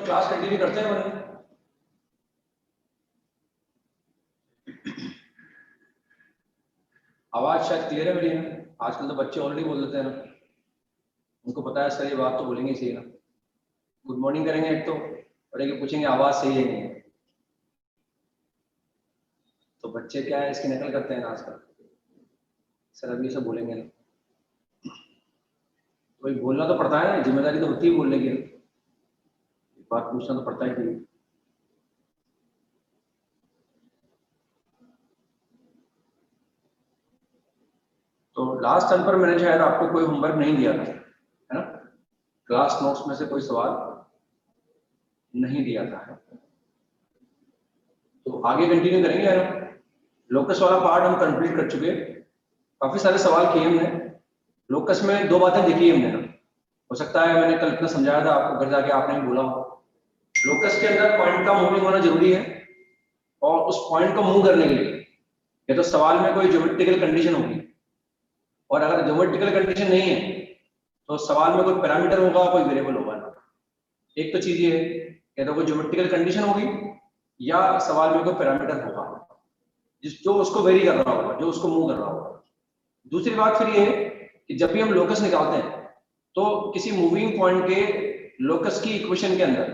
Class continue करते हैं वरना आवाज शायद क्लियर है मेरी ना। आजकल तो बच्चे ऑलरेडी बोल देते हैं ना, उनको पता है सर ये बात तो बोलेंगे सही ना। गुड मॉर्निंग करेंगे एक तो, और एक पूछेंगे आवाज सही है नहीं है। तो बच्चे क्या है इसकी नकल करते हैं ना आजकल, सर अभी सब बोलेंगे ना। तो बोलना तो पड़ता है ना, जिम्मेदारी तो होती है बोलने की, बात पूछना तो पड़ता है कि। तो लास्ट टर्म पर मैंने शायद आपको कोई होमवर्क नहीं दिया था, है ना। क्लास नोट्स में से कोई सवाल नहीं दिया था, तो आगे कंटिन्यू करेंगे यार। लोकस वाला पार्ट हम कंप्लीट कर चुके, काफी सारे सवाल किए हमने। लोकस में दो बातें देखी हमने ना, हो सकता है मैंने कल इतना समझाया था आपको, घर जाके आपने भी बोला हो। लोकस के अंदर पॉइंट का मूविंग होना जरूरी है, और उस पॉइंट को मूव करने के लिए या तो सवाल में कोई ज्योमेट्रिकल कंडीशन होगी, और अगर ज्योमेट्रिकल कंडीशन नहीं है तो सवाल में कोई पैरामीटर होगा, कोई वेरिएबल होगा ना। एक तो चीज ये है, या तो कोई ज्योमेट्रिकल कंडीशन होगी या सवाल में कोई पैरामीटर होगा जो उसको वेरी कर रहा होगा, जो उसको मूव कर रहा होगा। दूसरी बात फिर ये है कि जब भी हम लोकस निकालते हैं तो किसी मूविंग पॉइंट के लोकस की इक्वेशन के अंदर,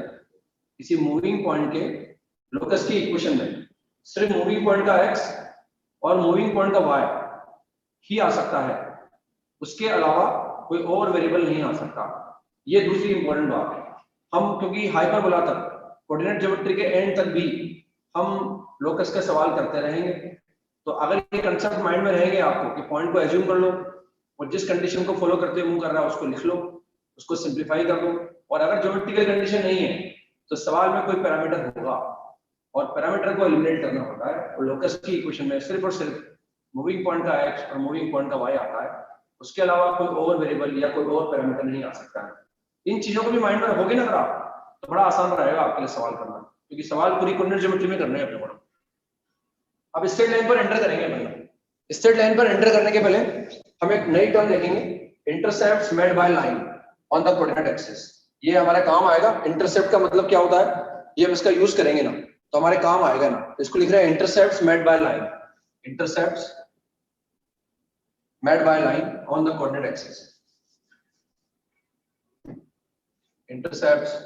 किसी मूविंग पॉइंट के लोकस की इक्वेशन में सिर्फ मूविंग पॉइंट का एक्स और मूविंग पॉइंट का वाई ही आ सकता है, उसके अलावा कोई और वेरिएबल नहीं आ सकता। ये दूसरी इंपॉर्टेंट बात है। हम क्योंकि हाइपरबोला तक, कोऑर्डिनेट ज्योमेट्री के एंड तक भी हम लोकस के सवाल करते रहेंगे, तो अगर ये कंसेप्ट माइंड में रहेंगे आपको कि पॉइंट को एज्यूम कर लो और जिस कंडीशन को फॉलो करते हुए मूव कर रहा है उसको लिख लो, उसको सिंप्लीफाई कर लो, और अगर ज्योमेट्रिकल कंडीशन नहीं है तो सवाल में कोई पैरामीटर होगा और पैरामीटर को एलिमिनेट करना होता है, और लोकस की इक्वेशन में सिर्फ और सिर्फ मूविंग पॉइंट का एक्स और मूविंग पॉइंट का वाई आता है, उसके अलावा कोई और वेरिएबल या कोई और पैरामीटर नहीं आ सकता है। इन चीजों को भी माइंड में रखोगे ना अगर आप, तो बड़ा आसान रहेगा आपके लिए सवाल करना, क्योंकि सवाल पूरी कोऑर्डिनेट ज्योमेट्री में करने हैं अपने को। अब स्ट्रेट लाइन पर एंटर करेंगे पहले। स्ट्रेट लाइन पर एंटर करने के पहले हम एक नई टर्म देखेंगे, intercepts made by line on the coordinate axis. ये हमारे काम आएगा। इंटरसेप्ट का मतलब क्या होता है, ये हम इसका यूज करेंगे ना, तो हमारे काम आएगा ना। इसको लिख रहे हैं intercepts made by line, intercepts made by line on the coordinate axis. Intercepts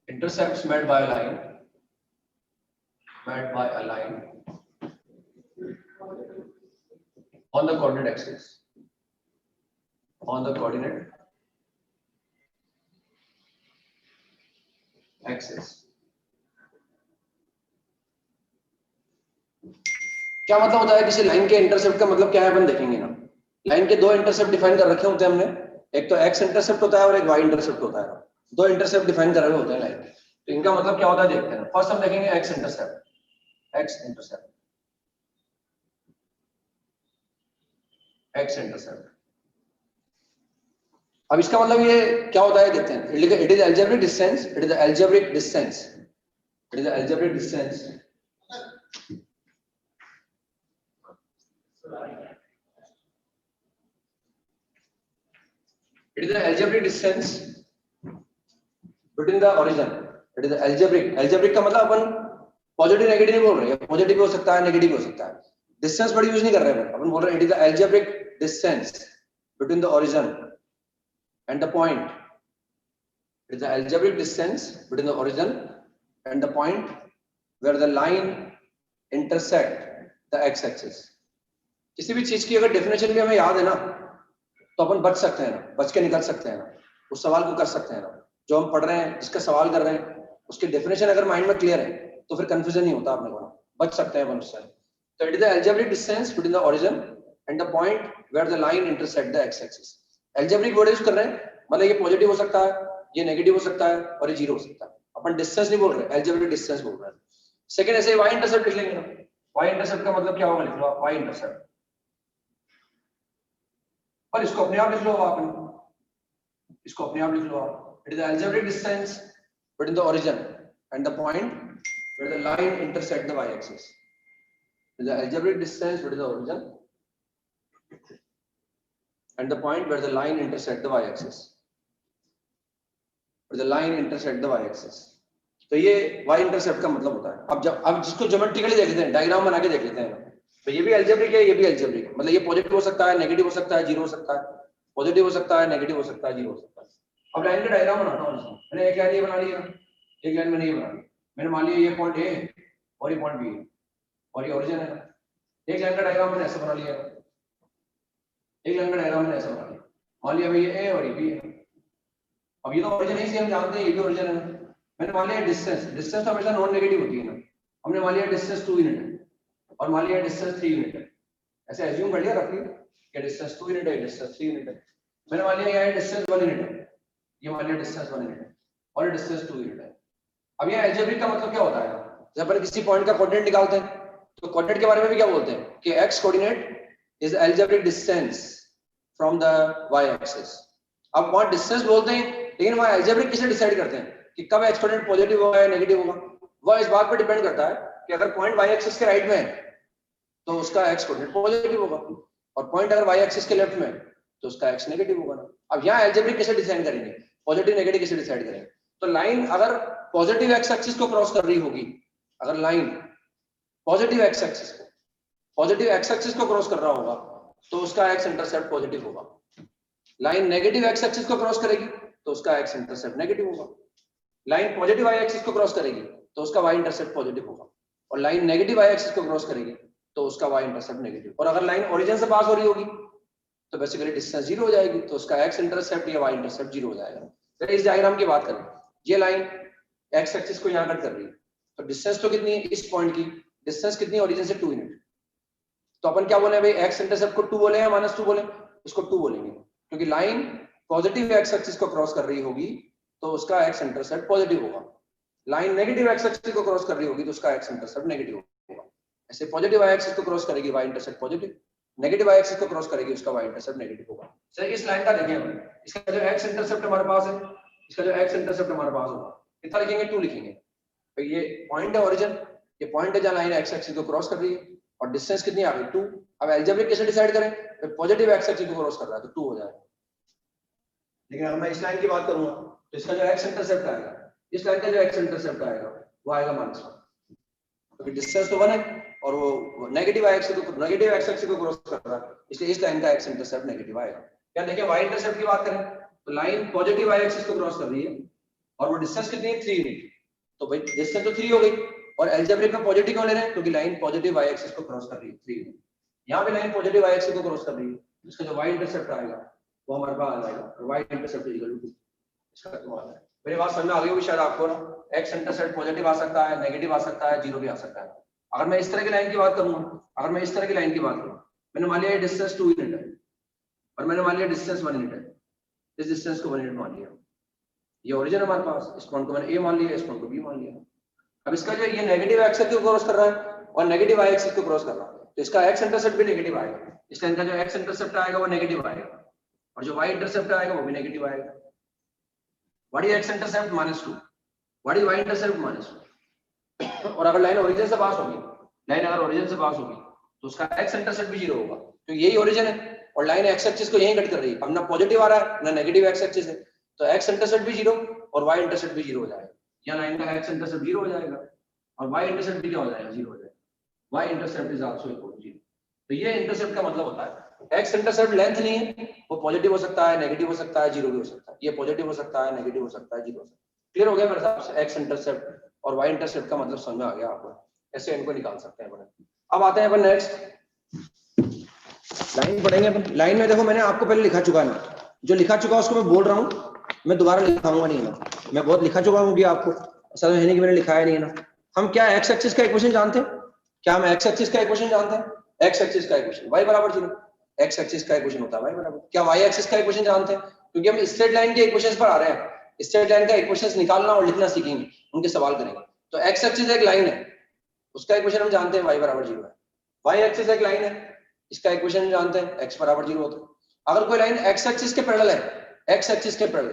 intercepts made by a line, made by a line on the coordinate axis, on the coordinate axis. क्या मतलब होता है किसी लाइन के intercept का मतलब क्या है अपन देखेंगे ना। लाइन के दो इंटरसेप्ट डिफाइन कर रखे होते हैं हमने, एक तो एक्स इंटरसेप्ट होता है और एक वाई इंटरसेप्ट होता है। दो इंटरसेप्ट डिफाइन कर रहे होते हैं लाइन के, तो इनका मतलब क्या होता है देखते हैं। फर्स्ट हम देखेंगे x intercept, x intercept, x intercept. अब इसका मतलब ये क्या होता है देखते हैं। It is algebraic distance, it is algebraic distance, it is algebraic distance it is the algebraic distance between the origin. It is the algebraic का मतलब अपन पॉजिटिव नेगेटिव नहीं बोल रहे हैं, पॉजिटिव भी हो सकता है नेगेटिव भी हो सकता है। डिस्टेंस बड़ी यूज नहीं कर रहे हैं अपन बोल रहे हैं it is the algebraic distance between the origin and the point. It is the algebraic distance between the origin and the point where the line intersect the x-axis. किसी भी चीज की अगर डेफिनेशन भी हमें याद है ना, तो अपन बच सकते हैं ना, बच के निकल सकते हैं ना, उस सवाल को कर सकते हैं ना। जो हम पढ़ रहे हैं, जिसका सवाल कर रहे हैं, उसकी डेफिनेशन अगर माइंड में क्लियर है तो फिर कंफ्यूजन नहीं होता अपने को, बच सकते हैं अपन उससे। तो it is the algebraic distance between the origin and the point where the line intersect the x axis. Algebraic word use कर रहे हैं, मतलब ये पॉजिटिव हो सकता है, ये नेगेटिव हो सकता है और ये जीरो हो सकता है। अपन डिस्टेंस नहीं बोल रहे, अलजेब्रिक डिस्टेंस बोल रहे हैं। सेकंड ऐसे वाई इंटरसेप्ट लिख लेंगे ना। वाई इंटरसेप्ट का मतलब क्या होगा, लिख लो वाई इंटरसेप्ट, और इसको अपने आप लिख लो आप, इसको अपने आप लिख लो आप। It is the algebraic distance between the origin and the point where the line intersect the y axis. It is the algebraic distance between the origin and the point where the line intersect the y-axis, where the line intersect the y-axis. तो ये y intercept का मतलब होता है। अब जिसको geometrically देख लेते हैं, डायग्राम बना के देख लेते हैं। तो ये भी अलजेब्रिक है, ये भी अलजेब्रिक है, मतलब ये पॉजिटिव हो सकता है, नेगेटिव हो सकता है, जीरो हो सकता है, पॉजिटिव हो सकता है, नेगेटिव हो सकता है, जीरो हो सकता है। अब लाइन का डायग्राम बनाता हूँ इसमें। मैंने एक लाइन ये बना लिया, एक लाइन मैंने ये बना ली। मैंने मान लिया ये पॉइंट ए और ये पॉइंट बी है और ये ओरिजिन है। एक लाइन का डायग्राम मैंने ऐसे बना लिया, एक लाइन का डायग्राम मैंने ऐसे बना लिया। मान लिया भाई ये ए और ये बी है। अब ये तो ओरिजिन है, इसे हम जानते हैं, ये भी ओरिजिन है। मैंने मान लिया डिस्टेंस, डिस्टेंस तो हमेशा नॉन नेगेटिव होती है ना। हमने मान लिया डिस्टेंस 2 यूनिट है और मान लिया डिस्टेंस 3 यूनिट है। ऐसे एज्यूम कर लिया रफली कि डिस्टेंस 2 यूनिट है, डिस्टेंस 3 यूनिट है। मैंने मान लिया ये डिस्टेंस 1 यूनिट है, ये मान लिया डिस्टेंस 1 यूनिट है और ये डिस्टेंस 2 यूनिट है। अब ये अलजेब्रिक का मतलब क्या होता है? जब अपन किसी पॉइंट का कोऑर्डिनेट निकालते हैं तो कोऑर्डिनेट के बारे में भी क्या बोलते हैं कि x coordinate is algebraic distance from the y axis. अब वहां डिस्टेंस बोलते हैं, लेकिन वहां अलजेब्रिक किसे डिसाइड करते हैं कि कब x कोऑर्डिनेट पॉजिटिव होगा या नेगेटिव होगा? वह इस बात पर डिपेंड करता है कि अगर पॉइंट y एक्सिस के राइट में है तो उसका x कोऑर्डिनेट पॉजिटिव होगा और पॉइंट अगर y एक्सिस के लेफ्ट में है तो उसका x नेगेटिव होगा ना। अब यहाँ अलजेब्रिक कैसे डिसाइड करेंगे, पॉजिटिव नेगेटिव कैसे डिसाइड करेंगे? तो लाइन अगर पॉजिटिव x एक्सिस को क्रॉस कर रही होगी, अगर लाइन पॉजिटिव x एक्सिस को क्रॉस कर रहा होगा तो उसका x इंटरसेप्ट पॉजिटिव होगा। लाइन नेगेटिव x एक्सिस को क्रॉस करेगी तो उसका x इंटरसेप्ट नेगेटिव होगा। लाइन पॉजिटिव y एक्सिस को क्रॉस करेगी तो उसका y इंटरसेप्ट पॉजिटिव होगा और लाइन नेगेटिव y एक्सिस को क्रॉस करेगी तो उसका y इंटरसेप्ट नेगेटिव। और अगर लाइन ओरिजिन से पास हो रही होगी तो बेसिकली डिस्टेंस जीरो हो जाएगी, तो उसका x इंटरसेप्ट या y इंटरसेप्ट जीरो हो जाएगा। तो इस डायग्राम की बात करें, ये लाइन x एक्सिस को यहाँ कट कर रही है, तो डिस्टेंस तो कितनी है इस पॉइंट की? डिस्टेंस कितनी है ओरिजिन से? 2 यूनिट। तो अपन क्या बोले भाई, x इंटरसेप्ट को 2 बोले या -2 बोले? इसको 2 बोलेंगे क्योंकि लाइन पॉजिटिव x एक्सिस को क्रॉस कर रही होगी तो उसका x इंटरसेप्ट पॉजिटिव होगा। लाइन नेगेटिव x एक्सिस को क्रॉस कर रही होगी तो उसका x इंटरसेप्ट नेगेटिव होगा। ऐसे पॉजिटिव y एक्सिस को क्रॉस करेगी y intercept positive, negative y axis को क्रॉस करेगी उसका y इंटरसेप्ट नेगेटिव होगा। सर इस लाइन का देखें अपन, इसका जो x इंटरसेप्ट हमारे पास है, इसका जो x इंटरसेप्ट हमारे पास होगा कितना लिखेंगे? 2 लिखेंगे। तो ये पॉइंट है ओरिजिन, ये पॉइंट है जहां लाइन x एक्सिस को क्रॉस कर रही है और डिस्टेंस कितनी आ गई? 2। अब अलजेब्रिक कैसे डिसाइड करें? पॉजिटिव x एक्सिस को क्रॉस कर रहा है तो 2 हो जाएगा। लेकिन अगर मैं इस लाइन की बात करूंगा तो इसका जो x इंटरसेप्ट आएगा, इस लाइन का जो x इंटरसेप्ट आएगा वो आएगा -1, क्योंकि डिस्टेंस तो 1 है और वो नेगेटिव x एक्सिस को क्रॉस कर रहा है, इसलिए इस लाइन का x इंटरसेप्ट नेगेटिव आएगा। क्या देखें y इंटरसेप्ट की बात करें तो लाइन पॉजिटिव y एक्सिस को क्रॉस कर रही है और वो डिस्टेंस कितनी है? 3 यूनिट। तो भाई डिस्टेंस तो 3 हो गई और अलजेब्रिक में पॉजिटिव क्यों ले रहे हैं? क्योंकि लाइन पॉजिटिव y एक्सिस को क्रॉस कर रही है 3 यूनिट। यहाँ पे लाइन पॉजिटिव y एक्सिस को क्रॉस कर रही है, इसका जो y इंटरसेप्ट आएगा वो हमारे पास आ जाएगा और y इंटरसेप्ट इक्वल टू 2। इसका कमाल है। मेरी बात समझ में आ गई होगी शायद आपको ना। x इंटरसेप्ट पॉजिटिव आ सकता है, नेगेटिव आ सकता है, जीरो भी आ सकता है। अगर मैं इस तरह की लाइन की बात करूंगा, अगर मैं इस तरह की लाइन की बात करूं, मैंने मान लिया डिस्टेंस 2 यूनिट है और मैंने मान लिया डिस्टेंस 1 यूनिट है, इस डिस्टेंस को 1 यूनिट मान लिया। ये ओरिजिन है हमारे पास, इस पॉइंट को मैंने a मान लिया, इस पॉइंट को b मान लिया। अब इसका जो ये नेगेटिव एक्सिस को क्रॉस कर रहा है और नेगेटिव y एक्सिस को क्रॉस कर रहा है तो इसका x इंटरसेप्ट भी नेगेटिव आएगा। इस लाइन का जो x इंटरसेप्ट आएगा वो नेगेटिव आएगा और जो y इंटरसेप्ट आएगा वो भी नेगेटिव आएगा। What is x intercept? -2। What is y intercept? -2। और अगर लाइन ओरिजिन से पास होगी, लाइन अगर ओरिजिन से पास होगी तो उसका x इंटरसेप्ट भी 0 होगा, तो यही ओरिजिन है और लाइन x एक्सिस को यहीं कट कर रही है। अब ना पॉजिटिव आ रहा है ना नेगेटिव x एक्सिस है, तो x इंटरसेप्ट भी 0 और y इंटरसेप्ट भी 0 हो जाएगा। यहाँ लाइन का x इंटरसेप्ट 0 हो जाएगा और y इंटरसेप्ट भी क्या हो जाएगा? 0 हो जाएगा। y intercept is also equal to 0। तो ये इंटरसेप्ट का मतलब होता है x इंटरसेप्ट लेंथ नहीं है, वो पॉजिटिव हो सकता है, नेगेटिव हो सकता है, जीरो भी हो सकता है। ये पॉजिटिव हो सकता है, नेगेटिव हो सकता है, जीरो हो सकता है। क्लियर हो गया मेरे हिसाब से? x इंटरसेप्ट और y इंटरसेप्ट का मतलब समझ में आ गया आपको? ऐसे इनको निकाल सकते हैं अपन। अब आते हैं अपन नेक्स्ट लाइन पढ़ेंगे अपन। लाइन में देखो मैंने आपको पहले लिखा चुका है ना, जो लिखा चुका है उसको मैं बोल रहा हूँ, मैं दोबारा लिखाऊंगा नहीं ना, मैं बहुत लिखा चुका हूँ कि आपको ऐसा है नहीं कि मैंने लिखाया नहीं है ना। हम क्या x एक्सिस का इक्वेशन जानते हैं? क्या हम x एक्सिस का इक्वेशन जानते हैं? x एक्सिस का इक्वेशन y बराबर 0। x एक्सिस का इक्वेशन होता है y बराबर। क्या y एक्सिस का इक्वेशन जानते हैं? क्योंकि हम स्ट्रेट लाइन के इक्वेशंस पर आ रहे हैं, स्ट्रेट लाइन का इक्वेशंस निकालना और लिखना सीखेंगे, उनके सवाल करेंगे। तो x एक्सिस एक लाइन है, उसका इक्वेशन हम जानते हैं y बराबर 0 है। y एक्सिस एक लाइन है, इसका इक्वेशन हम जानते हैं x बराबर 0 होता है। अगर कोई लाइन x एक्सिस के पैरेलल है, x एक्सिस के पैरेलल,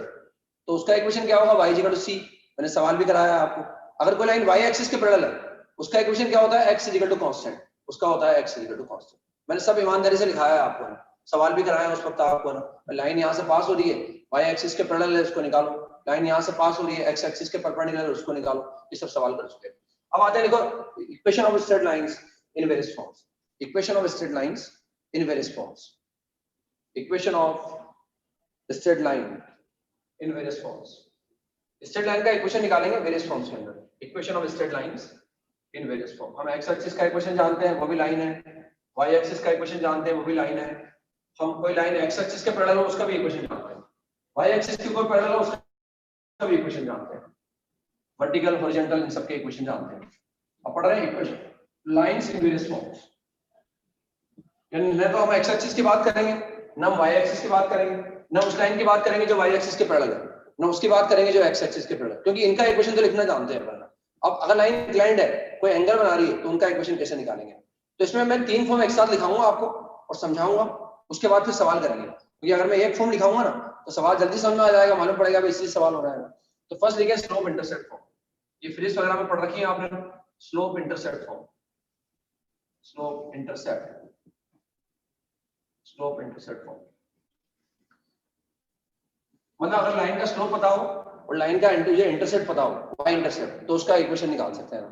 तो उसका इक्वेशन क्या होगा? y = c। मैंने सवाल भी कराया आपको। अगर कोई लाइन y एक्सिस के पैरेलल है, उसका इक्वेशन क्या होता है? x = constant. उसका होता है x = कांस्टेंट। मैंने सब ईमानदारी से लिखाया है आपको। सवाल भी कराया उस वक्त आपको ना, लाइन यहाँ से पास हो रही है, वाई एक्सिस के पैरेलल है उसको निकालो, लाइन यहाँ से पास हो रही है, एक्स एक्सिस के परपेंडिकुलर है उसको निकालो, ये सब सवाल कर चुके हैं। अब आते हैं देखो equation of straight lines in various forms, equation of straight lines in various forms, equation of straight line in various forms. Straight line का इक्वेशन निकालेंगे वेरियस फॉर्म्स के अंदर, equation of straight lines in various form. हम x axis का equation जानते हैं वो भी लाइन है, वाई एक्सिस का इक्वेशन जानते हैं वो भी लाइन है, हम कोई लाइन एक्स एक्सिस के पैरेलल हो उसका भी इक्वेशन जानते हैं, वाई एक्सिस के कोई पैरेलल हो उसका भी इक्वेशन जानते हैं, वर्टिकल हॉरिजॉन्टल इन सबके इक्वेशन जानते हैं। अब पढ़ रहे हैं equation lines in various forms, यानी न तो हम एक्स एक्सिस की बात करेंगे, न हम वाई एक्सिस की बात करेंगे, न उस लाइन की बात करेंगे जो वाई एक्सिस के पैरेलल है, न उसकी बात करेंगे जो एक्स एक्सिस के पैरेलल, क्योंकि इनका इक्वेशन तो लिखना जानते हैं अपन। अब अगर लाइन इंक्लाइंड है, कोई एंगल बना रही है, तो उनका इक्वेशन कैसे निकालेंगे? तो इसमें मैं 3 फॉर्म एक साथ लिखाऊंगा आपको और समझाऊंगा, उसके बाद फिर सवाल करेंगे, क्योंकि अगर मैं एक फॉर्म लिखाऊंगा ना तो सवाल जल्दी समझ में आ जाएगा, मालूम पड़ेगा भाई इसलिए सवाल हो रहा है। तो फर्स्ट लिखे स्लोप इंटरसेप्ट फॉर्म, ये फिजिक्स वगैरह में पढ़ रखी है आपने, slope intercept form, slope intercept, slope intercept form मतलब अगर लाइन का स्लोप पता हो और लाइन का इंटरसेप्ट पता हो, वाई इंटरसेप्ट, तो उसका इक्वेशन निकाल सकते हैं।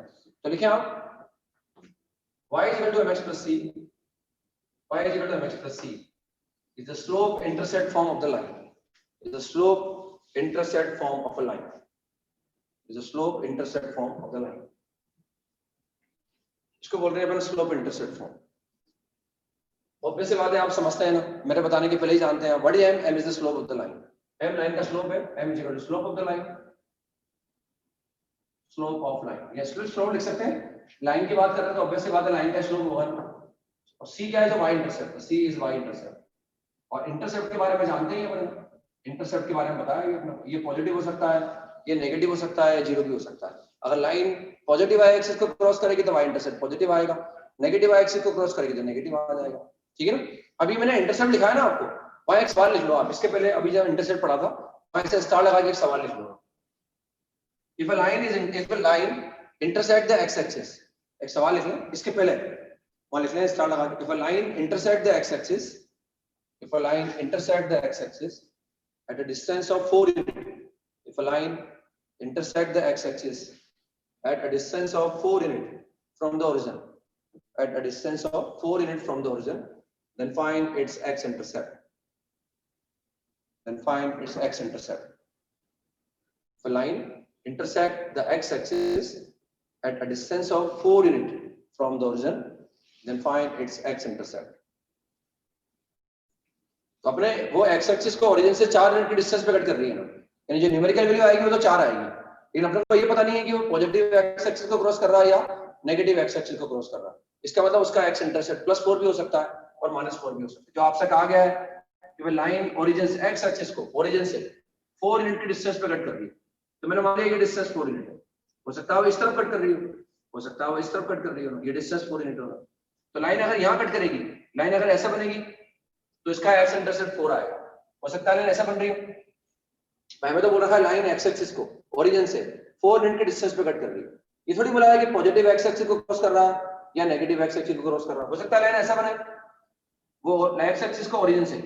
तो लिखें आप y is equal to mx plus c, y is equal to mx plus c is the slope intercept form of the line, is the slope intercept form of a line, is the slope intercept form of the line, इसको बोल रहे हैं अपन slope intercept form. Obvious सी बात है, आप समझते हैं ना, मेरे बताने के पहले ही जानते हैं, what is m is the slope of the line, m line का स्लोप है, m is equal to slope of the line, slope of line, या स्लोप लिख सकते हैं। लाइन की बात कर रहे हैं तो ऑब्वियस सी बात है लाइन का स्लोप होगा ना, और c क्या है तो y intercept, c is y intercept. और इंटरसेप्ट के बारे में जानते हैं अपन, इंटरसेप्ट के बारे में बताया अपना, ये पॉजिटिव हो सकता है, ये नेगेटिव हो सकता है, जीरो भी हो सकता है। अगर लाइन पॉजिटिव y एक्सिस को क्रॉस करेगी तो y इंटरसेप्ट पॉजिटिव आएगा, नेगेटिव y एक्सिस को क्रॉस करेगी तो नेगेटिव आ जाएगा, ठीक है ना। अभी मैंने इंटरसेप्ट लिखा है ना आपको, y एक्स सवाल लिख लो आप, इसके पहले अभी जब इंटरसेप्ट पढ़ा था y से स्टार लगा के एक सवाल लिख लो। If a line intersect the x-axis, एक सवाल लिख लें, इसके पहले वहां लिख लें स्टार लगा के, if a line intersect the x-axis, if a line intersect the x-axis at a distance of 4 units, if a line intersect the x-axis at a distance of 4 units from the origin, at a distance of 4 units from the origin, then find its x-intercept. Then find its x-intercept. If a line intersect the x-axis at a distance of 4 units from the origin, then find its x-intercept. तो अपने वो x-axis को origin से 4 unit की distance पे cut कर रही है ना, यानी जो न्यूमेरिकल वैल्यू आएगी वो तो 4 आएगी, लेकिन अपने को ये पता नहीं है कि वो पॉजिटिव x-axis को क्रॉस कर रहा है या नेगेटिव x-axis को क्रॉस कर रहा है। इसका मतलब उसका x-intercept +4 भी हो सकता है और -4 भी हो सकता है। जो आपसे कहा गया है कि वो लाइन ओरिजिन से x-axis को ओरिजिन से 4 यूनिट की डिस्टेंस पे कट कर रही है, तो मैंने मान लिया ये डिस्टेंस 4 यूनिट है, हो सकता है वो इस तरफ कट कर रही हो सकता है वो इस तरफ कट कर रही हो, ये डिस्टेंस 4 यूनिट होगा। तो लाइन अगर यहाँ कट करेगी, लाइन अगर ऐसा बनेगी तो इसका एक्स इंटरसेप्ट 4 आएगा, हो सकता है लाइन ऐसा बन रही हो, मैं तो बोल रखा है लाइन एक्स एक्सिस को ओरिजिन से 4 यूनिट के डिस्टेंस पे कट कर रही है, ये थोड़ी बोला है कि पॉजिटिव एक्स एक्सिस को क्रॉस कर रहा है या नेगेटिव एक्स एक्सिस को क्रॉस कर रहा है। हो सकता है लाइन ऐसा बने, वो एक्स एक्सिस को ओरिजिन से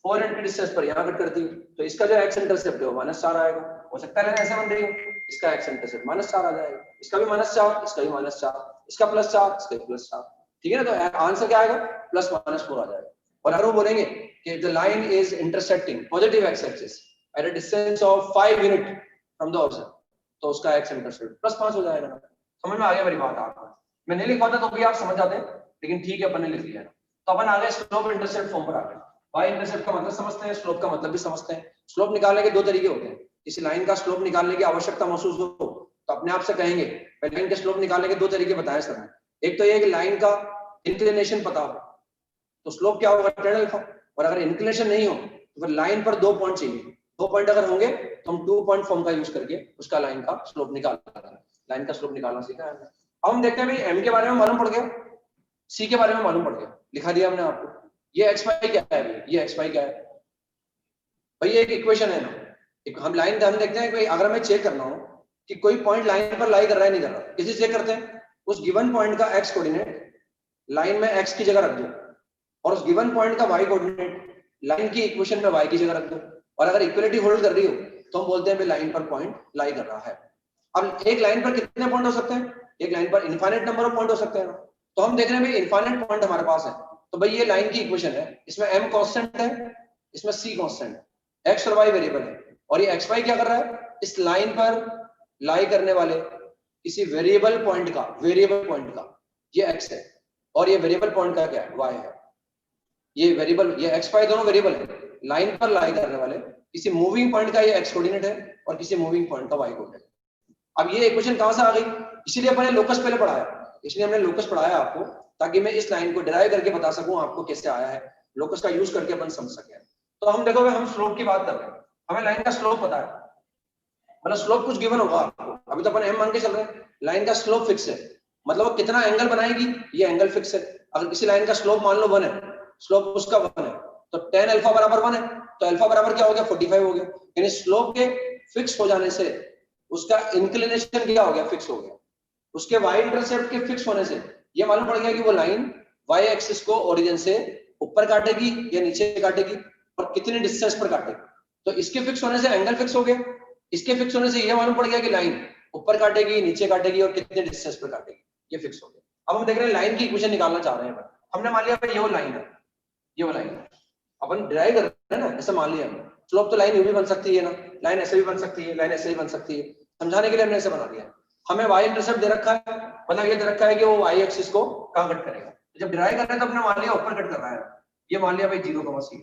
4 यूनिट की डिस्टेंस पर यहाँ कट करती है, तो इसका जो एक्स इंटरसेप्ट है वो -4 आएगा। हो सकता है लाइन ऐसा बन रही है, इसका एक्स इंटरसेप्ट -4 आ जाएगा, इसका भी -4, इसका भी -4, इसका +4, इसका भी +4, ठीक है ना। तो आंसर क्या आएगा, +-4 आ जाएगा। और अगर वो बोलेंगे कि the line is intersecting positive x axis at a distance of 5 unit from the origin, तो उसका एक्स इंटरसेप्ट +5 हो जाएगा। समझ में आ गया मेरी बात? आपको मैं नहीं लिख पाता तो भी आप समझ जाते हैं, लेकिन ठीक है अपन ने लिख लिया। तो अपन आगे स्लोप इंटरसेप्ट फॉर्म पर आ गए। वाई इंटरसेप्ट का मतलब समझते हैं, स्लोप का मतलब भी समझते हैं। स्लोप निकालने के 2 तरीके होते हैं। किसी लाइन का स्लोप निकालने की आवश्यकता महसूस हो तो अपने आप से कहेंगे लाइन के स्लोप निकालने के 2 तरीके बताए सर ने। एक तो ये कि लाइन का इंक्लिनेशन पता हो तो स्लोप क्या होगा, टेन अल्फा। और अगर इंक्लिनेशन नहीं हो तो फिर लाइन पर 2 पॉइंट चाहिए, 2 पॉइंट अगर होंगे तो हम 2 पॉइंट फॉर्म का यूज करके उसका लाइन का स्लोप लाइन का स्लोप निकालना सीखा है। अब हम देखते हैं भाई एम के बारे में मालूम पड़ गया, सी के बारे में मालूम पड़ गया, लिखा दिया हमने आपको। ये एक्स वाई क्या है भाई, ये एक्स वाई क्या है भाई, ये एक इक्वेशन है ना। हम लाइन हम देखते हैं कि अगर मैं चेक करना हो कि कोई पॉइंट लाइन पर लाई कर रहा है नहीं कर रहा, किसी चेक करते हैं उस गिवन पॉइंट का एक्स कोऑर्डिनेट लाइन में एक्स की जगह रख दो, और उस गिवन पॉइंट का y कोऑर्डिनेट लाइन की इक्वेशन में y की जगह रख दो, और अगर इक्वलिटी होल्ड कर रही हो तो हम बोलते हैं लाइन पर पॉइंट लाई कर रहा है। अब एक लाइन पर कितने पॉइंट हो सकते हैं? एक लाइन पर इनफाइनाइट नंबर ऑफ पॉइंट हो सकते हैं। तो हम देख रहे हैं भाई इनफाइनाइट पॉइंट हमारे पास है, तो भाई ये लाइन की इक्वेशन है, इसमें m कांस्टेंट है, इसमें c कांस्टेंट है, x और y वेरिएबल है, और ये xy क्या कर रहा है? इस लाइन पर लाई करने वाले किसी वेरिएबल पॉइंट का, ये x है, और ये वेरिएबल पॉइंट का क्या है? y है। ये वेरिएबल, ये x y दोनों वेरिएबल है, लाइन पर लाई करने वाले किसी मूविंग पॉइंट का ये x कोऑर्डिनेट है और किसी मूविंग पॉइंट का y कोऑर्डिनेट। अब ये इक्वेशन कहां से आ गई? इसीलिए अपने लोकस पहले पढ़ाया, इसलिए हमने लोकस पढ़ाया आपको, ताकि मैं इस लाइन को डिराइव करके बता सकूं आपको कैसे आया है, लोकस का यूज करके अपन समझ सके। तो हम देखोगे, हम स्लोप की बात कर रहे हैं, हमें लाइन का स्लोप पता है, मतलब स्लोप कुछ गिवन होगा आपको, अभी तो अपन m मान के चल रहे हैं, लाइन का स्लोप फिक्स है, मतलब वो कितना एंगल बनाएगी ये एंगल फिक्स है। अगर किसी लाइन का स्लोप मान लो 1 है, स्लोप उसका 1 है, तो tan अल्फा बराबर 1 है, तो अल्फा बराबर क्या हो गया? 45 हो गया। यानी स्लोप के फिक्स हो जाने से उसका इंक्लिनेशन क्या हो गया? फिक्स हो गया। उसके y इंटरसेप्ट के फिक्स होने से ये मालूम पड़ गया कि वो लाइन y एक्सिस को ओरिजिन से ऊपर काटेगी या नीचे काटेगी, और कितने डिस्टेंस पर काटेगी। तो इसके फिक्स होने से एंगल फिक्स हो गया, इसके फिक्स होने से ये मालूम पड़ गया कि लाइन ऊपर काटेगी, नीचे काटेगी, और कितने डिस्टेंस पर काटेगी, ये फिक्स हो गया। अब हम देख रहे हैं लाइन की इक्वेशन निकालना चाह रहे हैं, हमने मान लिया भाई ये वो लाइन है, ये वो लाइन है, अपन डिराइव कर रहे हैं ना, ऐसा मान लिया। स्लोप तो लाइन यूं भी बन सकती है ना, लाइन ऐसे भी बन सकती है, लाइन ऐसे भी बन सकती है, समझाने के लिए हमने ऐसे बना दिया। हमें y इंटरसेप्ट दे रखा है, मतलब ये दे रखा है कि वो y एक्सिस को कहां कट करेगा। जब डिराइव कर रहे हैं तो हमने मान लिया ऊपर कट कर रहा है, ये मान लिया भाई 0,c,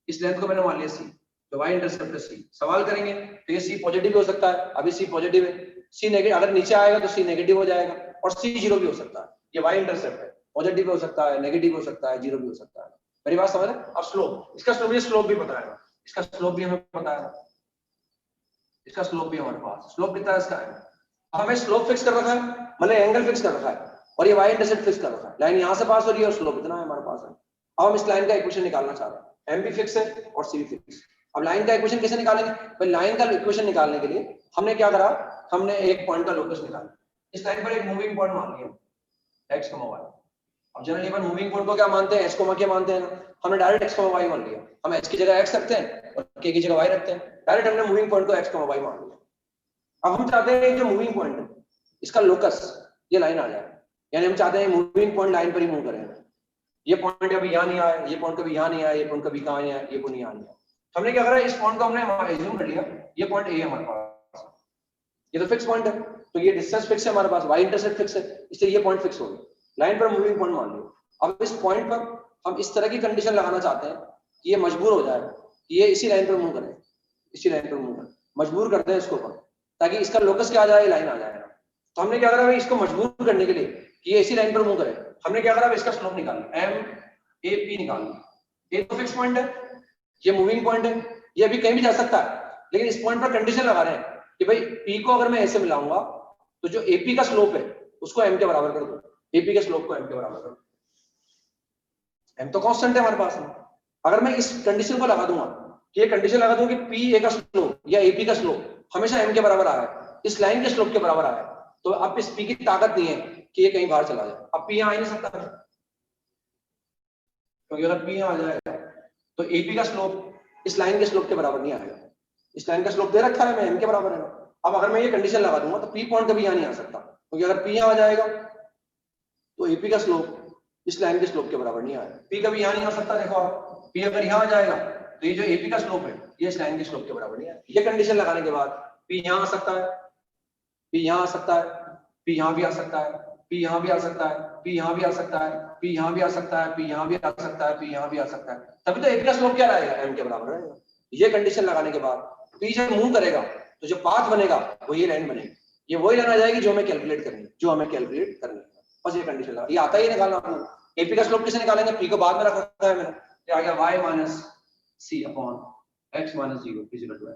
इस लेंथ को मैंने मान लिया c, तो y इंटरसेप्ट है c। सवाल करेंगे तो ये c पॉजिटिव भी हो सकता है, अभी c पॉजिटिव है, c नेगेटिव, अगर नीचे आएगा तो c नेगेटिव हो जाएगा, और c 0 भी हो सकता है। ये y इंटरसेप्ट है, पॉजिटिव भी हो सकता है, नेगेटिव हो सकता है, 0 भी हो सकता है। मेरी बात समझ? अब स्लोप, इसका स्लोप, ये स्लोप भी पता है, इसका स्लोप भी हमें पता है, इसका स्लोप भी हमारे पास, स्लोप कितना है इसका है। हमें स्लोप फिक्स कर रखा है, मतलब एंगल फिक्स कर रखा है, और ये y इंटरसेप्ट फिक्स कर रखा है, लाइन यहां से पास हो रही है और स्लोप इतना है हमारे पास है। अब हम इस लाइन का इक्वेशन निकालना चाह रहे हैं, m भी फिक्स है और c भी फिक्स। अब लाइन का इक्वेशन कैसे निकालेंगे? भाई लाइन का इक्वेशन निकालने के लिए हमने क्या करा, हमने एक पॉइंट का लोकस निकाला, इस लाइन पर एक मूविंग पॉइंट मान लिया x, y। अब जनरली अपन मूविंग पॉइंट को क्या मानते हैं? x, क्या मानते हैं? हमने डायरेक्ट x, y मान लिया, हम h की जगह x रखते हैं और k की जगह y रखते हैं, डायरेक्ट हमने मूविंग पॉइंट को x, y मान लिया। अब हम चाहते हैं जो मूविंग पॉइंट है इसका लोकस ये लाइन आ जाए, यानी हम चाहते हैं मूविंग पॉइंट लाइन पर ही मूव करें, ये पॉइंट कभी यहाँ नहीं आया, ये पॉइंट कभी यहाँ नहीं आया, ये पॉइंट कभी कहाँ नहीं आया, ये पॉइंट यहाँ नहीं आया। तो हमने क्या करा, इस पॉइंट को हमने एज्यूम कर लिया, ये पॉइंट A है हमारे पास, ये तो फिक्स पॉइंट है, तो ये डिस्टेंस फिक्स है हमारे पास, y इंटरसेप्ट फिक्स है, इसलिए ये पॉइंट फिक्स हो गया, लाइन पर मूविंग पॉइंट मान लिया। अब इस पॉइंट पर हम इस तरह की कंडीशन लगाना चाहते हैं कि ये मजबूर हो जाए कि ये इसी लाइन पर मूव करे, इसी लाइन पर मूव करे, मजबूर करते हैं इसको पर, ताकि इसका लोकस क्या आ जाए, लाइन आ जाएगा। तो हमने क्या करा भाई, इसको मजबूर करने के लिए कि ये इसी लाइन पर मूव करे, हमने क्या करा, इसका स्लोप निकाला, MAP निकालना। ये तो फिक्स पॉइंट है, ये मूविंग पॉइंट है, ये अभी कहीं भी जा सकता है, लेकिन इस पॉइंट पर कंडीशन लगा रहे हैं कि भाई P को अगर मैं ऐसे मिलाऊंगा तो जो AP का स्लोप है उसको M के बराबर कर दो, AP के स्लोप को M के बराबर कर दो, M तो कांस्टेंट है हमारे पास में। अगर मैं इस कंडीशन को लगा दूंगा कि ये कंडीशन लगा दूंगा कि PA का स्लोप या AP का स्लोप हमेशा M के बराबर आ रहा है, इस लाइन के स्लोप के बराबर आ रहा है, तो अब इस P की ताकत नहीं है कि ये कहीं बाहर चला जाए। अब P यहाँ आ ही नहीं सकता, क्योंकि अगर P यहाँ आ जाएगा तो AP का स्लोप इस लाइन के स्लोप के बराबर नहीं आएगा, इस लाइन का स्लोप दे रखा है, मैं M के बराबर है। अब अगर मैं ये कंडीशन लगा दूंगा तो P पॉइंट कभी यहाँ नहीं आ सकता, क्योंकि अगर P यहाँ आ जाएगा तो AP का स्लोप इस लाइन के स्लोप के बराबर नहीं आएगा, P कभी यहाँ नहीं आ सकता। देखो आप, P अगर यहाँ आ जाएगा तो ये जो AP का स्लोप है ये इस लाइन के स्लोप के बराबर नहीं आएगा। ये कंडीशन लगाने के बाद P यहाँ आ सकता है, P यहाँ आ सकता है, P यहाँ भी आ सकता है, P यहाँ भी आ सकता है, P यहाँ भी आ सकता है, P यहाँ भी आ सकता है, P यहाँ भी आ सकता है, P यहाँ भी आ सकता है, तभी तो AP का स्लोप क्या रहेगा, M के बराबर रहेगा। ये कंडीशन लगाने के बाद P जब मूव करेगा तो जो पाथ बनेगा वो ये लाइन बनेगी, ये वही लाइन आ जाएगी जो हमें कैलकुलेट करनी है, जो हमें कैलकुलेट करनी है। बस ये कंडीशन लगा, ये आता ही निकालना आपको। AP का स्लोप कैसे निकालेंगे, P को बाद में रखा है मैंने, ये आ गया y minus c upon x minus 0 equal to,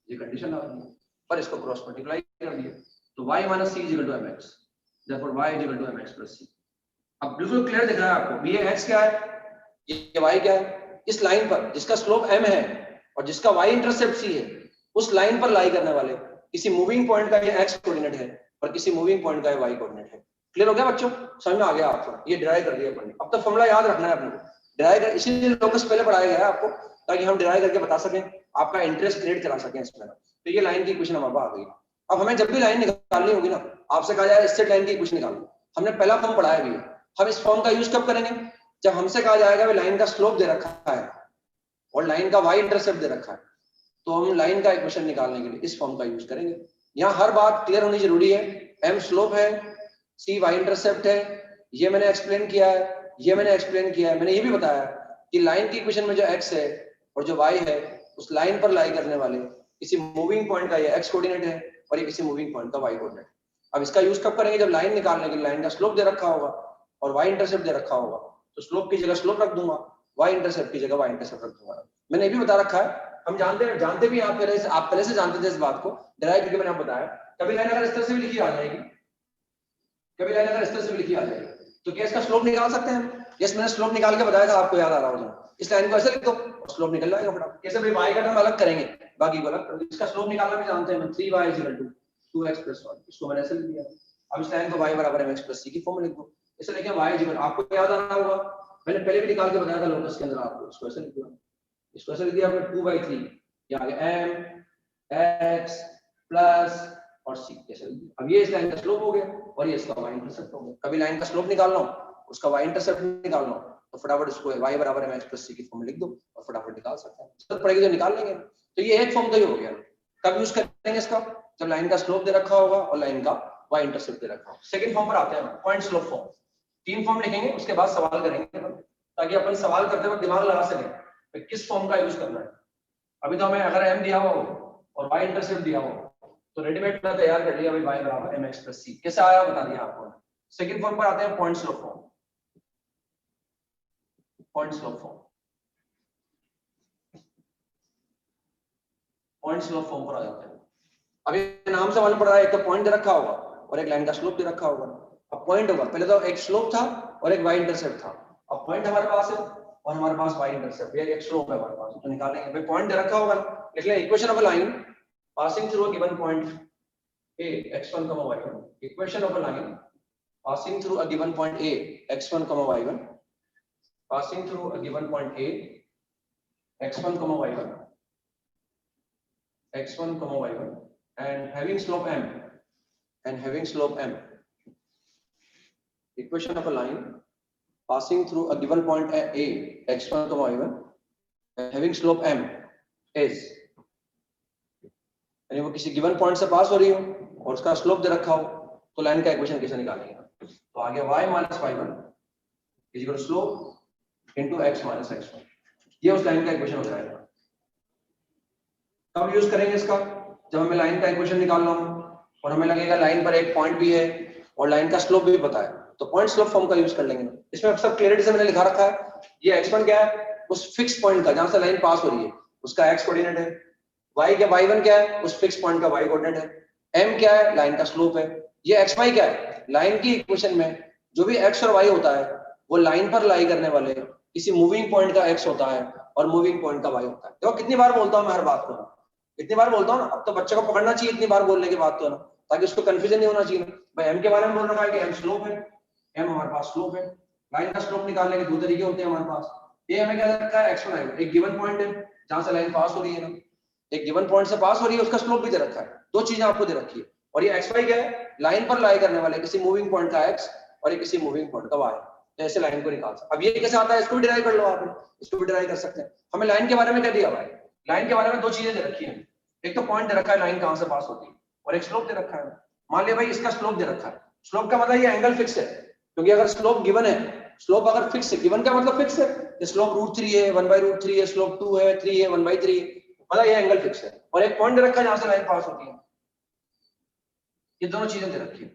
ये कंडीशन लगा पर इसको क्रॉस मल्टीप्लाई कर दिया, तो y minus c equal to mx, therefore y equal to mx plus c। अब बिल्कुल क्लियर दिख रहा है आपको, ये x क्या है, ये y क्या है। इस लाइन पर जिसका स्लोप m है और जिसका y इंटरसेप्ट c है, उस लाइन पर लाई करने वाले किसी मूविंग पॉइंट का ये x कोऑर्डिनेट है और किसी मूविंग पॉइंट का ये y कोऑर्डिनेट है। क्लियर हो गया बच्चों, समझ में आ गया आपको, ये डिराइव कर दिया अपन ने। अब तो फॉर्मूला याद रखना है अपने को, डिराइव इसीलिए लोकस पहले पढ़ाया गया है आपको, ताकि हम डिराइव करके बता सकें, आपका इंटरेस्ट क्रिएट करा सकें इसमें। तो ये लाइन की इक्वेशन हमारे पास आ गई। अब हमें जब भी लाइन निकालनी होगी ना, आपसे कहा जाए स्ट्रेट लाइन की इक्वेशन निकालो, हमने पहला फॉर्म पढ़ाया भी है। हम इस फॉर्म का यूज कब करेंगे? जब हमसे कहा जाएगा भाई लाइन का स्लोप दे रखा है और लाइन का वाई इंटरसेप्ट दे रखा है, तो हम लाइन का इक्वेशन निकालने के लिए इस फॉर्म का यूज करेंगे। यहाँ हर बात क्लियर होनी जरूरी है। एम स्लोप है, सी वाई इंटरसेप्ट है, ये मैंने एक्सप्लेन किया है, ये मैंने एक्सप्लेन किया है। मैंने ये भी बताया कि लाइन की इक्वेशन में जो एक्स है और जो वाई है, उस लाइन पर लाई करने वाले किसी मूविंग पॉइंट का ये एक्स कोऑर्डिनेट है और ये किसी मूविंग पॉइंट का वाई कोऑर्डिनेट। अब इसका यूज कब करेंगे? जब लाइन निकालने के लिए लाइन का स्लोप दे रखा होगा और वाई इंटरसेप्ट दे रखा होगा, तो स्लोप की जगह स्लोप रख दूंगा, वाई इंटरसेप्ट की जगह वाई इंटरसेप्ट रख दूंगा। मैंने ये भी बता रखा है, हम जानते भी आप पहले से जानते थे इस बात को, डिराइव करके मैंने आपको बताया। कभी लाइन अगर इस तरह से भी लिखी आ जाएगी, कभी लाइन अगर इस तरह से भी लिखी आ जाएगी, तो क्या इसका स्लोप निकाल सकते हैं? यस, मैंने स्लोप निकाल के बताया था, आपको याद आ रहा होगा। इस लाइन को ऐसे लिख दो, स्लोप निकल जाएगा फटाफट। कैसे भाई? वाई का टर्म अलग करेंगे, बाकी को अलग करेंगे। इसका स्लोप निकालना भी जानते हैं, 3y = 2x + 1। इसको मैंने ऐसे लिख दिया। अब इस लाइन को y = mx + c की फॉर्म में लिख दो। इसे लिखें y आपको याद आ रहा होगा, मैंने पहले भी निकाल के बताया था लोकस के अंदर आपको। इसको ऐसे लिख दिया, इसको ऐसे लिख दिया आपने 2/3, ये आ गया m x प्लस और c कैसे लिख दिया। अब ये इस लाइन का स्लोप हो गया और ये इसका y इंटरसेप्ट हो गया। कभी लाइन का स्लोप निकालना हो, उसका y इंटरसेप्ट निकालना हो, तो फटाफट इसको y = mx + c की फॉर्म में लिख दो और फटाफट निकाल सकते हैं। जरूरत पड़ेगी तो निकाल लेंगे। तो ये एक फॉर्म तो ये हो गया। कब यूज करेंगे इसका? जब लाइन का स्लोप दे रखा होगा और लाइन का y इंटरसेप्ट दे रखा होगा। सेकंड फॉर्म पर आते हैं, पॉइंट स्लोप फॉर्म। 3 फॉर्म लिखेंगे, उसके बाद सवाल करेंगे ताकि अपन सवाल करते वक्त दिमाग लगा सकें किस फॉर्म का यूज करना है। अभी तो हमें अगर m दिया हो और y इंटरसेप्ट दिया हो तो रेडीमेड में तैयार कर लिया भाई y = mx + c। कैसे आया बता दिया आपको। सेकंड फॉर्म पर आते हैं, point slope form. Point slope form, point slope form पर आ जाते हैं। अभी नाम से मालूम पड़ रहा है, एक तो पॉइंट दे रखा होगा और एक लाइन का स्लोप दे रखा होगा। अब पॉइंट होगा, पहले तो एक स्लोप था और एक y इंटरसेप्ट था। अब पॉइंट हमारे पास है और हमारे पास y इंटरसेप्ट, ये एक स्लोप है हमारे पास, तो निकालेंगे। भाई पॉइंट दे रखा होगा, लिख लें equation of a line passing through a given point a x1, y1। Equation of a line passing through a given point a x1, y1, passing through a given point a x1, y1, x1, y1 and having slope m, equation of a line passing through a given point a x1, y1 and having slope m is, यानी वो किसी given point से पास हो रही हो और उसका slope दे रखा हो, तो लाइन का इक्वेशन कैसे निकालेंगे? तो आगे y - y1 = slope into x - x1, ये उस लाइन का इक्वेशन हो जाएगा। कब यूज करेंगे इसका? जब हमें लाइन का इक्वेशन निकालना हो और हमें लगेगा लाइन पर एक पॉइंट भी है और लाइन का स्लोप भी पता है, तो पॉइंट स्लोप फॉर्म का यूज कर लेंगे। इसमें सब क्लियरिटी से मैंने लिखा रखा है। ये x1 क्या है? उस फिक्स पॉइंट का जहां से लाइन पास हो रही है उसका x कोऑर्डिनेट है। y क्या? y1 क्या है? उस फिक्स पॉइंट का y कोऑर्डिनेट है। m क्या है? लाइन का स्लोप है। ये xy क्या है? लाइन की इक्वेशन में जो भी x और y होता है वो लाइन पर लाई करने वाले किसी मूविंग पॉइंट का x होता है और मूविंग पॉइंट का y होता है। देखो कितनी बार बोलता हूं मैं हर बात को, इतनी बार बोलता हूं ना, अब तो बच्चे को पकड़ना चाहिए इतनी बार बोलने के बाद तो ना, ताकि उसको कंफ्यूजन नहीं होना चाहिए। भाई m के बारे में बोल रखा है कि m स्लोप है, m हमारे पास स्लोप है। लाइन का स्लोप निकालने के दो तरीके होते हैं हमारे पास। ये हमें क्या रखा है? x1 y1, एक गिवन पॉइंट है जहां से लाइन पास हो रही है ना, एक गिवन पॉइंट से पास हो रही है, उसका स्लोप भी दे रखा है। दो चीजें आपको दे रखी है। और ये xy क्या है? लाइन पर लाई करने वाले किसी मूविंग पॉइंट का x और किसी मूविंग पॉइंट का y। ऐसे लाइन को निकाल सकते। अब ये कैसे आता है? इसको भी डिराइव कर लो आप, इसको भी डिराइव कर सकते हैं। हमें लाइन के बारे में क्या दिया भाई? लाइन के बारे में दो चीजें दे रखी है। एक तो पॉइंट दे रखा है लाइन कहां से पास होती है और एक स्लोप दे रखा है। मान लिया भाई इसका स्लोप दे रखा है। स्लोप का मतलब ये एंगल फिक्स है, क्योंकि अगर स्लोप गिवन है, स्लोप अगर फिक्स है, गिवन का मतलब फिक्स है, स्लोप √3 है, 1/√3 है, स्लोप 2 है, 3 है, 1/3, मतलब ये एंगल फिक्स है। और एक पॉइंट दे रखा है जहां से लाइन पास होती है। ये दोनों चीजें दे रखी है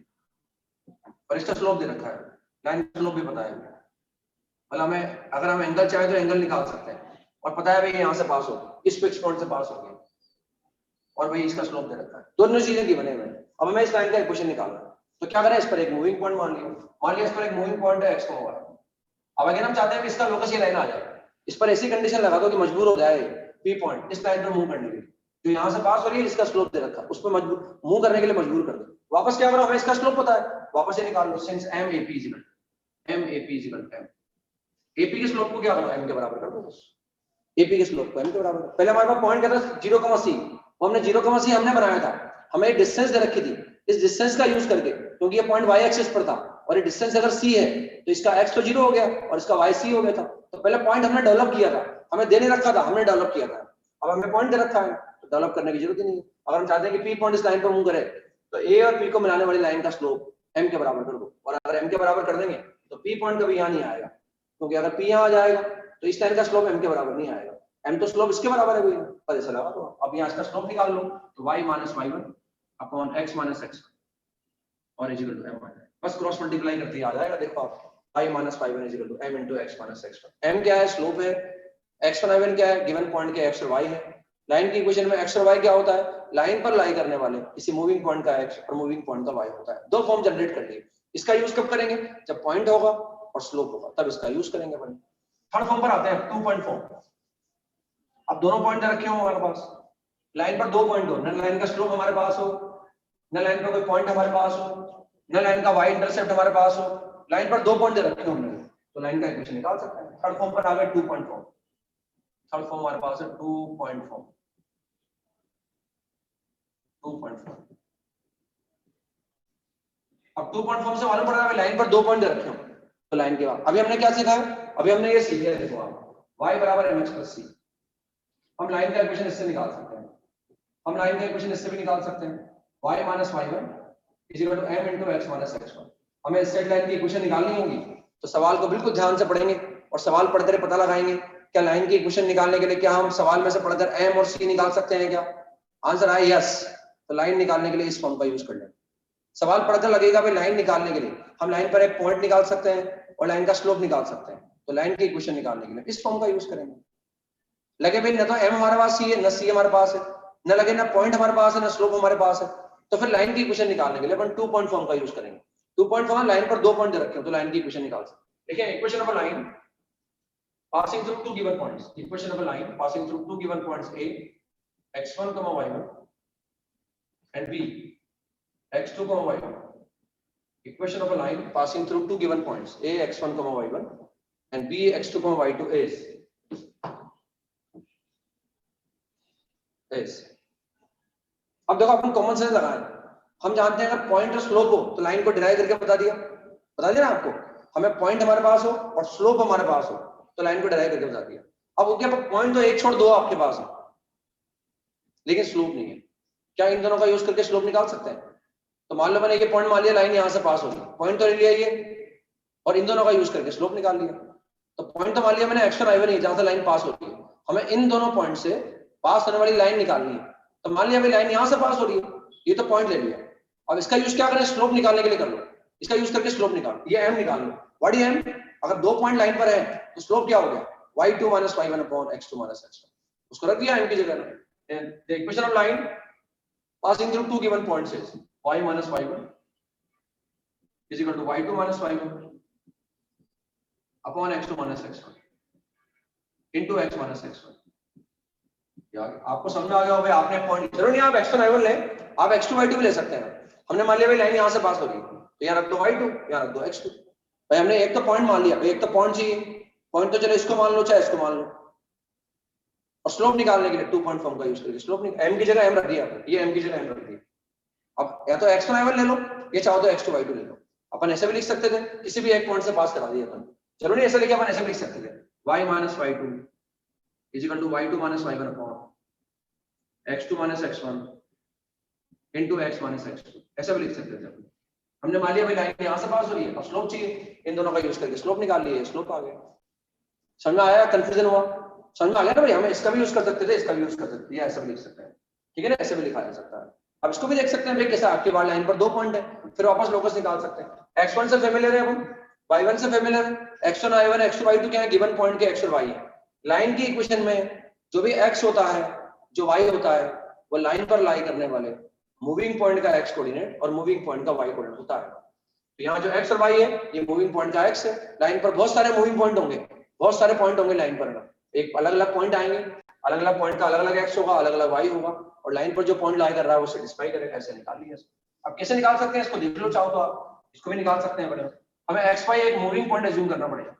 और इसका स्लोप दे रखा है, लाइन का स्लोप भी पता है। मतलब हमें अगर हम एंगल चाहे तो एंगल निकाल सकते हैं और पता है भाई यहाँ से पास होगी, इस फिक्स पॉइंट से पास होगी और भाई इसका स्लोप दे रखा है। दोनों चीजें गिवन है। अब हमें इस लाइन का इक्वेशन निकालना है, तो क्या करें? इस पर एक मूविंग पॉइंट मान लिया इस पर एक मूविंग पॉइंट है x, y। अब अगर हम चाहते हैं कि इसका लोकस ये लाइन आ जाए, इस पर ऐसी कंडीशन लगा दो कि मजबूर हो जाए P पॉइंट इस लाइन पर मूव करने के लिए, जो यहाँ से पास हो रही है, इसका स्लोप दे रखा है, उस पर मजबूर मूव करने के लिए मजबूर कर दो। वापस क्या करो? हमें इसका स्लोप पता है, वापस ये निकाल लो। Since m AP = m, AP के स्लोप को क्या करो, m के बराबर कर दो बस। एपी के स्लोप को m के बराबर, पहले हमारे पास पॉइंट क्या था 0,c, वो हमने 0,c हमने बनाया था, हमें डिस्टेंस दे रखी थी, इस डिस्टेंस का यूज करके, क्योंकि ये पॉइंट y एक्सिस पर था और ये डिस्टेंस अगर c है तो इसका x तो 0 हो गया और इसका y c हो गया था, तो पहले पॉइंट हमने डेवलप किया था, हमें दे नहीं रखा था, हमने डेवलप किया था। अब हमें पॉइंट दे रखा है तो डेवलप करने की जरूरत ही नहीं है। अगर हम चाहते हैं कि p पॉइंट इस लाइन पर मूव करे तो a और p को मिलाने वाली लाइन का स्लोप m के बराबर कर दो, और अगर m के बराबर कर देंगे तो p पॉइंट कभी यहाँ नहीं आएगा, क्योंकि अगर p यहाँ आ जाएगा तो इस लाइन का स्लोप m के बराबर नहीं आएगा, m तो स्लोप इसके बराबर है कोई पता चला। तो अब यहाँ इसका स्लोप निकाल लो, तो y minus y1 upon x minus x1 और इक्वल टू m, बस क्रॉस मल्टीप्लाई करते ही आ जाएगा। देखो आप y minus y1 equal to m into x minus x1। m क्या है, स्लोप है, x1 y1 क्या है, गिवन पॉइंट के x और y है। लाइन की इक्वेशन में x और y क्या होता है, लाइन पर लाई करने वाले इसी मूविंग पॉइंट का x और मूविंग पॉइंट का y होता है। दो फॉर्म जनरेट कर लिए, इसका यूज कब करेंगे, जब पॉइंट होगा और स्लोप होगा तब इसका यूज करेंगे अपन। थर्ड फॉर्म पर आते हैं, 2 पॉइंट फॉर्म। अब दोनों पॉइंट रखे हो हमारे पास, लाइन पर 2 पॉइंट हो, न लाइन का स्लोप हमारे पास हो, न लाइन पर कोई पॉइंट हमारे पास हो, न लाइन का y इंटरसेप्ट हमारे पास हो, लाइन पर 2 पॉइंट रखे हमने, तो लाइन का इक्वेशन निकाल सकते हैं। थर्ड फॉर्म पर आ गए 2 पॉइंट फॉर्म। थर्ड फॉर्म हमारे पास है 2 पॉइंट फॉर्म, 2 पॉइंट फॉर्म। अब 2 पॉइंट फॉर्म से मालूम पड़ रहा है लाइन पर 2 पॉइंट रखे हो तो लाइन के बाद अभी हमने क्या सीखा है, अभी हमने ये सीखा है, देखो आप y बराबर mx प्लस c, हम लाइन का इक्वेशन इससे निकाल सकते हैं, हम लाइन का इक्वेशन इससे भी निकाल सकते हैं, y minus y1 is equal to m into x minus x1। हमें स्ट्रेट लाइन की इक्वेशन निकालनी होगी तो सवाल को बिल्कुल ध्यान से पढ़ेंगे और सवाल पढ़कर पता लगाएंगे क्या लाइन की इक्वेशन निकालने के लिए क्या हम सवाल में से पढ़कर m और c निकाल सकते हैं क्या, आंसर आए यस, तो लाइन निकालने के लिए इस फॉर्म का यूज कर लें। सवाल पढ़कर लगेगा भाई लाइन निकालने के लिए हम लाइन पर एक पॉइंट निकाल सकते हैं और लाइन का स्लोप निकाल सकते हैं, तो लाइन की इक्वेशन निकालने के लिए इस फॉर्म का यूज करेंगे। लगे भाई न तो m हमारे पास c है, न c हमारे पास है, न लगे ना पॉइंट हमारे पास है, ना स्लोप हमारे पास है, तो फिर लाइन की इक्वेशन निकालने के लिए अपन 2 पॉइंट फॉर्म का यूज करेंगे। 2 पॉइंट फॉर्म लाइन पर 2 पॉइंट रखे हो तो लाइन की इक्वेशन निकाल सकते हैं। देखिए equation of a line passing through 2 given points, equation of a line passing through 2 given points a x1 y1 and b x2 y1, equation of a line passing through 2 given points a x1 y1 and b x2 y2 is अब देखो अपन common sense लगाएं, हम जानते हैं अगर point और slope हो तो लाइन को डिराइव करके बता दिया ना आपको, हमें पॉइंट हमारे पास हो और स्लोप हमारे पास हो तो लाइन को डिराइव करके बता दिया। अब ओके पॉइंट तो एक छोड़ दो आपके पास है लेकिन स्लोप नहीं है, क्या इन दोनों का यूज करके स्लोप निकाल सकते हैं? तो मान लो मैंने ये पॉइंट मान लिया, लाइन यहां से पास हो गई, पॉइंट तो ले लिया ये और इन दोनों का यूज करके स्लोप निकाल लिया। तो पॉइंट तो मान लिया मैंने x1 y1 जहां से लाइन पास हो रही है, हमें इन दोनों पॉइंट से पास होने वाली लाइन निकालनी है। तो मान लिया भाई लाइन यहां से पास हो रही है, ये तो पॉइंट ले लिया, अब इसका यूज क्या करें, स्लोप निकालने के लिए कर लो, इसका यूज करके स्लोप निकालो, ये m निकाल लो। व्हाट इज m, अगर 2 पॉइंट लाइन पर है तो स्लोप क्या हो गया, y2 minus y1 upon x2 minus x1, उसको रख दिया m की जगह। The equation of line passing through 2 given points is y minus y1 is equal to y2 minus y1 upon x2 minus x1 into x minus x1। आपको समझ आ गया हो भाई, आपने पॉइंट जरूर नहीं, आप x1 y1 ले, आप x2 y2 भी ले सकते हैं। हमने मान लिया भाई लाइन यहां से पास हो रही है तो यहाँ रख दो y2, यहाँ रख दो x2। भाई हमने एक तो पॉइंट मान लिया, एक तो पॉइंट चाहिए, पॉइंट तो चलो इसको मान लो चाहे इसको मान लो, और स्लोप निकालने के लिए 2 पॉइंट फॉर्म का यूज करके स्लोप m की जगह m रख दिया, ये m की जगह m रख दिया। अब या तो x1 y1 ले लो, ये चाहो तो x2 y2 ले लो। अपन ऐसे भी लिख सकते थे, किसी भी एक पॉइंट से पास करा दिया अपन, चलो नहीं ऐसे लिखे, अपन ऐसे भी लिख सकते थे y minus y2 is equal to y2 minus y1 upon x2 minus x1 into x minus x2, ऐसा भी लिख सकते थे। हमने मान लिया भाई लाइन यहां से पास हो रही है, अब स्लोप चाहिए, इन दोनों का यूज करके स्लोप निकाल लिए, स्लोप आ गया। समझ में आया, कंफ्यूजन हुआ? समझ में आ गया ना भाई, हमें इसका भी यूज कर सकते थे, इसका भी यूज कर सकते थे, ऐसा भी लिख सकते हैं, ठीक है ना, ऐसे भी लिखा जा सकता है। अब इसको भी देख सकते हैं भाई कैसा, आपके बार लाइन पर 2 पॉइंट है, फिर वापस लोकस निकाल सकते हैं। x1 से फेमिलियर है, हम y1 से फेमिलियर है, x1 y1 x2 y2 क्या है, गिवन पॉइंट के x और y है। लाइन की इक्वेशन में जो भी x होता है, जो y होता है, वो लाइन पर लाई करने वाले मूविंग पॉइंट का x कोऑर्डिनेट और मूविंग पॉइंट का y कोऑर्डिनेट होता है। तो यहाँ जो x और y है ये मूविंग पॉइंट का x है, लाइन पर बहुत सारे मूविंग पॉइंट होंगे, बहुत सारे पॉइंट होंगे लाइन पर, एक अलग अलग पॉइंट आएंगे, अलग अलग पॉइंट का अलग अलग x होगा, अलग अलग y होगा, और लाइन पर जो पॉइंट लाई कर रहा है वो सेटिस्फाई करेगा, ऐसे निकाल लिया। अब कैसे निकाल सकते हैं इसको देख लो, चाहो तो आप इसको भी निकाल सकते हैं। बड़े हमें x y एक मूविंग पॉइंट अज्यूम करना पड़ेगा।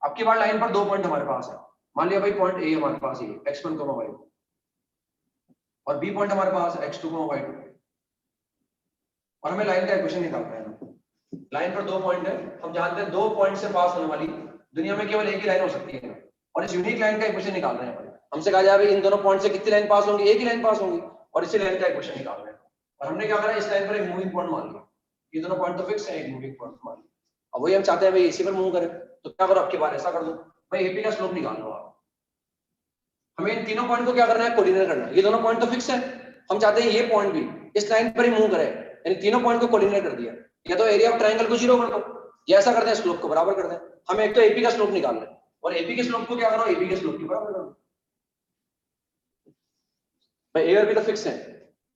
आपकी बार लाइन पर 2 पॉइंट हमारे पास है, मान लिया भाई पॉइंट ए हमारे पास ये x1, y2 और बी पॉइंट हमारे पास x2, y2 और हमें लाइन का इक्वेशन निकालना है। लाइन पर 2 पॉइंट है, हम जानते हैं 2 पॉइंट से पास होने वाली दुनिया में केवल एक ही लाइन हो सकती है और इस यूनिक लाइन का इक्वेशन निकाल रहे हैं। हमसे कहा जाए इन दोनों पॉइंट से कितनी लाइन पास होंगी, एक ही लाइन पास होंगी और इसी लाइन का इक्वेशन निकाल रहे हैं। और हमने क्या करा, इस लाइन पर एक मूविंग पॉइंट मान लिया, ये दोनों पॉइंट तो फिक्स है, एक मूविंग पॉइंट मान लिया। अब वही हम चाहते हैं भाई इसी पर मूव करें, तो क्या करो आपकी बार ऐसा कर दो भाई एपी का स्लोप निकाल लो आप। हमें इन तीनों पॉइंट को क्या करना है, कोऑर्डिनेट करना है। ये दोनों पॉइंट तो फिक्स है, हम चाहते हैं ये पॉइंट भी इस लाइन पर ही मूव करे, यानी तीनों पॉइंट को कोऑर्डिनेट कर दिया। या तो एरिया ऑफ ट्रायंगल को 0 कर दो या ऐसा करते हैं स्लोप को बराबर कर दें। हमें एक तो एपी का स्लोप निकालना है और एपी के स्लोप को क्या करो, एबी के स्लोप के बराबर करो। भाई ए और बी तो फिक्स है,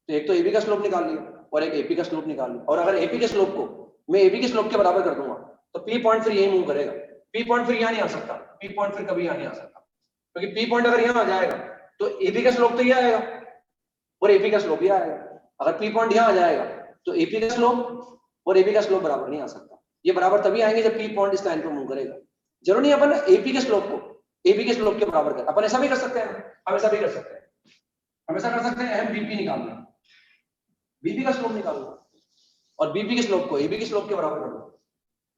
तो एक तो एबी का स्लोप निकाल लिया और एक एपी का स्लोप निकाल लिया। और अगर एपी के स्लोप को मैं एबी के स्लोप के बराबर कर दूंगा तो पी पॉइंट फिर यही मूव करेगा। पी पॉइंट फिर यहाँ नहीं आ सकता, पी पॉइंट फिर कभी यहाँ नहीं आ सकता, क्योंकि पी पॉइंट अगर यहाँ आ जाएगा तो एबी का स्लोप तो ये आएगा और एपी का स्लोप ये आएगा। अगर पी पॉइंट यहाँ आ जाएगा तो एपी का स्लोप और एबी का स्लोप बराबर नहीं आ सकता। ये बराबर तभी आएंगे जब पी पॉइंट इस लाइन पर मूव करेगा। जरूरी नहीं अपन एपी के स्लोप को एबी के स्लोप के बराबर कर, अपन ऐसा भी कर सकते हैं, हम ऐसा भी कर सकते हैं, हम ऐसा कर सकते हैं एम बीपी निकाल लें, बीपी का स्लोप निकाल लो और बीपी के स्लोप को एबी के स्लोप के बराबर कर दो।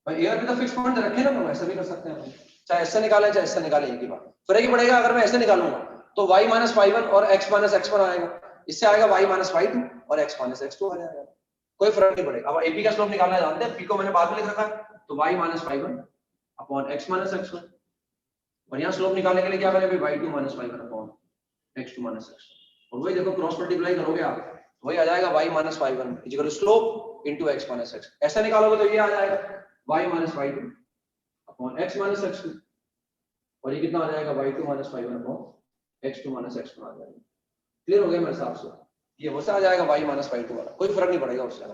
भाई ए और बी तो फिक्स पॉइंट रखे ना, तो ऐसा भी कर सकते हैं, चाहे ऐसे निकालें चाहे ऐसे निकालें, एक ही बात फर्क ही पड़ेगा। अगर मैं ऐसे निकालूंगा तो y माइनस y1 और x माइनस x1 आएगा, इससे आएगा y माइनस y2 और x माइनस x2 आ जाएगा, कोई फर्क नहीं पड़ेगा। अब एपी का स्लोप निकालना जानते हैं, पी को मैंने बाद में लिख रखा है, तो y minus y1 upon x minus x1 और यहाँ स्लोप निकालने के लिए क्या करें भाई y2 minus y1 upon x2 minus x1 और वही देखो क्रॉस मल्टीप्लाई करोगे आप वही आ जाएगा y minus y1 equal slope into x minus x। ऐसा निकालोगे तो ये आ जाएगा y minus y2 upon x minus x2 और ये कितना आ जाएगा y2 minus y1 upon x2 minus x1 आ जाएगा। क्लियर हो गया मेरे हिसाब से, ये वैसा आ जाएगा y माइनस y2 वाला, कोई फर्क नहीं पड़ेगा उससे।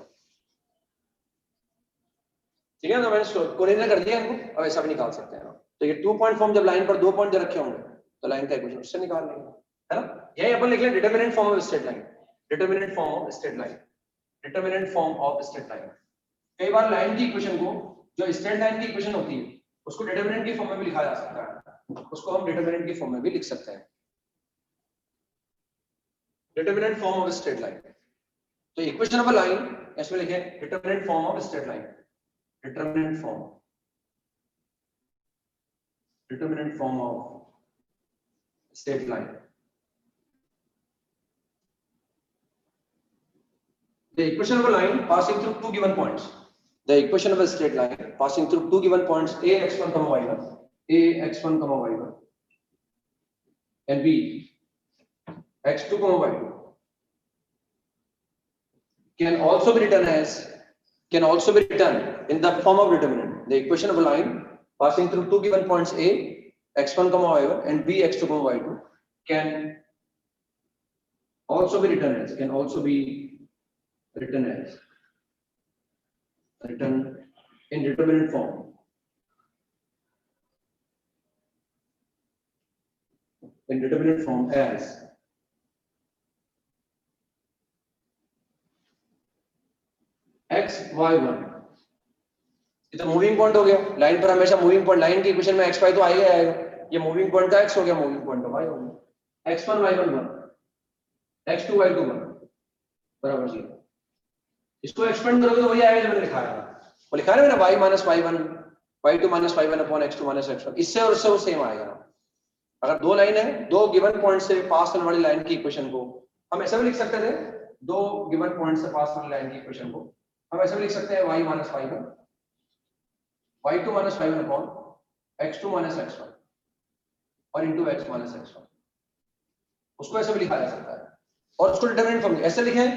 ठीक है ना, मैंने कोऑर्डिनेट कर दिया इनको, अब ऐसा भी निकाल सकते हैं। तो ये 2 पॉइंट फॉर्म जब लाइन पर 2 पॉइंट दे रखे होंगे तो लाइन का इक्वेशन उससे निकाल लेंगे, है ना। यही अपन लिख लें determinant form of straight line, determinant form of straight line, determinant form of straight line. कई बार लाइन की इक्वेशन को, जो स्ट्रेट लाइन की इक्वेशन होती है उसको डिटरमिनेंट की फॉर्म में भी लिखा जा सकता है, उसको हम डिटरमिनेंट की फॉर्म में भी लिख सकते हैं, determinant form of straight line. तो इक्वेशन ऑफ अ लाइन इसमें लिखें determinant form of straight line, determinant form, determinant form of straight line. The equation of a line passing through two given points. The equation of a straight line passing through two given points a x1 comma y1, a x1 comma y1, and b x2 comma y2 can also be written in the form of determinant. The equation of a line passing through two given points a x1 comma y1 and b x2 comma y2 can also be written in determinant form. In determinant form as x y1, ये तो moving point हो गया, line पर हमेशा moving point, line की equation में xy तो आएगा आएगा, ये मूविंग पॉइंट का x हो गया, मूविंग पॉइंट का y हो गया, x1 y1 1, x2 y2 1 बराबर 0। इसको एक्सपेंड करोगे तो वही आएगा जो मैंने लिखा है, वो लिखा है ना मैंने y minus y1 y2 minus y1 upon x2 minus x1, इससे और उससे वो सेम आएगा ना। अगर दो लाइन है, दो गिवन पॉइंट से पास होने वाली लाइन की इक्वेशन को हम ऐसा भी लिख सकते थे, दो गिवन पॉइंट से पास होने वाली लाइन की इक्वेशन को हम ऐसा भी लिख सकते हैं y minus y1 y2 minus y1 upon x2 minus x1 और इनटू x माइनस x1, उसको ऐसे भी लिखा जा सकता है। और उसको डिटरमिनेंट फॉर्म ऐसे लिखें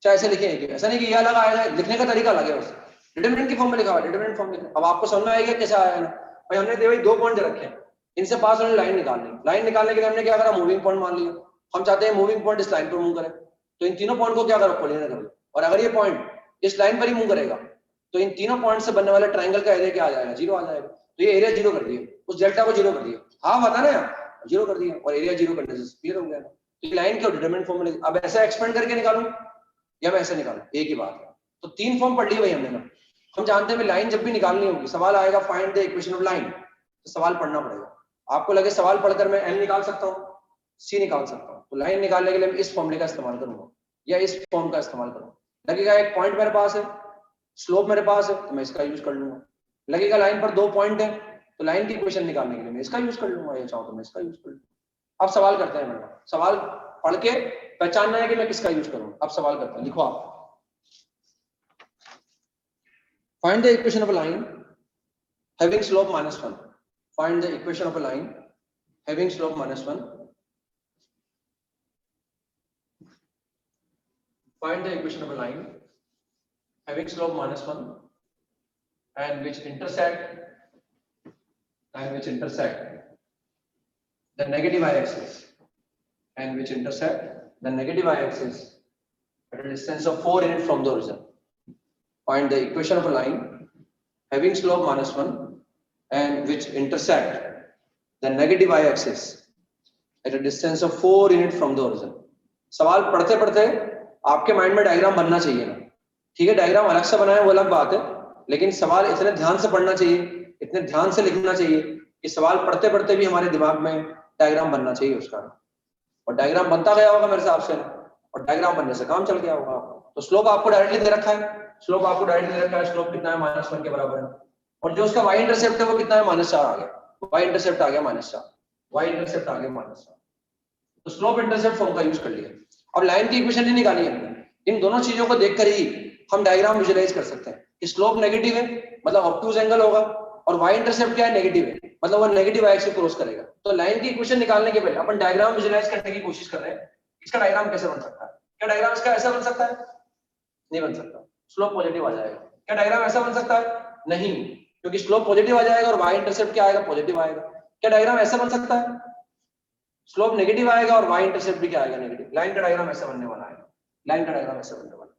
चाहे ऐसे लिखें, ऐसा नहीं कि ये अलग आएगा, लिखने का तरीका अलग है, बस डिटरमिनेंट की फॉर्म में लिखा हुआ है, डिटरमिनेंट फॉर्म लिखा। अब आपको समझ में आएगा कैसे आया ना भाई, हमने भाई दो पॉइंट दे रखे हैं, इनसे पास होने लाइन निकालनी, लाइन निकालने के लिए हमने क्या करा, मूविंग पॉइंट मान लिया, हम चाहते हैं मूविंग पॉइंट इस लाइन पर मूव करे, तो इन तीनों पॉइंट को क्या करो, कोऑर्डिनेट कर लो। और अगर ये पॉइंट इस लाइन पर ही मूव करेगा तो इन तीनों पॉइंट से बनने वाले ट्रायंगल का एरिया क्या आ जाएगा, 0 आ जाएगा। तो ये एरिया 0 कर दिया, उस डेल्टा को 0 कर दिया, हाफ आता ना 0 कर दिया और एरिया 0 करने से क्लियर हो गया। तो ये लाइन क्यों डिटरमिनेंट फॉर्म में, अब ऐसा एक्सपेंड करके निकालूं या मैं ऐसे निकालूं, एक ही बात है। तो तीन फॉर्म पढ़ ली भाई हमने ना, हम जानते हैं लाइन जब भी निकालनी होगी सवाल आएगा find the equation of line, तो सवाल पढ़ना पड़ेगा। आपको लगे सवाल पढ़कर मैं एम निकाल सकता हूँ, सी निकाल सकता हूँ, तो लाइन निकालने के लिए मैं इस फॉर्मूले का इस्तेमाल करूंगा या इस फॉर्म का इस्तेमाल करूंगा। लगेगा एक पॉइंट मेरे पास है, स्लोप मेरे पास है, तो मैं इसका यूज कर लूंगा। लगेगा लाइन पर 2 पॉइंट है, तो लाइन की इक्वेशन निकालने के लिए मैं इसका यूज कर लूंगा, या चाहूँ तो मैं इसका यूज कर लूंगा। अब सवाल करते हैं, मेरे सवाल पढ़ के पहचानना है कि मैं किसका यूज करूँ। अब सवाल करते हैं, लिखो आप। Find the equation of a line having slope -1. Find the equation of a line having slope -1. Find the equation of a line having slope -1 and which intersect the negative y-axis and which intersect the negative y-axis at a distance of 4 units from the origin. Find the equation of a line having slope -1 and which intersect the negative y-axis at a distance of 4 units from the origin. सवाल पढ़ते पढ़ते आपके mind में diagram बनना चाहिए ना, ठीक है। डायग्राम अलग से बनाए वो अलग बात है, लेकिन सवाल इतने ध्यान से पढ़ना चाहिए, इतने ध्यान से लिखना चाहिए कि सवाल पढ़ते पढ़ते भी हमारे दिमाग में डायग्राम बनना चाहिए उसका, और डायग्राम बनता गया होगा मेरे हिसाब से, और डायग्राम बनने से काम चल गया होगा। तो स्लोप आपको डायरेक्टली दे रखा है, स्लोप आपको डायरेक्टली दे रखा है, स्लोप कितना है -1 के बराबर है, और जो उसका y इंटरसेप्ट है वो कितना है -4 आ गया, y इंटरसेप्ट आ गया -4, y इंटरसेप्ट आ गया -4। तो स्लोप इंटरसेप्ट फॉर्म का यूज कर लिया। अब लाइन की इक्वेशन नहीं निकाली हमने, इन दोनों चीजों को देखकर ही हम डायग्राम विजुलाइज कर सकते हैं कि स्लोप नेगेटिव है मतलब ऑब्ट्यूज एंगल होगा, और y इंटरसेप्ट क्या है, नेगेटिव है मतलब वो नेगेटिव y एक्सिस क्रॉस करेगा। तो लाइन की इक्वेशन निकालने के पहले अपन डायग्राम विजुलाइज करने की कोशिश कर रहे हैं, इसका डायग्राम कैसे बन सकता है। क्या डायग्राम इसका ऐसा बन सकता है? नहीं बन सकता, स्लोप पॉजिटिव आ जाएगा। क्या डायग्राम ऐसा बन सकता है? नहीं, क्योंकि स्लोप पॉजिटिव आ जाएगा और y इंटरसेप्ट क्या आएगा, पॉजिटिव आएगा। क्या डायग्राम ऐसा बन सकता है? स्लोप नेगेटिव आएगा और y इंटरसेप्ट भी क्या आएगा, नेगेटिव। लाइन का डायग्राम ऐसा बनने वाला है, लाइन का डायग्राम ऐसा बनने वाला है।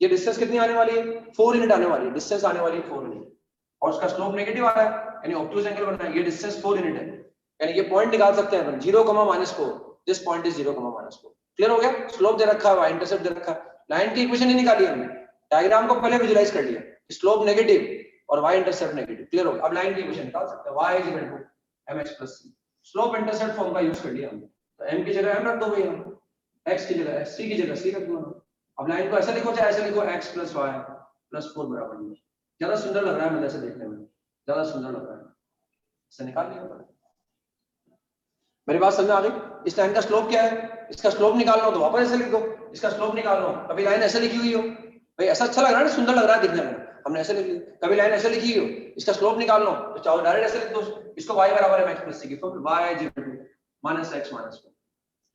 ये डिस्टेंस कितनी आने वाली है, 4 यूनिट आने वाली है, डिस्टेंस आने वाली है 4 यूनिट, और उसका स्लोप नेगेटिव आ रहा है, यानी ऑब्ट्यूज एंगल बनना है। ये डिस्टेंस 4 यूनिट है, यानी ये पॉइंट निकाल सकते हैं अपन 0, -4, दिस पॉइंट इज 0, -4। क्लियर हो गया? स्लोप दे रखा है, y इंटरसेप्ट दे रखा है, लाइन की इक्वेशन नहीं निकाली हमने, डायग्राम को पहले विजुलाइज कर लिया, स्लोप नेगेटिव और y इंटरसेप्ट नेगेटिव। क्लियर हो गया? अब लाइन की इक्वेशन निकाल सकते हैं, y = mx + c। Slope intercept form का यूज कर लिया हमने, तो m की जगह m रख दो भैया, x की जगह s, c की जगह c रख दो। अब लाइन को ऐसे लिखो चाहे ऐसे लिखो, x + y + 4 बराबर 0। ज्यादा सुंदर लग रहा है, मतलब ऐसे देखने में ज्यादा सुंदर लग रहा है, इसे निकाल लिया। मेरी बात समझ में आ गई? इस लाइन का स्लोप क्या है, इसका स्लोप निकालना हो तो वापस ऐसे लिख दो, इसका स्लोप निकालना हो, कभी लाइन ऐसे लिखी हुई हो, भाई ऐसा अच्छा लग रहा है ना, सुंदर लग रहा है दिखने में, हमने ऐसे लिख लिया। कभी लाइन ऐसे लिखी हो, इसका स्लोप निकालना हो तो चाहो डायरेक्ट ऐसे लिख दो, इसको y बराबर है mx + c की, तो y = -x - 4,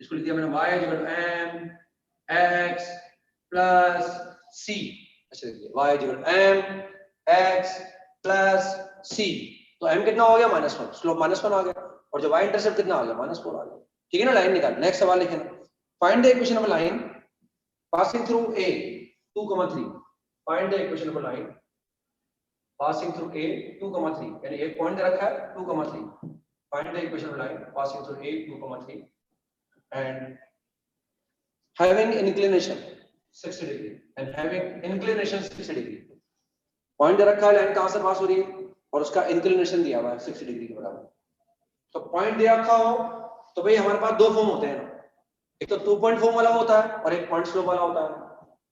इसको लिख दिया मैंने y = mx + c, ऐसे लिख दिया y = mx + c। तो m कितना हो गया, -1, स्लोप -1 आ गया, और जो y इंटरसेप्ट कितना आ गया, -4 आ गया। ठीक है ना? लाइन निकाल। नेक्स्ट सवाल लिखे ना, find the equation of a line passing through a 2,3। Find the equation of a line passing through a 2,3, यानी एक पॉइंट दे रखा है 2,3। Find the equation of line passing through a 2,3 and having inclination 60 degree and having inclination 60 degree. Point दे रखा है, line कहां से पास हो रही है और उसका इंक्लिनेशन दिया हुआ है 60 डिग्री के बराबर। तो पॉइंट दे रखा हो तो भाई हमारे पास 2 फॉर्म होते हैं ना, एक तो 2 पॉइंट फॉर्म वाला होता है और एक पॉइंट स्लोप वाला होता है।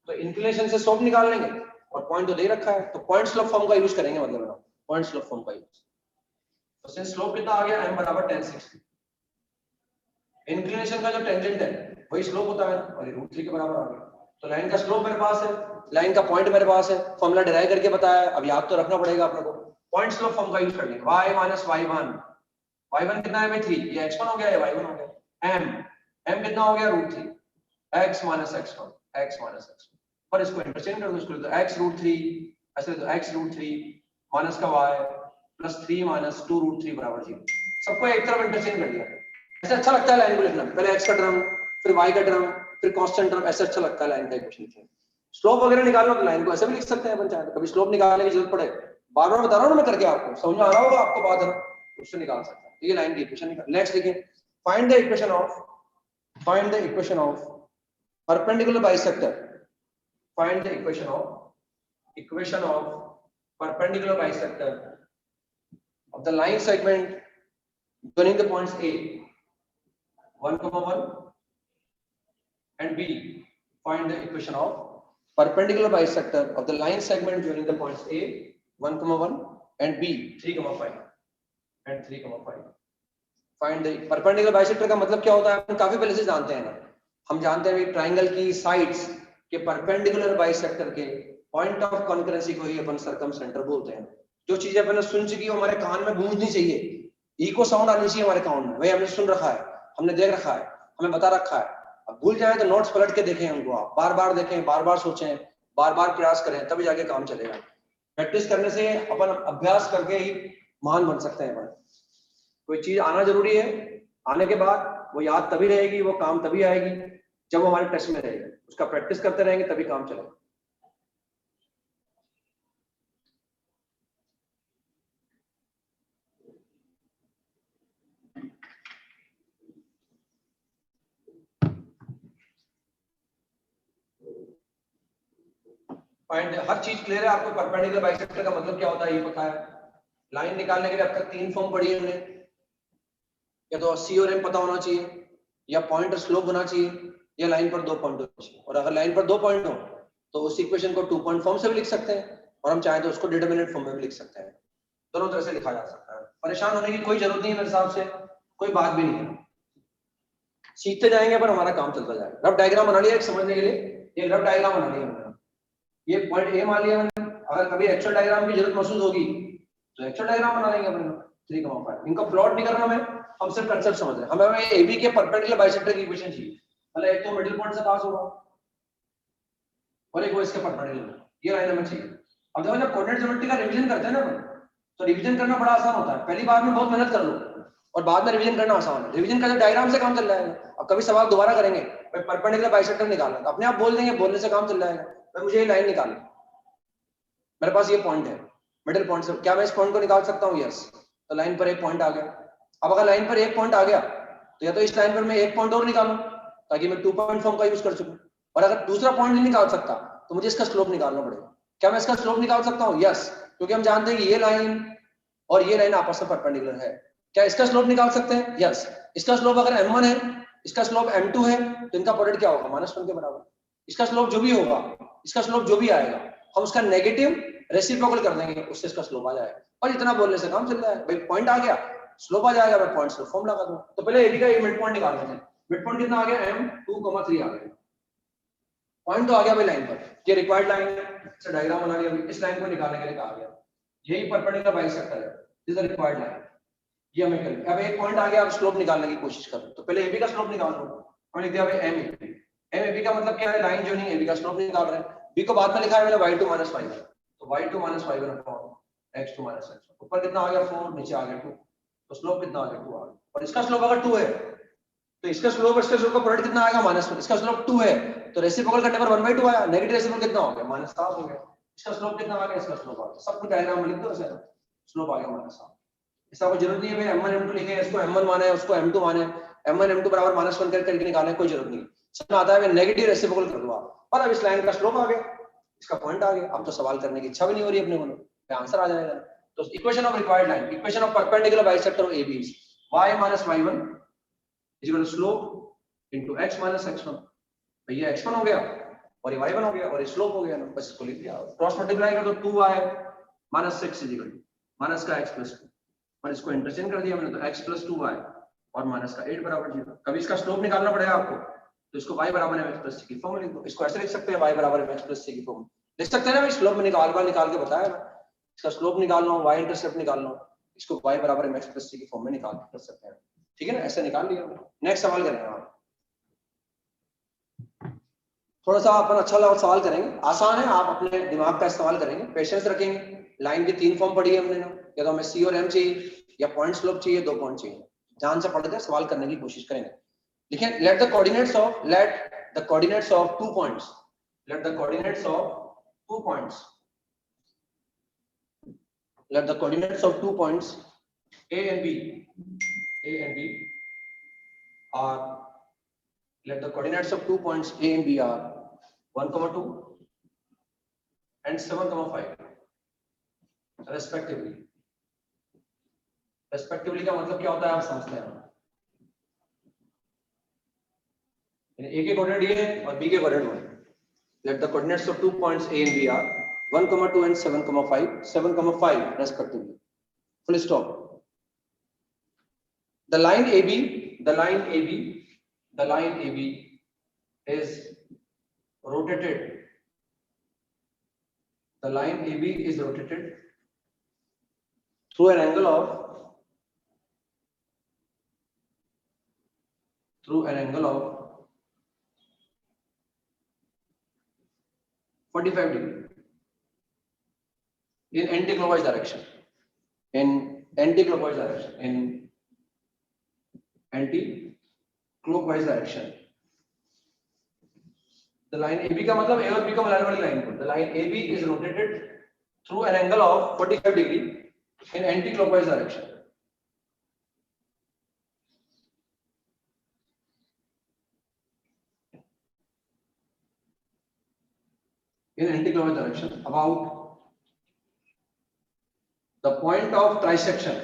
तो इंक्लिनेशन से स्लोप निकाल लेंगे, और पॉइंट तो दे रखा है तो पॉइंट स्लोप फॉर्म का यूज करेंगे, मतलब पॉइंट स्लोप फॉर्म का यूज। तो सिंस स्लोप कितना आ गया, m = tan 60, इंक्लिनेशन का जो टेंजेंट है वही स्लोप होता है और ये √3 के बराबर आ गया। तो लाइन का स्लोप मेरे पास है, लाइन का पॉइंट मेरे पास है, फॉर्मूला डिराइव करके बताया है, अब याद तो रखना पड़ेगा अपने को। पॉइंट स्लोप फॉर्म का यूज कर लेंगे, y - y1, y1 कितना है भाई 3, ये x1 हो गया, ये y1 हो गया, m कितना हो गया √3, x - x1, x - x1, पर इसको इंटरचेंज कर दो, इसको तो x √3, ऐसे तो x √3 माइनस का y + 3 - 2 √3 = 0। सबको एक तरफ इंटरचेंज कर दिया। ऐसा अच्छा लगता है लाइन को लिखना, पहले x का टर्म फिर y का टर्म फिर कांस्टेंट टर्म, ऐसा अच्छा लगता है लाइन का इक्वेशन लिखना। स्लोप वगैरह निकालना तो लाइन को ऐसे भी लिख सकते हैं अपन चाहे, कभी स्लोप निकालने की जरूरत पड़े, बार-बार बता रहा हूं ना मैं करके, आपको समझ में आ रहा होगा आपको बात है, उससे निकाल सकते हैं। ये लाइन की इक्वेशन निकाल। नेक्स्ट देखिए, find the equation of perpendicular bisector. Find the equation of perpendicular bisector of the line segment joining the points A 1,1 and B. Find the equation of perpendicular bisector of the line segment joining the points A 1,1 and B 3,5 and 3,5. Find the perpendicular bisector का मतलब क्या होता है हम काफी पहले से जानते हैं ना, हम जानते हैं ट्राइंगल की साइड्स के परपेंडिकुलर बाइसेक्टर के पॉइंट ऑफ कॉन्करेंसी को ही अपन सर्कम सेंटर बोलते हैं। जो चीजें अपन ने सुन चुकी है हमारे कान में गूंजनी चाहिए, इको साउंड आनी चाहिए हमारे कान में, भाई हमने सुन रखा है, हमने देख रखा है, हमें बता रखा है। अब भूल जाए तो नोट्स पलट के देखें उनको, आप बार बार देखें, बार बार सोचें, बार बार प्रयास करें, तभी जाके काम चलेगा। प्रैक्टिस करने से अपन अभ्यास करके ही महान बन सकते हैं। कोई चीज आना जरूरी है, आने के बाद वो याद तभी रहेगी, वो काम तभी आएगी जब वो हमारे टेस्ट में रहेगी। उसका प्रैक्टिस करते रहेंगे तभी काम चलेगा। पॉइंट हर चीज क्लियर है आपको? परपेंडिकुलर बाइसेक्टर का मतलब क्या होता है ये पता है? लाइन निकालने के लिए अब तक 3 फॉर्म पढ़ी है हमने, या तो सी और एम पता होना चाहिए, या पॉइंट और स्लोप होना चाहिए, या लाइन पर 2 पॉइंट होना चाहिए। और अगर लाइन पर 2 पॉइंट हो तो उस इक्वेशन को 2 पॉइंट फॉर्म से भी लिख सकते हैं, और हम चाहे तो उसको डिटरमिनेंट फॉर्म में भी लिख सकते हैं। दोनों तरह से लिखा जा सकता है। परेशान होने की कोई जरूरत नहीं है मेरे हिसाब से, कोई बात भी नहीं है, सीखते जाएंगे पर हमारा काम चलता जाएगा। रफ डायग्राम बना लिया समझने के लिए, एक रफ डायग्राम बना लिया मैंने, ये पॉइंट ए मान लिया मैंने। अगर कभी एक्चुअल डायग्राम की जरूरत महसूस होगी तो एक्चुअल डायग्राम बना लेंगे अपने 3,5। इनका प्लॉट नहीं करना हमें, हम सिर्फ कंसेप्ट समझ रहे हैं। हमें एबी के परपेंडिकुलर बाइसेक्टर की इक्वेशन चाहिए, मतलब एक तो मिडिल पॉइंट से पास होगा और एक वो इसके परपेंडिकुलर, ये लाइन हमें चाहिए। अब देखो जब कोऑर्डिनेट ज्योमेट्री का रिवीजन करते हैं ना अपन, तो रिवीजन करना बड़ा आसान होता है। पहली बार में बहुत मेहनत कर लो और बाद में रिवीजन करना आसान है। रिवीजन का जो डायग्राम से काम चल जाएगा। अब कभी सवाल दोबारा करेंगे परपेंडिकुलर बाइसेक्टर निकालना, तो अपने आप बोल देंगे, बोलने से काम चल जाएगा। मैं मुझे ये लाइन निकालनी, मेरे पास ये पॉइंट है मिडिल पॉइंट से, क्या मैं इस पॉइंट को निकाल सकता हूँ? यस। तो लाइन पर एक पॉइंट आ गया। अब अगर लाइन पर एक पॉइंट आ गया तो या तो इस लाइन पर मैं एक पॉइंट और निकालूं ताकि मैं 2 पॉइंट फॉर्म का यूज कर सकूं, और अगर दूसरा पॉइंट नहीं निकाल सकता तो मुझे इसका स्लोप निकालना पड़ेगा। क्या मैं इसका स्लोप निकाल सकता हूँ? यस, क्योंकि हम जानते हैं कि ये लाइन और ये लाइन आपस में परपेंडिकुलर है। क्या इसका स्लोप निकाल सकते हैं? यस। इसका स्लोप अगर m1 है, इसका स्लोप m2 है, तो इनका प्रोडक्ट क्या होगा? -1 के बराबर। इसका स्लोप जो भी होगा, इसका स्लोप जो भी आएगा, हम उसका नेगेटिव रेसिप्रोकल कर देंगे, उससे इसका स्लोप आ जाएगा। और इतना बोलने से काम चल जाएगा। भाई पॉइंट आ गया, स्लोप आ जाएगा, मैं पॉइंट स्लोप फॉर्म लगा दूंगा। तो पहले एबी का ये मिड पॉइंट निकाल लेते हैं। मिड पॉइंट कितना आ गया? m2,3 आ गया। पॉइंट तो आ गया भाई लाइन पर, ये रिक्वायर्ड लाइन है, इसका डायग्राम बना लिया। इस लाइन को निकालने के लिए कहा गया, यही परपेंडिकुलर बाइसेक्टर है, this is the required line, ये हमें करनी। अब एक पॉइंट आ गया, अब स्लोप निकालने की कोशिश करो। तो पहले एबी का स्लोप निकाल लो। हमने लिख दिया भाई एम एबी का मतलब क्या है? लाइन जो नहीं, एबी का स्लोप निकाल रहे हैं। बी को बाद में लिखा है मैंने y2 - 5, तो y2 - 5 x2 - x1। ऊपर कितना आ गया 4, नीचे आ गया 2, तो स्लोप कितना आ गया 2 आ गया। और इसका स्लोप अगर 2 है तो इसका स्लोप इसका स्लोप का प्रोडक्ट कितना आएगा? -1। इसका स्लोप 2 है तो रेसिप्रोकल करने पर 1/2 आया, नेगेटिव रेसिप्रोकल कितना हो गया? -7 हो गया। इसका स्लोप कितना आ गया? इसका स्लोप आ गया। सब कुछ डायग्राम में लिख दो, ऐसे स्लोप आ गया -7। इसका कोई जरूरत नहीं है भाई m1 m2 लिखे, इसको m1 माने उसको m2 माने, m1 m2 बराबर -1 करके निकालने कोई जरूरत नहीं। समझ आता है? नेगेटिव रेसिप्रोकल कर दो आप। और अब इस लाइन का स्लोप आ गया, इसका पॉइंट आ गया। अब तो सवाल करने की इच्छा भी नहीं हो रही अपने को, आंसर आ जाएगा। तो equation of required line, equation of perpendicular bisector of AB is y - y1 is equal to slope into x - x1। भैया x1 हो गया और ये y1 हो गया और ये स्लोप हो गया ना, बस इसको लिख दिया। क्रॉस मल्टीप्लाई कर तो 2y - 6 is equal to minus का x + 2, और इसको इंटरचेंज कर दिया मैंने, तो x + 2y और माइनस का 8 बराबर 0। कभी इसका स्लोप निकालना पड़ेगा आपको, तो इसको y बराबर mx + c की फॉर्म में लिख दो। इसको ऐसे लिख सकते हैं, y बराबर mx + c की फॉर्म लिख सकते हैं ना। स्लोप में निकाल के बताया मैं, इसका स्लोप निकालना हो, y इंटरसेप्ट निकालना हो, इसको y बराबर mx + c की फॉर्म में निकाल कर सकते हैं। ठीक है ना, ऐसे निकाल लिया। नेक्स्ट सवाल करेंगे आप, थोड़ा सा अपन अच्छा सवाल करेंगे, आसान है, आप अपने दिमाग का इस्तेमाल करेंगे, पेशेंस रखेंगे। लाइन की 3 फॉर्म पढ़ी है हमने ना, या तो हमें सी और एम चाहिए या पॉइंट स्लोप चाहिए, 2 पॉइंट चाहिए। ध्यान से पढ़ के सवाल करने की कोशिश करेंगे। लिखें, let the coordinates of 2 points, let the coordinates of 2 points A and B are, let the coordinates of 2 points A and B are 1,2 and 7,5 respectively. Respectively का मतलब क्या होता है आप समझते हैं? ए के कोऑर्डिनेट ये है और बी के कोऑर्डिनेट है. Let the coordinates of 2 points A and B are 1, 2 and 7, 5, 7, 5 respectively. Full stop. The line AB is rotated. The line AB is rotated through an angle of 45 degree in anti-clockwise direction. In anti-clockwise direction. The line AB का मतलब A और B को मिलाने वाली line को. The line AB is rotated through an angle of 45 degree in anti-clockwise direction. In anti-clockwise direction about the point of trisection.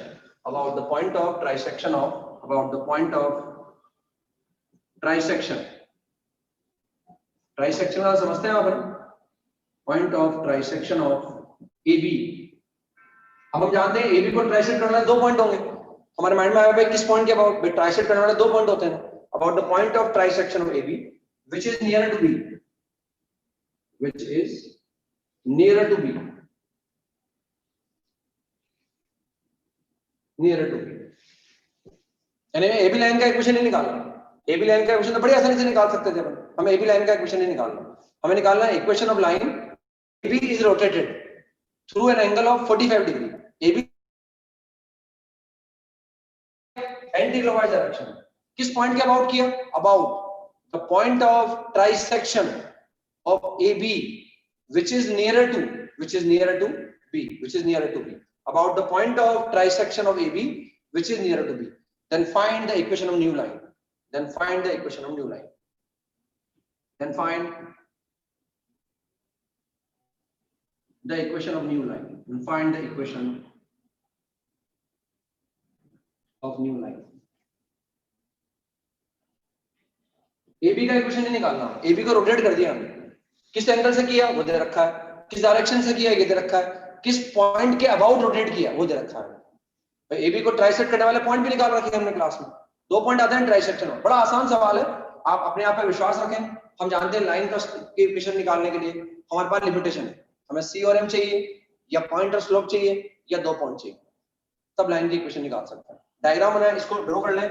Trisection वाला समझते हैं आप? Point of trisection of AB. अब हम जानते हैं AB को ट्राइसेक्ट करने वाले दो पॉइंट होंगे. हमारे माइंड में आया भाई किस पॉइंट के अबाउट? भाई ट्राइसेक्ट करने वाले दो पॉइंट होते हैं. About the point of trisection of AB, which is nearer to B. यानी AB लाइन का इक्वेशन नहीं निकालना. AB लाइन का इक्वेशन तो बड़ी आसानी से निकाल सकते थे अपन. हमें AB लाइन का इक्वेशन नहीं निकालना. हमें निकालना है equation of line AB is rotated through an angle of 45 degree. AB anti-clockwise direction. किस पॉइंट के अबाउट किया? About the point of trisection of AB, which is nearer to B. About the point of trisection of AB, which is nearer to B. Then find the equation of new line. Then find the equation of new line. AB का equation नहीं निकालना. AB को rotate कर दिया हमने. किस angle से किया वो दे रखा है. किस डायरेक्शन से किया ये दे रखा है. किस पॉइंट के अबाउट रोटेट किया वो दे रखा है. तो AB को ट्राइसेक्ट करने वाले पॉइंट भी निकाल रखे हैं हमने क्लास में. दो पॉइंट आते हैं ट्राइसेक्शन में. बड़ा आसान सवाल है. आप अपने आप पे विश्वास रखें. हम जानते हैं लाइन का इक्वेशन निकालने के लिए हमारे पास लिमिटेशन है. हमें C और M चाहिए या पॉइंट और स्लोप चाहिए या दो पॉइंट चाहिए, तब लाइन की इक्वेशन निकाल सकते हैं. डायग्राम बनाए, इसको ड्रॉ कर लें,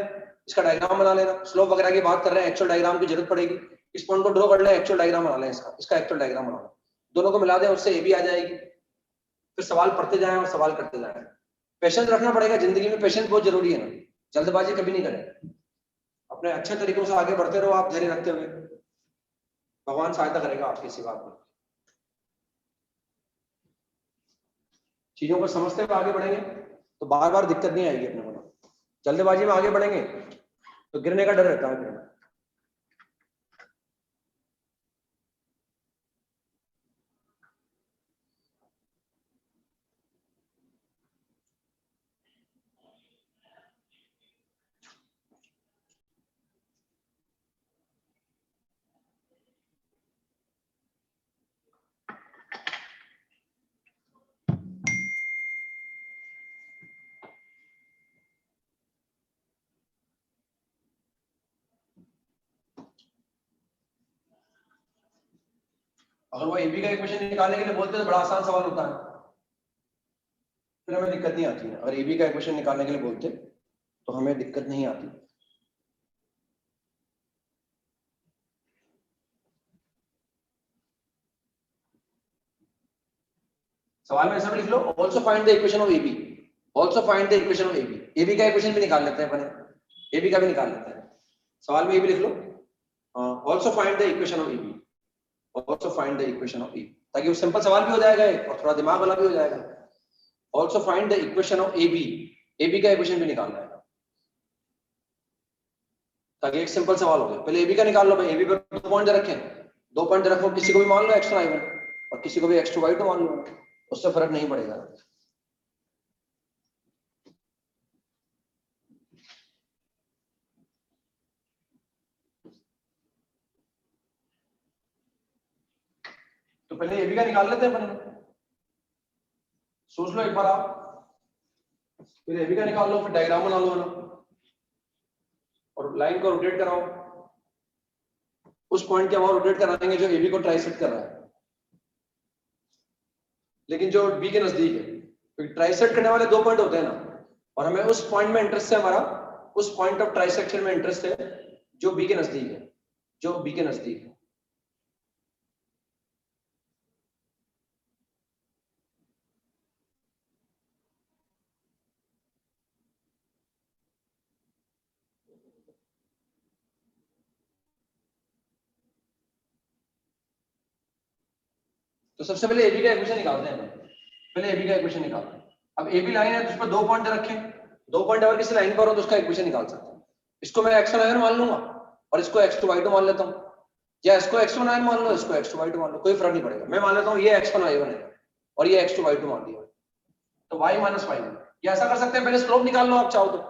इसका डायग्राम बना लेना. स्लोप वगैरह की बात कर रहे हैं, एक्चुअल डायग्राम की जरूरत पड़ेगी. इस पॉइंट को ड्रॉ कर लें, एक्चुअल डायग्राम बना लें. इसका एक्चुअल डायग्राम बना लें. दोनों को मिला दें, उससे AB आ जाएगी. फिर सवाल पढ़ते जाएं और सवाल करते जाएं. पेशेंस रखना पड़ेगा. जिंदगी में पेशेंस बहुत जरूरी है ना. जल्दबाजी कभी नहीं करें. अपने अच्छे तरीकों से आगे बढ़ते रहो. आप धैर्य रखते हुए, भगवान सहायता करेगा आपकी इसी बात में. चीजों को समझते हुए आगे बढ़ेंगे तो बार बार दिक्कत नहीं आएगी अपने को. जल्दबाजी में आगे बढ़ेंगे तो गिरने का डर रहता है. अगर वो AB का इक्वेशन निकालने के लिए बोलते तो बड़ा आसान सवाल होता है, फिर हमें दिक्कत नहीं आती है. अगर AB का इक्वेशन निकालने के लिए बोलते तो हमें दिक्कत नहीं आती. सवाल में ऐसा लिख लो, also find the equation of AB. Also find the equation of AB. AB का इक्वेशन भी निकाल लेते हैं अपन. AB का भी निकाल लेते हैं. सवाल में AB लिख लो, also find the equation of AB. Also find the equation of AB, ताकि वो सिंपल सवाल भी हो जाएगा और थोड़ा दिमाग वाला भी हो जाएगा. Also find the equation of AB. AB का इक्वेशन भी निकालना है ताकि एक सिंपल सवाल हो जाए. पहले AB का निकाल लो भाई. AB पर दो पॉइंट रखें, दो पॉइंट रखो. किसी को भी मान लो x1 y1 और किसी को भी x2 y2 मान लो, उससे फर्क नहीं पड़ेगा. तो पहले ए बी का निकाल लेते हैं अपन, सोच लो एक बार आप, फिर ए बी का निकाल लो, फिर डायग्राम बना लो ना, और लाइन को रोटेट कराओ, उस पॉइंट के वहां रोटेट कराएंगे जो ए बी को ट्राइसेक्ट कर रहा है, लेकिन जो बी के नजदीक है, क्योंकि ट्राइसेक्ट करने वाले दो पॉइंट होते हैं ना, और हमें उस पॉइंट में इंटरेस्ट है, हमारा उस पॉइंट ऑफ ट्राइसेक्शन में इंटरेस्ट है जो बी के नजदीक है, जो बी के नजदीक है। तो सबसे पहले एबी का इक्वेशन निकालते हैं, पहले एबी का इक्वेशन निकालते हैं। अब एबी लाइन है तो उस पर दो पॉइंट रखें, दो पॉइंट अगर किसी लाइन पर हो तो उसका इक्वेशन निकाल सकते हैं। इसको मैं x1 आयन मान लूंगा और इसको x2 y2 मान लेता हूं, या इसको x1 आयन मान लो, इसको x2 y2 मान लो, कोई फर्क नहीं पड़ेगा। मैं मान लेता हूं ये x1 y1 है और ये x2 y2 मान लिया, तो y माइनस y1। ये ऐसा कर सकते हैं, पहले स्लोप निकाल लो आप चाहो तो,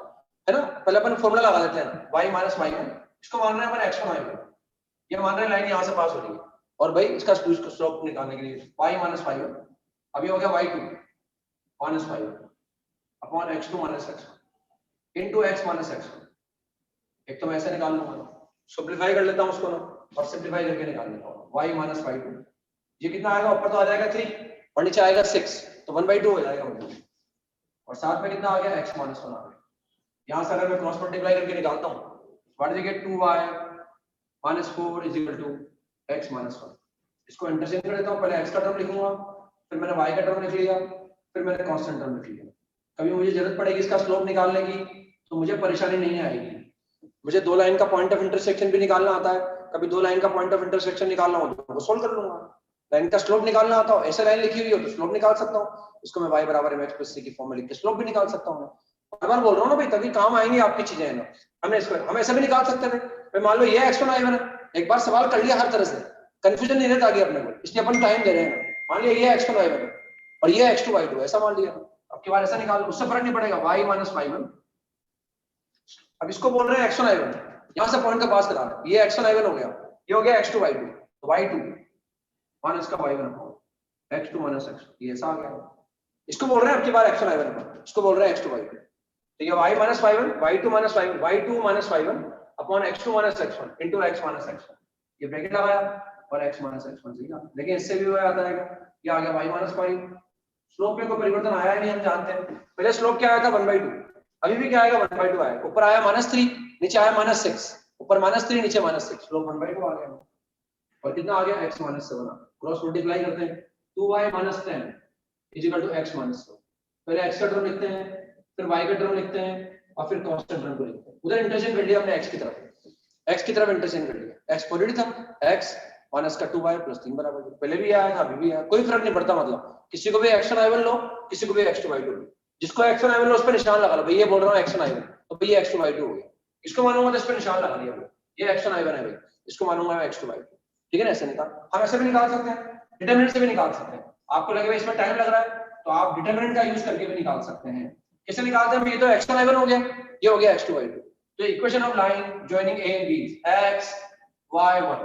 है ना, पहले अपन फॉर्मूला लगा देते हैं y माइनस y1, इसको मान रहे हैं अपन x1 y1, ये मान रहे हैं लाइन यहां से पास हो रही है, और भाई इसका स्लोप निकालने के लिए y माइनस y1, अभी हो गया y2 minus y1 upon x2 minus x1 into x minus x1। एक तो मैं ऐसे निकाल लूंगा, सिंपलीफाई कर लेता हूं उसको ना, और सिंपलीफाई करके निकाल लेता हूं y माइनस y2, ये कितना आएगा, ऊपर तो आ जाएगा 3 और नीचे आएगा 6, तो 1/2 हो जाएगा, और साथ में कितना आ गया x माइनस 1 आ गया। यहां से अगर मैं क्रॉस मल्टीप्लाई करके निकालता हूं, what is get 2y minus 4 is equal to x minus 1। इसको इंटरचेंज कर देता हूं, पहले x का टर्म लिखूंगा, फिर मैंने y का टर्म लिख लिया, फिर मैंने कांस्टेंट टर्म लिख लिया। कभी मुझे जरूरत पड़ेगी इसका स्लोप निकालने की तो मुझे परेशानी नहीं आएगी, मुझे दो लाइन का पॉइंट ऑफ इंटरसेक्शन भी निकालना आता है, कभी दो लाइन का पॉइंट ऑफ इंटरसेक्शन निकालना हो तो वो सोल्व कर लूंगा। लाइन का स्लोप निकालना आता हो, ऐसे लाइन लिखी हुई हो तो स्लोप निकाल सकता हूं, इसको मैं y बराबर mx प्लस c की फॉर्म में लिख के स्लोप भी निकाल सकता हूं। बार बार बोल रहा हूं ना भाई, तभी काम आएंगी आपकी चीजें, है ना। हमने इसको हम ऐसे भी निकाल सकते हैं भाई, मान लो ये x1 y1 है, एक बार सवाल कर लिया हर तरह से, कंफ्यूजन नहीं रहता आगे अपने को, इसलिए अपन टाइम दे रहे हैं। मान लिया ये x1 y1 है और ये x2 y2 ऐसा मान लिया, अब की बार ऐसा निकाल, उससे फर्क नहीं पड़ेगा, y माइनस y1। अब इसको बोल रहे हैं x1 y1, यहां से पॉइंट का पास करा रहे हैं, ये x1 y1 हो गया, ये हो गया x2 y2, तो y2 माइनस का y1 x2 माइनस x, ये ऐसा आ गया। इसको बोल रहे हैं अब की बार x1 y1, इसको बोल रहे हैं x2 y2, तो ये y minus y1 y2 minus y1 y2 minus y1 upon x2 minus x1 into x minus x1, ये ब्रैकेट लगाया और x माइनस x1 सही है, लेकिन इससे भी वो आता है, ये आ गया y माइनस y। स्लोप में कोई परिवर्तन आया नहीं, हम जानते हैं। पहले स्लोप क्या आया था 1/2, अभी भी क्या आएगा 1/2 आएगा, ऊपर आया -3 नीचे आया -6, ऊपर -3 नीचे -6, स्लोप 1/2 आ गया। और कितना आ गया x माइनस 7, क्रॉस मल्टीप्लाई करते हैं, 2y minus 10 is equal to x minus 7। पहले x का टर्म लिखते हैं, फिर y का टर्म लिखते हैं, और फिर कांस्टेंट टर्म को लिखते हैं। उधर इंटरचेंज कर लिया हमने x की तरफ इंटरचेंज कर लिया, x पॉजिटिव था, x माइनस का 2y प्लस 3 बराबर, पहले भी आया था अभी भी आया, कोई फर्क नहीं पड़ता, मतलब किसी को भी x1 y1 लो, किसी को भी x2 y2 लो, जिसको x1 y1 लो उस पर निशान लगा लो, भाई ये बोल रहा हूं x1 y1, तो भाई ये x2 y2 हो गया। इसको मानूंगा तो इस पर निशान लगा दिया, ये x1 y1 है भाई, इसको मानूंगा मैं x2 y2, ठीक है ना। ऐसे निकाल, हम ऐसे भी निकाल सकते हैं, डिटरमिनेंट से भी निकाल सकते हैं। आपको लगे भाई इसमें टाइम लग रहा है तो आप डिटरमिनेंट का यूज करके भी निकाल सकते हैं। कैसे निकालते हैं, ये तो x1 y1 हो गया, ये हो गया x2 y2, तो equation of line joining a and b x y1,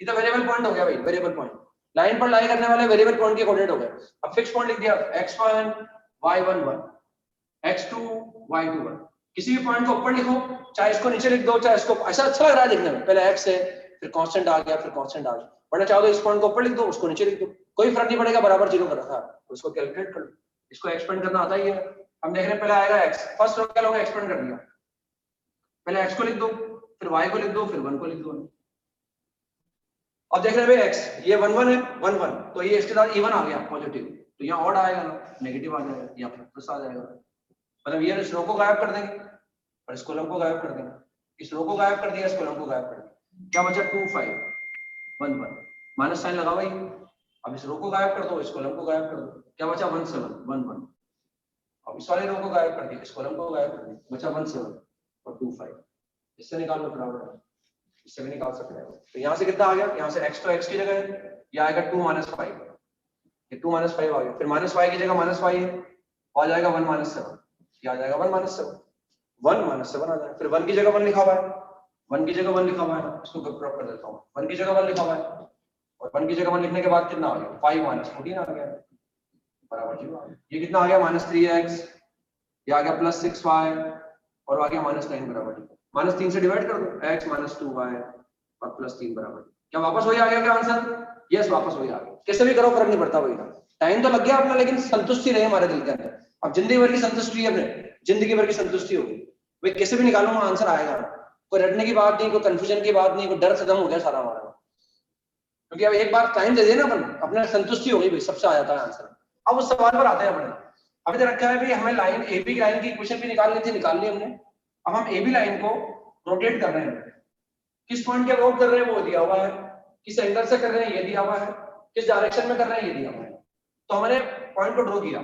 ये तो वेरिएबल पॉइंट हो गया भाई, वेरिएबल पॉइंट लाइन पर लाई करने वाले वेरिएबल पॉइंट के कोऑर्डिनेट हो गए। अब फिक्स पॉइंट लिख दिया, x1 y1 1 x2 y2 1, किसी भी पॉइंट को ऊपर लिखो, चाहे इसको नीचे लिख दो, चाहे इसको, ऐसा अच्छा लग रहा है लिखने में, पहले x है फिर कांस्टेंट आ गया, फिर कांस्टेंट आ गया, वरना चाहो तो इस पॉइंट को ऊपर लिख दो, उसको नीचे लिख दो, कोई फर्क नहीं पड़ेगा, बराबर जीरो कर रखा है, उसको कैलकुलेट कर लो। इसको एक्सपेंड करना आता ही है, हम देख रहे हैं पहले आएगा x, फर्स्ट रो क्या लोगे एक्सपेंड कर दिया, पहले x को लिख दो, फिर y को लिख दो, फिर 1 को लिख दो। अब देख रहे हैं भाई x, ये 1 1 है 1 1, तो ये इसके साथ इवन आ गया पॉजिटिव, तो यहाँ ऑड आएगा ना, नेगेटिव आ जाएगा, या फिर प्लस आ जाएगा, मतलब ये इस रो को गायब कर देंगे और इस कॉलम को गायब कर देंगे, इस रो को गायब कर दिया, इस कॉलम को गायब कर दिया, क्या बचा 2 5 1 1, माइनस साइन लगा भाई, अब इस रो को गायब कर दो, इस कॉलम को गायब कर दो, क्या बचा 1 7 1 1, अब इस वाले रो को गायब कर दिया, इस कॉलम को गायब कर दिया, बचा 1 7 और 2 5, इससे निकाल लो बराबर, इससे भी निकाल सकते हैं। तो यहाँ से कितना आ गया, यहाँ से x तो x की जगह है, ये आएगा 2 माइनस 5, ये 2 माइनस 5 आ गया, फिर माइनस 5 की जगह माइनस 5 है, आ जाएगा 1 माइनस 7, ये आ जाएगा 1 माइनस 7, 1 माइनस 7 आ जाएगा, फिर 1 की जगह 1 लिखा हुआ है, 1 की जगह 1 लिखा हुआ है, इसको क्रॉप कर देता हूँ, 1 की जगह 1 लिखा हुआ है और 1 की जगह 1 लिखने के बाद कितना आ गया 5 माइनस 14 आ गया बराबर 0 आ गया। ये कितना आ गया -3x, ये आ गया +6y और आ गया -9 बराबर -3 से डिवाइड कर दो x -2y और +3 बराबर क्या वापस वही आ गया क्या आंसर? यस वापस वही आ गया। कैसे भी करो फर्क नहीं पड़ता वही था। टाइम तो लग गया अपना लेकिन संतुष्टि रही हमारे दिल के अंदर। अब जिंदगी भर की संतुष्टि है, अपने जिंदगी भर की संतुष्टि होगी भाई, कैसे भी निकालूंगा आंसर आएगा। कोई रटने की बात नहीं, कोई कंफ्यूजन की बात नहीं, कोई डर खत्म हो गया सारा हमारा। क्योंकि अब एक बार टाइम दे देना अपन अपने संतुष्टि हो गई भाई, सबसे आ जाता है आंसर। अब उस सवाल पर आते हैं अपने। अभी तो रखा है भाई हमें लाइन AB लाइन की इक्वेशन भी निकालनी थी, निकाल ली हमने। अब हम AB लाइन को रोटेट कर रहे हैं, किस पॉइंट के अबाउट कर रहे हैं वो दिया हुआ है, किस एंगल से कर रहे हैं ये दिया हुआ है, किस डायरेक्शन में कर रहे हैं ये दिया हुआ है। तो हमने पॉइंट को ड्रॉ किया।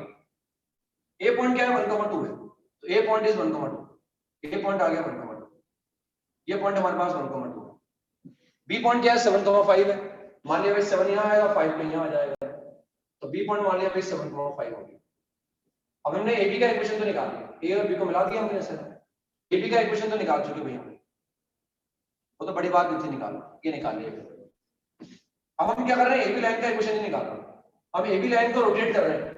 ए पॉइंट क्या है 1,2 है, तो ए पॉइंट इज 1,2, ए पॉइंट आ गया 1,2, ये पॉइंट हमारे पास 1,2 है। बी पॉइंट क्या है 7,5 है, मान लिया भाई 7 यहाँ आएगा 5 पे यहाँ आ जाएगा, तो बी पॉइंट मान लिया भाई 7,5 हो गया। अब हमने AB का इक्वेशन तो निकाल लिया, A और B को मिला दिया हमने सर, AB का इक्वेशन तो निकाल चुके भैया, वो तो बड़ी बात नहीं थी निकालना, ये निकाल लिया। अब हम क्या कर रहे हैं AB लाइन का इक्वेशन नहीं निकाल रहे, हम AB लाइन को रोटेट कर रहे हैं।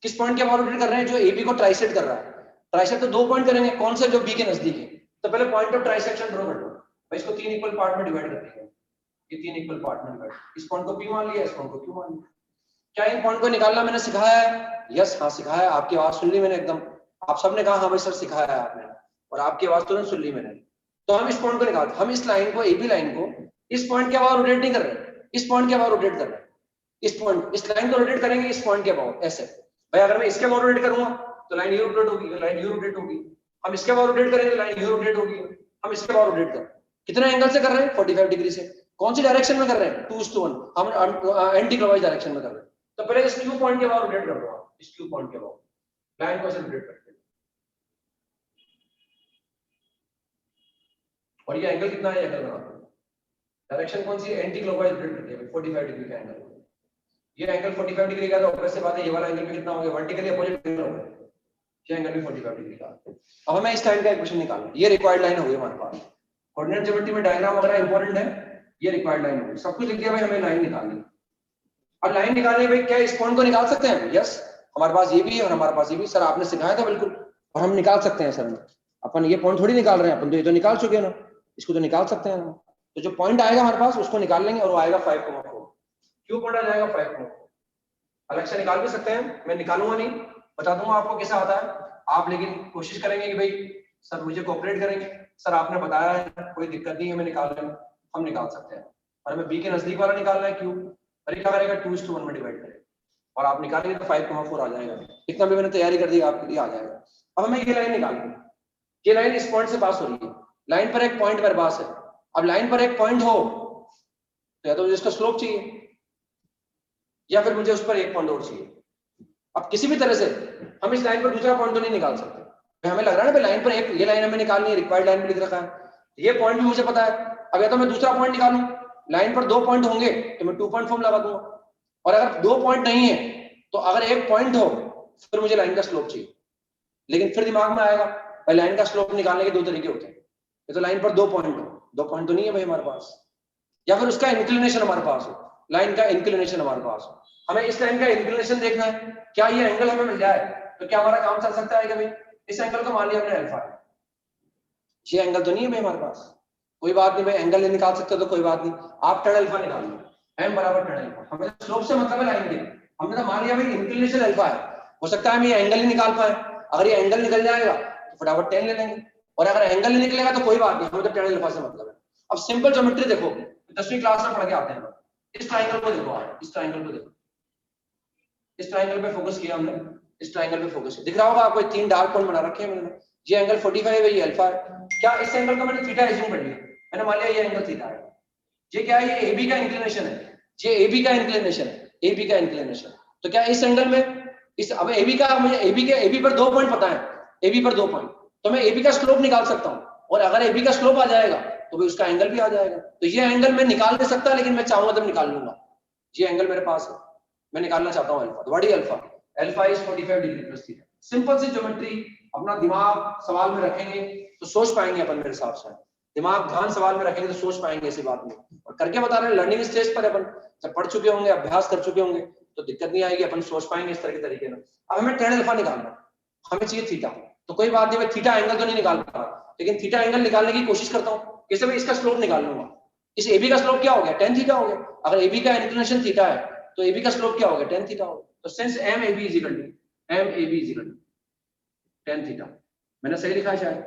किस पॉइंट के अबाउट रोटेट कर रहे हैं? जो AB को ट्राइसेक्ट कर रहा है। ट्राइसेक्ट तो 2 पॉइंट करेंगे, कौन सा? जो B के नजदीक है। तो पहले पॉइंट ऑफ ट्राइसेक्शन ड्रॉ कर लो भाई, इसको 3 इक्वल पार्ट में डिवाइड कर देंगे, ये 3 इक्वल पार्ट में डिवाइड, इस पॉइंट को P मान लिया, इस पॉइंट को Q मान लिया। क्या इन पॉइंट को निकालना मैंने सिखाया है? यस हाँ सिखाया है, आपकी आवाज सुन ली मैंने एकदम, आप सबने कहा हाँ भाई सर सिखाया है आपने, और आपकी आवाज तुरंत सुन ली मैंने। तो हम इस पॉइंट को निकालते, हम इस लाइन को AB लाइन को इस पॉइंट के अबाउट रोटेट नहीं कर रहे, इस पॉइंट के अबाउट रोटेट कर रहे हैं। इस पॉइंट, इस लाइन को रोटेट करेंगे इस पॉइंट के अबाउट ऐसे। भाई अगर मैं इसके अबाउट रोटेट करूंगा तो लाइन यू रोटेट होगी, लाइन यू रोटेट होगी। हम इसके अबाउट रोटेट करेंगे लाइन यू रोटेट होगी। हम इसके अबाउट रोटेट कर, कितने एंगल से कर रहे हैं? 45 डिग्री से। कौन सी डायरेक्शन में कर रहे हैं? 2:1, हम एंटी क्लॉकवाइज डायरेक्शन में कर रहे हैं। तो पहले इस Q पॉइंट के अबाउट रोटेट कर दो, इस Q पॉइंट के अबाउट लाइन को ऐसे रोटेट करते हैं। और ये एंगल कितना है? एंगल बनाते हैं, डायरेक्शन कौन सी है? एंटी क्लॉकवाइज रोटेट करते हैं 45 डिग्री का एंगल। ये एंगल 45 डिग्री का, तो ऑब्वियस सी बात है ये वाला एंगल भी कितना होगा? वर्टिकली अपोजिट एंगल होगा, ये एंगल भी 45 डिग्री का। अब हमें इस लाइन का इक्वेशन निकालना, ये रिक्वायर्ड लाइन होगी हमारे पास। कोऑर्डिनेट ज्योमेट्री में डायग्राम वगैरह इंपॉर्टेंट है, ये रिक्वायर्ड लाइन होगी। सब कुछ लिख दिया भाई, हमें लाइन निकालनी। अब लाइन निकालने भाई क्या इस पॉइंट को निकाल सकते हैं? यस, हमारे पास ये भी है और हमारे पास ये भी। सर आपने सिखाया था बिल्कुल, और हम निकाल सकते हैं सर। अपन ये पॉइंट थोड़ी निकाल रहे हैं, अपन तो ये तो निकाल चुके हैं ना, इसको तो निकाल सकते हैं ना। तो जो पॉइंट आएगा हमारे पास उसको निकाल लेंगे और वो आएगा 5,4। क्यों पॉइंट आ जाएगा 5,4? अलग से निकाल भी सकते हैं, मैं निकालूंगा नहीं, बता दूंगा आपको कैसे आता है। आप लेकिन कोशिश करेंगे कि भाई सर मुझे कोऑपरेट करेंगे, सर आपने बताया है कोई दिक्कत नहीं है, मैं निकाल रहा हूँ, हम निकाल सकते हैं। और हमें B के नजदीक वाला निकालना है क्यों, अरे क्या करेगा 2:1 में डिवाइड करेगा और आप निकालेंगे तो 5,4 आ जाएगा। इतना भी मैंने तैयारी कर दी आपके लिए, आ जाएगा। अब हमें ये लाइन निकालनी है, ये लाइन इस पॉइंट से पास हो रही है, लाइन पर एक पॉइंट मेरे पास है। अब लाइन पर एक पॉइंट हो तो या तो मुझे इसका स्लोप चाहिए या फिर मुझे उस पर एक पॉइंट और चाहिए। अब किसी भी तरह से हम इस लाइन पर दूसरा पॉइंट तो नहीं निकाल सकते। हमें लग रहा है ना लाइन पर एक, ये लाइन हमें निकालनी है, रिक्वायर्ड लाइन भी लिख रखा है, ये पॉइंट भी मुझे पता है। अब या तो मैं दूसरा पॉइंट निकालूं, लाइन पर 2 पॉइंट होंगे तो मैं 2 पॉइंट फॉर्म लगा दूंगा, और अगर 2 पॉइंट नहीं है तो अगर एक पॉइंट हो फिर मुझे लाइन का स्लोप चाहिए। लेकिन फिर दिमाग में आएगा भाई लाइन का स्लोप निकालने के 2 तरीके होते हैं, ये तो लाइन पर 2 पॉइंट हो, 2 पॉइंट तो नहीं है भाई हमारे पास, या फिर उसका इंक्लिनेशन हमारे पास हो, लाइन का इंक्लिनेशन हमारे पास हो। हमें इस लाइन का इंक्लिनेशन देखना है, क्या ये एंगल हमें मिल जाए तो क्या हमारा काम चल सकता है? कि भाई इस एंगल को मान लिया हमने अल्फा है, ये एंगल तो नहीं है भाई हमारे पास, कोई बात नहीं भाई, एंगल नहीं निकाल सकते तो कोई बात नहीं, आप tan अल्फा निकाल लो, m बराबर tan अल्फा। हमें स्लोप से मतलब है लाइन के, हमने तो मान लिया भाई इंक्लिनेशन अल्फा है, हो सकता है हम ये एंगल ही निकाल पाए। अगर ये एंगल निकल जाएगा तो फटाफट tan ले लेंगे, और अगर एंगल नहीं निकलेगा तो कोई बात नहीं, हमें तो tan अल्फा से मतलब है। अब सिंपल ज्योमेट्री देखो, 10वीं क्लास में पढ़ के आते हैं। इस ट्राइंगल को देखो आप, इस ट्राइंगल को देखो, इस ट्राइंगल पे फोकस किया हमने, इस ट्राइंगल पे फोकस दिख रहा होगा आपको, 3 डार्क पॉइंट बना रखे हैं मैंने। ये एंगल 45 है, ये अल्फा है। क्या इस एंगल को मैंने थीटा एज्यूम कर लिया, मैंने मान लिया ये एंगल थीटा है। ये क्या है? ये AB का इंक्लिनेशन है, ये AB का इंक्लिनेशन है, AB का इंक्लिनेशन। तो क्या इस एंगल में इस, अब AB का मुझे AB पर 2 पॉइंट पता है, AB पर 2 पॉइंट, तो मैं AB का स्लोप निकाल सकता हूं, और अगर AB का स्लोप आ जाएगा तो भी उसका एंगल भी आ जाएगा। तो ये एंगल मैं निकाल नहीं सकता, लेकिन मैं चाहूंगा तब निकाल लूंगा। ये एंगल मेरे पास है, मैं निकालना चाहता हूं alpha. What is alpha? Alpha is 45 degree plus theta. Simple सी ज्योमेट्री, अपना दिमाग सवाल में रखेंगे तो सोच पाएंगे अपन मेरे हिसाब से। दिमाग ध्यान सवाल में रखेंगे तो सोच पाएंगे ऐसी बात नहीं, और करके बता रहे हैं लर्निंग स्टेज पर अपन जब पढ़ चुके होंगे, अभ्यास कर चुके होंगे तो दिक्कत नहीं आएगी, अपन सोच पाएंगे इस तरह के तरीके में। अब हमें tan अल्फा निकालना है, हमें चाहिए थीटा, तो कोई बात नहीं, मैं थीटा एंगल तो नहीं निकाल पा रहा, लेकिन थीटा एंगल निकालने की कोशिश करता हूँ। कैसे भाई, इसका स्लोप निकाल लूंगा। इस AB का स्लोप क्या हो गया, tan थीटा हो गया। अगर AB का इंक्लिनेशन थीटा है तो AB का स्लोप क्या हो गया, tan थीटा हो गया। तो since MAB is equal to tan theta, मैंने सही लिखा है शायद।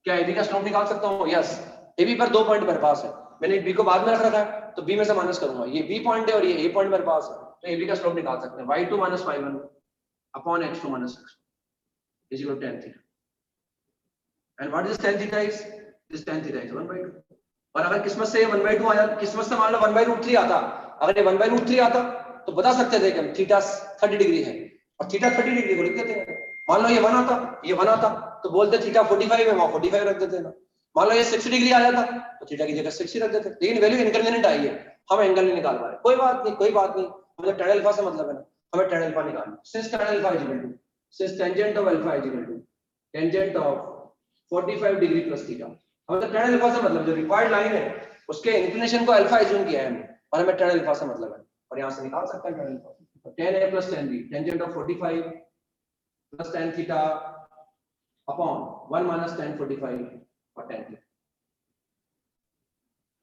क्या AB का स्लोप निकाल सकता हूँ? यस। AB पर 2 पॉइंट मेरे पास है, मैंने B को बाद में रख रखा है तो B में से माइनस करूंगा, ये B पॉइंट है और ये A पॉइंट मेरे पास है, तो AB का स्लोप निकाल सकते हैं y2 minus y1 upon x2 minus x1 is equal to tan theta. And what is tan theta is, this tan theta is 1/2। और अगर किस्मत से 1/2 आ जाता, किस्मत से मान लो 1/√3 आता, अगर ये 1/√3 आता तो बता सकते थे कि हम थीटा 30 डिग्री है और थीटा 30 डिग्री को लिख देते हैं। मान लो ये 1 आता, ये 1 आता तो बोलते थीटा 45 है, वहां 45 रख देते ना। मान लो ये 60 डिग्री आ जाता तो थीटा की जगह 60 रख देते, लेकिन वैल्यू इनकन्वीनियंट आई है, हम एंगल नहीं निकाल पा रहे। कोई बात नहीं, कोई बात नहीं, हमें tan अल्फा से मतलब है ना, हमें tan अल्फा निकालना। Since tan alpha is equal to, since tangent of alpha is equal to tangent of 45 degree plus theta, हमें तो tan अल्फा से मतलब जो रिक्वायर्ड लाइन है उसके इंक्लिनेशन को अल्फा एज्यूम किया है हमने, और हमें tan अल्फा से मतलब है, और यहां से निकाल सकते हैं tan अल्फा। तो tan a plus tan b, tangent of 45 plus tan theta upon 1 minus tan 45 और tan थीटा।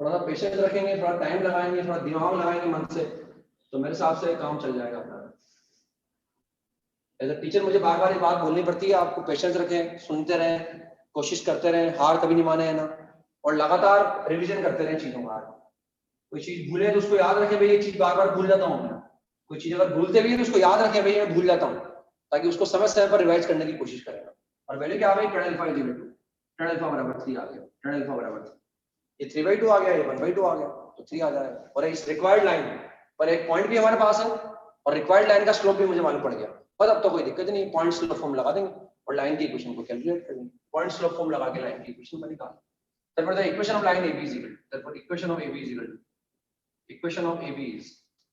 थोड़ा सा पेशेंस रखेंगे, थोड़ा टाइम लगाएंगे, थोड़ा दिमाग लगाएंगे मन से, तो मेरे हिसाब से काम चल जाएगा अपना। एज अ टीचर मुझे बार बार ये बात बोलनी पड़ती है, आपको पेशेंस रखें, सुनते रहें, कोशिश करते रहें, हार कभी नहीं माने है ना, और लगातार रिवीजन करते रहें चीजों का। कोई चीज भूले तो उसको याद रखें, भाई ये चीज बार बार भूल जाता हूँ मैं। कोई चीज अगर भूलते भी है तो उसको याद रखें, भाई मैं भूल जाता हूँ, ताकि उसको समय समय पर रिवाइज करने की कोशिश करें। और वैल्यू क्या आ गई, tan alpha is equal to tan alpha बराबर 3 आ गया, tan अल्फा बराबर 3, ये 3/2 आ गया, ये 1/2 आ गया, तो 3 आ जाएगा। और इस रिक्वायर्ड लाइन पर एक पॉइंट भी हमारे पास है और रिक्वायर्ड लाइन का स्लोप भी मुझे मालूम पड़ गया, बस अब तो कोई दिक्कत नहीं, पॉइंट स्लोप फॉर्म लगा देंगे और लाइन की इक्वेशन को कैलकुलेट कर देंगे, पॉइंट स्लोप फॉर्म लगा के लाइन की इक्वेशन को निकाल। therefore the equation of line AB is equal to, therefore equation of AB is equal to, equation of AB is,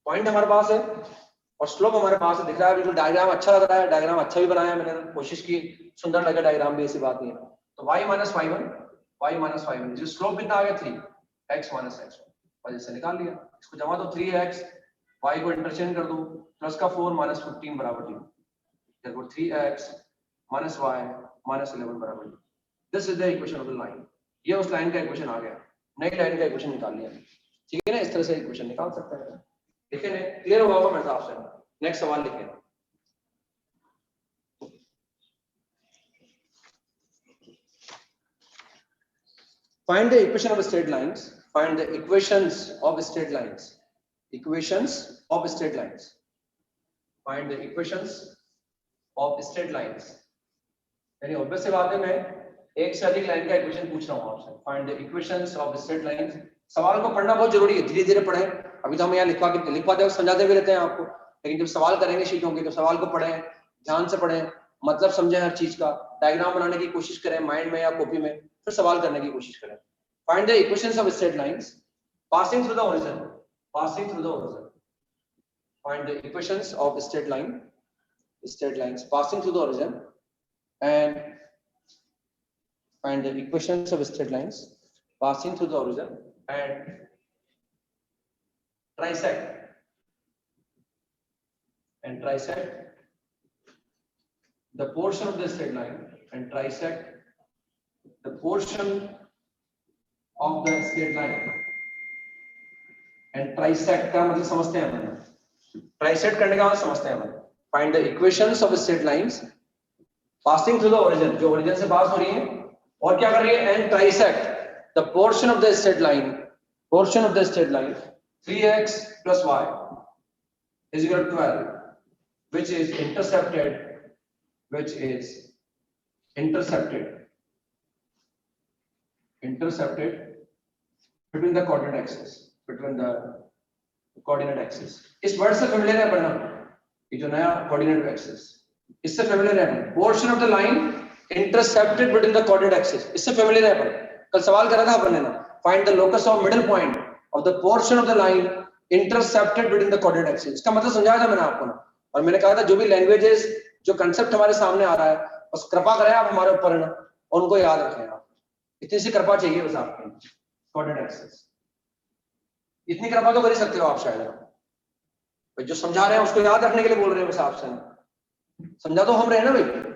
point हमारे पास है और स्लोप हमारे पास है, दिख रहा है बिल्कुल। डायग्राम अच्छा लग रहा है, डायग्राम अच्छा भी बनाया मैंने, कोशिश की, सुंदर लगा डायग्राम भी, ऐसी बात नहीं है। तो y माइनस y1 जो स्लोप कितना आ गया 3, x माइनस x1, वजह से निकाल लिया। इसको जमा दो, 3x, y को इंटरचेंज कर दो, प्लस का 4 माइनस 15 बराबर 0, therefore 3x minus y minus 11 बराबर 0। This is the equation of the line, ये उस लाइन का इक्वेशन आ गया, नई लाइन का इक्वेशन निकाल लिया, ठीक है ना। इस तरह से इक्वेशन निकाल सकते हैं, ठीक है ना, क्लियर होगा मेरे हिसाब से। नेक्स्ट सवाल लिखिए। Find the equation of straight lines. Find the equations of straight lines. Equations of straight lines. Find the equations of straight lines. यानी obvious सी बात है, मैं एक से अधिक लाइन का इक्वेशन पूछ रहा हूँ आपसे। Find the equations of straight lines. सवाल को पढ़ना बहुत जरूरी है, धीरे धीरे पढ़ें। अभी तो हम यहाँ लिखवाते समझाते भी रहते हैं आपको, लेकिन जब सवाल करेंगे शीटों के तो सवाल को पढ़ें, ध्यान से पढ़ें, मतलब समझें हर चीज का, डायग्राम बनाने की कोशिश करें माइंड में या कॉपी में, फिर सवाल करने की कोशिश करें। Find the equations of straight lines passing through the origin. Passing through the origin. Find the equations of straight lines passing through the origin, and find the equations of straight lines passing through the origin and trisect the portion of the straight line and trisect the portion of the straight line and trisect का मतलब समझते हैं अपन, trisect करने का मतलब समझते हैं अपन। Find the equations of straight lines passing through the origin, जो origin से पास हो रही है और क्या कर रही है, and trisect the portion of the straight line 3x plus y is equal to 12, which is intercepted between the coordinate axis, इस वर्ड से फेमिलियर है पढ़ना, ये जो नया कोऑर्डिनेट एक्सिस, इससे फेमिलियर है। Portion of the line intercepted between the coordinate axis, इससे फेमिलियर है अपन, कल सवाल करा था अपन ने ना। Find the locus of middle point of the portion of the line intercepted between the coordinate axis, इसका मतलब समझाया था मैंने आपको ना। और मैंने कहा था जो भी लैंग्वेजेस, जो कंसेप्ट हमारे सामने आ रहा है, बस कृपा करें आप हमारे ऊपर ना, उनको याद रखें आप, इतनी सी कृपा चाहिए बस आपकी कोऑर्डिनेट एक्सेस, इतनी कृपा तो कर ही सकते हो आप शायद। भाई जो समझा रहे हैं उसको याद रखने के लिए बोल रहे हैं बस आपसे, समझा तो हम रहे ना भाई।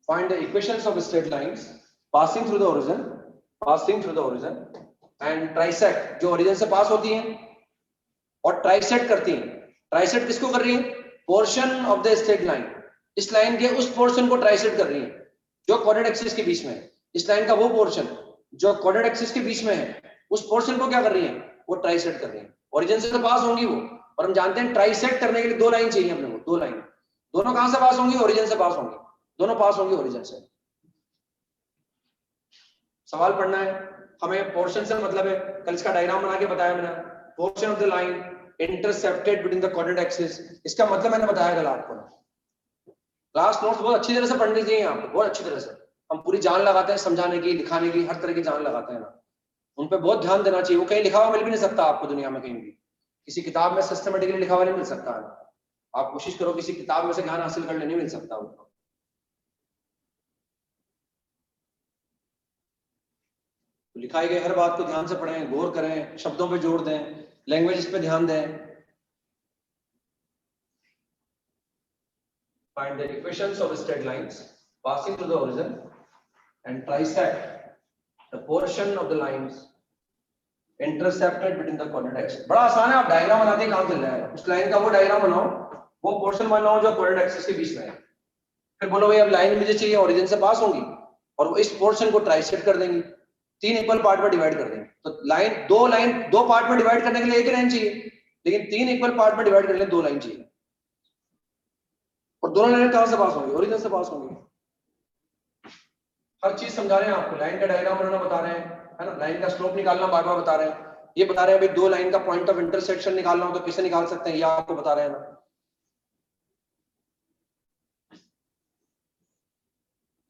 Find the equations of straight lines passing through the origin and trisect, जो origin से पास होती हैं और trisect करती हैं। trisect किसको कर रही है? portion of the straight line, इस लाइन के उस पोर्शन को trisect कर रही है जो कोऑर्डिनेट एक्सिस के बीच में है। इस लाइन का वो पोर्शन जो कोऑर्डिनेट एक्सिस के बीच में है, उस पोर्शन को क्या कर रही है? वो trisect कर रही है। ओरिजिन से तो पास होंगी वो, और हम जानते हैं ट्राइसेक्ट करने के लिए दो लाइन चाहिए अपने को, दो लाइन। दोनों कहां से पास होंगी? ओरिजिन से पास होंगी, दोनों पास होंगी ओरिजिन से। सवाल पढ़ना है हमें, पोर्शन से मतलब है, कल इसका डायग्राम बना के बताया मैंने, portion of the line intercepted between the coordinate axis, इसका मतलब मैंने बताया कल आपको। क्लास नोट्स बहुत अच्छी तरह से पढ़नी चाहिए आपको, बहुत अच्छी तरह से। हम पूरी जान लगाते हैं समझाने की, दिखाने की, हर तरह की जान लगाते हैं ना, उन पे बहुत ध्यान देना चाहिए। वो कहीं लिखा हुआ मिल भी नहीं सकता आपको दुनिया में, कहीं भी किसी किताब में सिस्टमेटिकली लिखा हुआ नहीं मिल सकता। आप कोशिश करो किसी किताब में से ज्ञान हासिल कर ले, नहीं मिल सकता वो। तो लिखाई गई हर बात को ध्यान से पढ़ें, गौर करें, शब्दों पे जोड़ दें, लैंग्वेज पे ध्यान दें। Find the equations of straight lines passing through the origin and trisect the portion of the lines intercepted between the coordinate axis। बड़ा आसान है, आप डायग्राम बनाते ही काम चल जाएगा। उस लाइन का वो डायग्राम बनाओ, वो पोर्शन बनाओ जो कोऑर्डिनेट एक्सिस के बीच में है। फिर बोलो भाई अब लाइन मुझे चाहिए ओरिजिन से पास होंगी, और वो इस पोर्शन को ट्राइसेक्ट कर देंगी, तीन इक्वल पार्ट में डिवाइड कर देंगे। तो लाइन दो पार्ट में डिवाइड करने के लिए एक लाइन चाहिए, लेकिन तीन इक्वल पार्ट में डिवाइड करने के लिए दो लाइन चाहिए। और दोनों लाइन कहां से पास होंगी? ओरिजिन से पास होंगी। हर चीज समझा रहे हैं आपको, लाइन का डायग्राम बनाना बता रहे हैं, है ना, लाइन का स्लोप निकालना बार बार बता रहे हैं। ये बता रहे हैं भाई दो लाइन का पॉइंट ऑफ इंटरसेक्शन निकालना हो तो कैसे निकाल सकते हैं, ये आपको बता रहे हैं ना।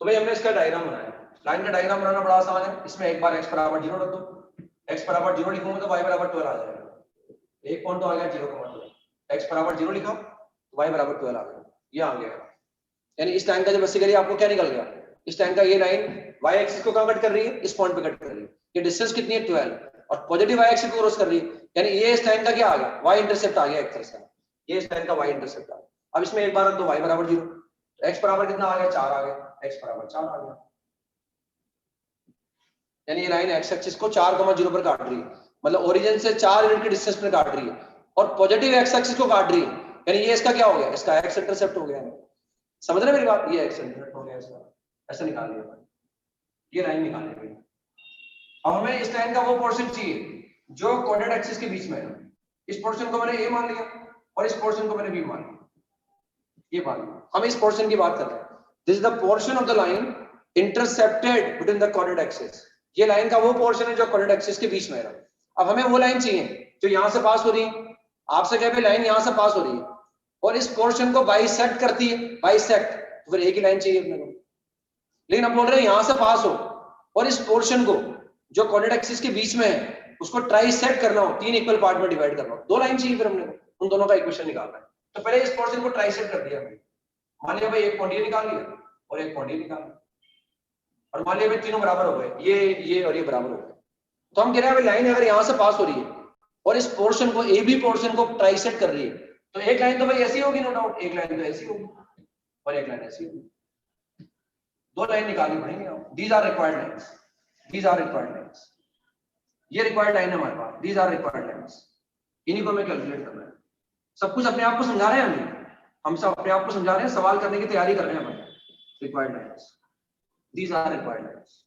तो भाई हमने इसका डायग्राम बनाया, लाइन का डायग्राम बनाना बड़ा आसान है। इसमें एक बार x बराबर 0 रख दो, x बराबर 0 लिखूंगा तो y बराबर 12 आ जाएगा। एक पॉइंट तो आ गया 0,2, x बराबर 0 लिखा तो y बराबर 12 आ गया, ये आ गया। यानी इस लाइन का जब बेसिकली आपको क्या निकल गया, इस लाइन का ये लाइन y एक्सिस को कहां कट कर रही है? इस पॉइंट पे कट कर रही है। ये डिस्टेंस कितनी है? 12, और पॉजिटिव y एक्सिस को क्रॉस कर रही है। यानी ये इस लाइन का क्या आ गया? y इंटरसेप्ट आ गया एक तरह से, ये इस लाइन का y इंटरसेप्ट आ गया। अब इसमें एक बार रख दो y बराबर 0, x बराबर कितना आ गया? 4 आ गया, x बराबर 4 आ गया। यानी ये लाइन x एक्सिस को 4,0 पर काट रही है, मतलब ओरिजिन से 4 यूनिट के डिस्टेंस पर काट रही है, और पॉजिटिव x एक्सिस को काट रही है। यानी ये इसका क्या हो गया? इसका x इंटरसेप्ट हो गया। समझ रहे मेरी बात? ये x इंटरसेप्ट हो गया इसका, ऐसे निकाल लिया, ये लाइन निकाल ली। अब हमें इस लाइन का वो पोर्शन चाहिए जो कोऑर्डिनेट एक्सिस के बीच में है। इस पोर्शन को मैंने a मान लिया और इस पोर्शन को मैंने b मान लिया, ये मान लिया। हम इस पोर्शन की बात कर रहे हैं, this is the portion of the line intercepted between the coordinate axis. ये लाइन का वो पोर्शन है जो कोऑर्डिनेट एक्सिस के बीच में है। अब हमें वो लाइन चाहिए जो यहां से पास हो रही है। आपसे कह लाइन यहां से पास हो रही है और इस पोर्शन को बाइसेक्ट करती है, बाइसेक्ट, तो फिर एक ही लाइन चाहिए अपने को। लेकिन अब बोल रहे हैं यहां से पास हो और इस पोर्शन को जो कोऑर्डिनेट एक्सिस के बीच में है उसको ट्राइसेक्ट करना हो, तीन इक्वल पार्ट में डिवाइड करना हो, दो लाइन चाहिए फिर हमने को उन दोनों का इक्वेशन निकालना है। तो पहले इस पोर्शन को ट्राइसेक्ट कर दिया हमने, मान लिया भाई एक पॉइंट ये निकाल लिया और एक पॉइंट ये निकाल लिया, और मान लिया भाई तीनों बराबर हो गए, ये और ये बराबर हो गए। तो हम कह रहे हैं भाई लाइन अगर यहां से पास हो रही है और इस पोर्शन को, ए बी पोर्शन को ट्राइसेक्ट कर रही है, तो एक लाइन तो भाई ऐसी होगी, नो डाउट, एक लाइन तो ऐसी होगी और एक लाइन ऐसी होगी। दो लाइन निकालनी पड़ेंगी। These are required lines, these are required lines, ये रिक्वायर्ड लाइन है हमारे पास, दीज आर रिक्वायर्ड लाइंस, इन्हीं को हमें कैलकुलेट करना है। सब कुछ अपने आप को समझा रहे हैं हम सब अपने आप को समझा रहे हैं, सवाल करने की तैयारी कर रहे हैं हम। Required lines, these are required lines.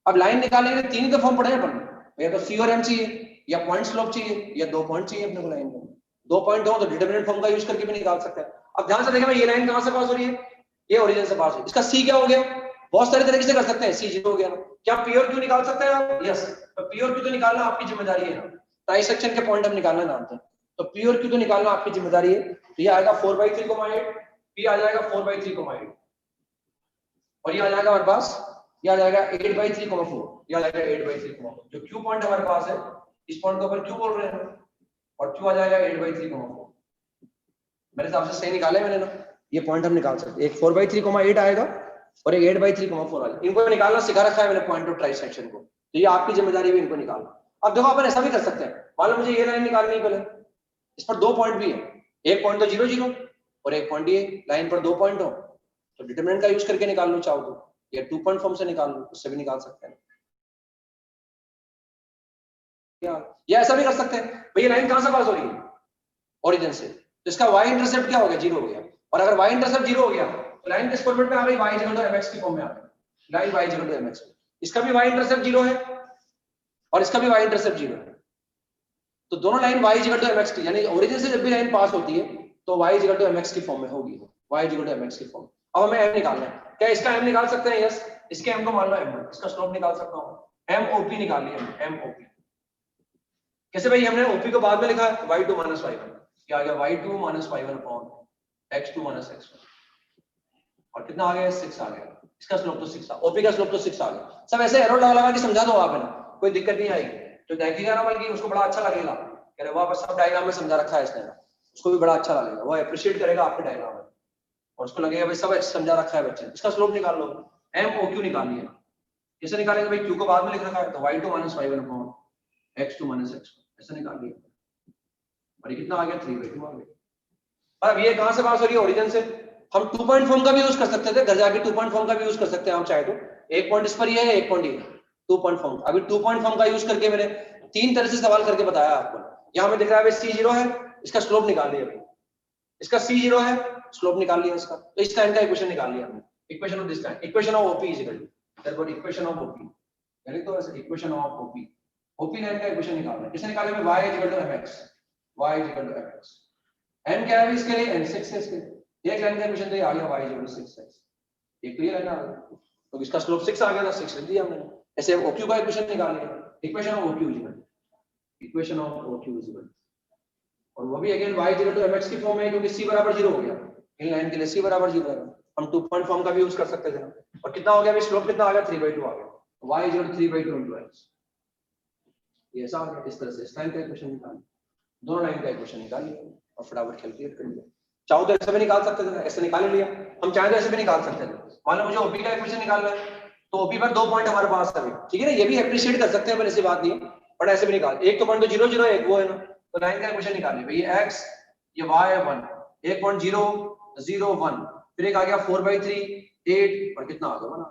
अब लाइन निकालने के लिए तीन ही तो फॉर्म पड़े हैं अपन, या तो सी और एम चाहिए, या पॉइंट स्लोप चाहिए, या दो पॉइंट चाहिए अपने को लाइन में। दो पॉइंट हो तो डिटरमिनेंट फॉर्म का यूज करके भी निकाल सकते हैं। अब ध्यान से देखिए ये लाइन कहां से पास हो रही है? ये ओरिजिन से पास हो, इसका सी क्या हो गया? बहुत सारे तरीके से कर सकते हैं, सी 0 हो गया। क्या पी और क्यू निकाल सकते हैं आप? यस, तो पी और क्यू तो निकालना आपकी जिम्मेदारी है ना, ट्राइसेक्शन के पॉइंट हम निकालना जानते हैं, तो पी और क्यू तो निकालना आपकी जिम्मेदारी है। तो ये आएगा 4/3, पी आ जाएगा 4/3, और ये आ जाएगा हमारे पास, ये आ जाएगा 8/3, ये आ जाएगा 8/3। जो क्यू पॉइंट हमारे पास है, इस पॉइंट को अपन क्यू बोल रहे हैं, और क्यू आ जाएगा 8/3। मेरे हिसाब से सही निकाले मैंने ना, ये पॉइंट हम निकाल सकते हैं। एक 4/3, 8 आएगा और एक 8/3, 4 आएगा। इनको निकालना सिखा रखा है मैंने पॉइंट ऑफ ट्राइसेक्शन को, तो ये आपकी जिम्मेदारी भी इनको निकालना। अब देखो अपन ऐसा भी कर सकते हैं, मान लो मुझे ये लाइन निकालनी है, पहले इस पर 2 पॉइंट भी है, एक पॉइंट तो 0 0 और एक पॉइंट ये लाइन पर 2 पॉइंट हो, तो डिटरमिनेंट का यूज करके निकाल लो चाहो तो, या 2 पॉइंट फॉर्म से निकाल लो, उससे भी निकाल सकते हैं। या ऐसा भी कर सकते हैं भैया लाइन कहां से पास हो रही है, ओरिजिन से, तो इसका y इंटरसेप्ट क्या हो गया, 0 हो गया। और अगर y इंटरसेप्ट 0 हो गया तो लाइन किस फॉर्मेट में आ गई, y mx की फॉर्म में आ गई, लाइन y mx। इसका भी y इंटरसेप्ट 0 है और इसका भी y इंटरसेप्ट 0 है, तो दोनों लाइन y mx की, यानी ओरिजिन से जब भी लाइन पास होती है तो y mx की फॉर्म में होगी, y mx की फॉर्म। अब हमें m निकालना है, क्या इसका m निकाल सकते हैं, यस, इसके m को मान लो m1, इसका स्लोप निकाल सकता हूं, MOP निकाल लिया, MOP कैसे भाई, हमने OP को बाद में लिखा है, y2 माइनस y1, क्या आ गया, y2 minus y1 upon x2 minus x1, और कितना आ गया, 6 आ गया। इसका स्लोप तो 6 था, OP का स्लोप तो 6 आ गया। सब ऐसे एरो लगा के समझा दो आप, है ना, कोई दिक्कत नहीं आएगी, तो देखेगा ना बल्कि उसको बड़ा अच्छा लगेगा, कह रहे वाह सब डायग्राम में समझा रखा है इसने, उसको भी बड़ा अच्छा लगेगा, वो अप्रिशिएट करेगा आपके डायग्राम में, और उसको लगेगा भाई सब समझा रखा है बच्चे ने। इसका स्लोप निकाल लो, MOQ निकालिए, कैसे निकालेंगे भाई, Q को बाद में लिख रखा है, तो y2 minus y1 upon x2 minus x1, ऐसा निकाल लिया, और ये कितना आ गया, 3/2 आ गया। अब ये कहां से पास हो रही है, ओरिजिन से। हम 2 पॉइंट फॉर्म का भी यूज कर सकते थे, घर जाके 2 पॉइंट फॉर्म का भी यूज कर सकते हैं हम चाहे तो, एक पॉइंट इस पर ये है, एक पॉइंट ये है, 2 पॉइंट फॉर्म। अभी 2 पॉइंट फॉर्म का यूज करके मैंने 3 तरह से सवाल करके बताया आपको। यहां में दिख रहा है C0 है, इसका स्लोप निकाल लिया, इसका C0 है, स्लोप निकाल लिया इसका, तो इस लाइन का इक्वेशन निकाल लिया हमने, equation of this line, equation of OP is equal to, therefore equation of OP, यानी तो ऐसे इक्वेशन ऑफ OP लाइन का इक्वेशन निकालना है। किसे निकालेंगे, y mx, y mx, n क्या है इसके लिए, n6 है इसके लिए, एक लाइन का इक्वेशन तो ये आ गया, y 6x, एक तो ये लाइन आ गई, तो इसका स्लोप 6 आ गया था, 6 लिख दिया हमने। ऐसे OQ का इक्वेशन निकाल लिया, equation of OQ is equal to, equation of OQ is equal to, और वो भी अगेन y mx की फॉर्म में, क्योंकि c बराबर 0 हो गया, इन लाइन के लिए c बराबर 0 है, हम 2 पॉइंट फॉर्म का भी यूज कर सकते थे। और कितना हो गया अभी, स्लोप कितना आ गया, 3/2 आ गया, y 3/2 into x, ये ऐसा आ गया। इस तरह से इस लाइन का इक्वेशन निकाल, दोनों लाइन का इक्वेशन निकाल लिया और फटाफट कैलकुलेट कर लिया। चाहो तो ऐसे भी निकाल सकते थे, ऐसे निकाल लिया, हम चाहे तो ऐसे भी निकाल सकते थे। मान लो मुझे OP का इक्वेशन निकालना है, तो OP पर 2 पॉइंट हमारे पास है, ठीक है ना, ये भी एप्रिशिएट कर सकते हैं, पर ऐसी बात नहीं है, बट ऐसे भी निकाल, एक तो पॉइंट तो 0 0 एक वो है ना, तो लाइन का इक्वेशन निकालिए भाई, ये x ये y1, एक पॉइंट 0 0 1, फिर एक आ गया 4/3 8, और कितना आ गया ना।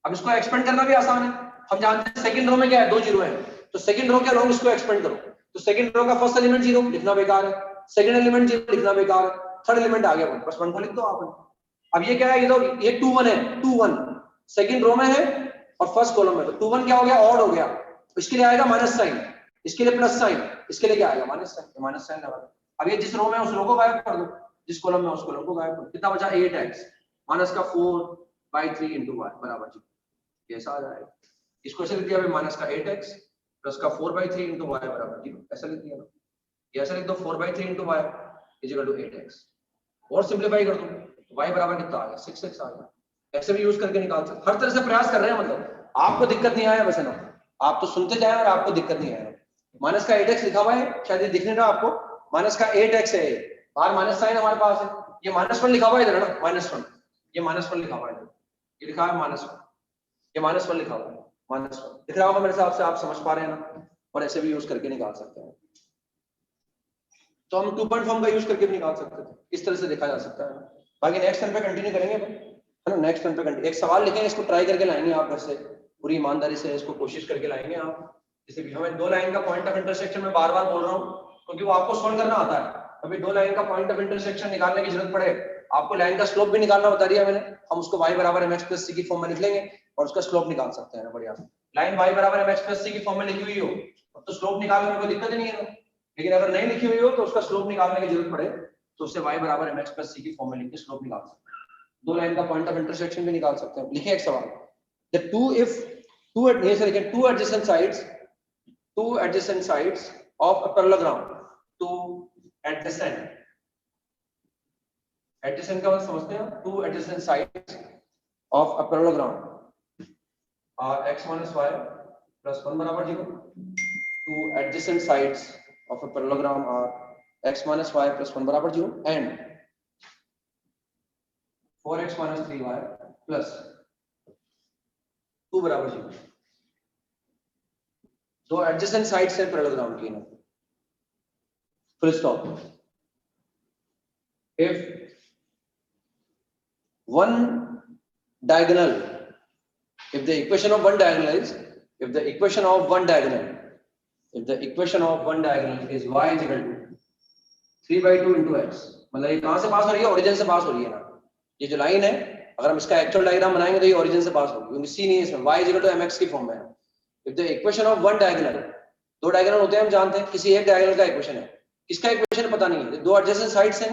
अब इसको एक्सपेंड करना भी आसान है, हम जानते हैं सेकंड रो में क्या है, 2 0 है, तो सेकंड रो के अलोंग इसको एक्सपेंड करो, तो सेकंड रो का फर्स्ट एलिमेंट 0 लिखना बेकार है, सेकंड एलिमेंट 0 लिखना बेकार है, थर्ड एलिमेंट आ गया 1, बस 1 को लिख दो आप। अब ये क्या है, ये तो ये 2 1 है, 2 1 सेकंड रो में है और फर्स्ट कॉलम में, तो 2 1 क्या हो गया, ऑड हो गया, तो इसके लिए आएगा माइनस साइन, इसके लिए प्लस साइन, इसके लिए क्या आएगा, माइनस साइन, माइनस साइन लगा। अब ये जिस रो में है उस रो को गायब कर दो, जिस कॉलम में उस कॉलम को गायब कर दो, कितना बचा, 8x माइनस का 4/3 into y बराबर 0, कैसा आ जाएगा, इसको ऐसे लिख दिया माइनस का 8x प्लस का 4/3 into y बराबर 0, ऐसा लिख दिया, ये ऐसा लिख दो 4/3 into y is equal to 8x, और सिंपलीफाई कर दो, y बराबर कितना आ गया, 6x आ गया। ऐसे भी यूज करके निकाल सकते, हर तरह से प्रयास कर रहे हैं, मतलब आपको दिक्कत नहीं आया, वैसे ना आप तो सुनते जाए और आपको दिक्कत नहीं आया। माइनस का 8x लिखा हुआ है, शायद ये दिख नहीं रहा आपको, माइनस का 8x है, बाहर माइनस साइन हमारे पास है, ये -1 लिखा हुआ है इधर ना, -1, ये -1 लिखा हुआ है, ये लिखा है -1, ये -1 लिखा हुआ है, -1 दिख रहा होगा मेरे हिसाब से, आप समझ पा रहे हैं ना, और ऐसे भी यूज करके निकाल सकते हैं। तो हम 2 पॉइंट फॉर्म का यूज करके भी निकाल सकते थे, इस तरह से देखा जा सकता है। बाकी नेक्स्ट टर्म पे कंटिन्यू करेंगे, है ना, नेक्स्ट टर्म पे कंटिन्यू, एक सवाल लिखेंगे, इसको ट्राई करके लाएंगे आप घर से, पूरी ईमानदारी से इसको कोशिश करके लाएंगे आप। जैसे भी हमें 2 लाइन का पॉइंट ऑफ इंटरसेक्शन में बार-बार बोल रहा हूं, क्योंकि वो आपको सॉल्व करना आता है, अभी 2 लाइन का पॉइंट ऑफ इंटरसेक्शन निकालने की जरूरत पड़े, आपको लाइन का स्लोप भी निकालना बता दिया मैंने, हम उसको y बराबर mx प्लस c की फॉर्म में लिख लेंगे और उसका स्लोप निकाल सकते हैं। बढ़िया, लाइन y बराबर mx प्लस c की फॉर्म में लिखी हुई हो तो स्लोप निकालने में कोई दिक्कत नहीं है, लेकिन अगर नहीं लिखी हुई हो तो उसका स्लोप निकालने की जरूरत पड़े तो उससे y बराबर mx प्लस c की फॉर्म में लिख के स्लोप निकाल सकते हैं। 2 लाइन का पॉइंट ऑफ इंटरसेक्शन भी निकाल सकते हैं। लिखिए एक सवाल, the two adjacent sides of a parallelogram, two adjacent का मतलब समझते हैं, two adjacent sides of a parallelogram are x minus y plus 1 बराबर 0. Two adjacent sides of a parallelogram are x minus y plus 1 बराबर 0 and 4x minus 3y plus 2 बराबर 0। दो adjacent side से parallelogram की ना, full stop. If one diagonal, if the equation of one diagonal is y is y = 3/2 into x, मतलब ये कहां से पास हो रही है? ओरिजिन से पास हो रही है ना। ये जो लाइन है, अगर हम इसका एक्चुअल डायग्राम बनाएंगे तो ये ओरिजिन से पास होगी, क्योंकि सी नहीं है इसमें, y = mx की फॉर्म में है। If the equation of one diagonal, दो डायगोनल होते हैं हम जानते हैं, किसी एक डायगोनल का इक्वेशन है, किसका इक्वेशन पता नहीं है, दो एडजेसेंट साइड्स हैं,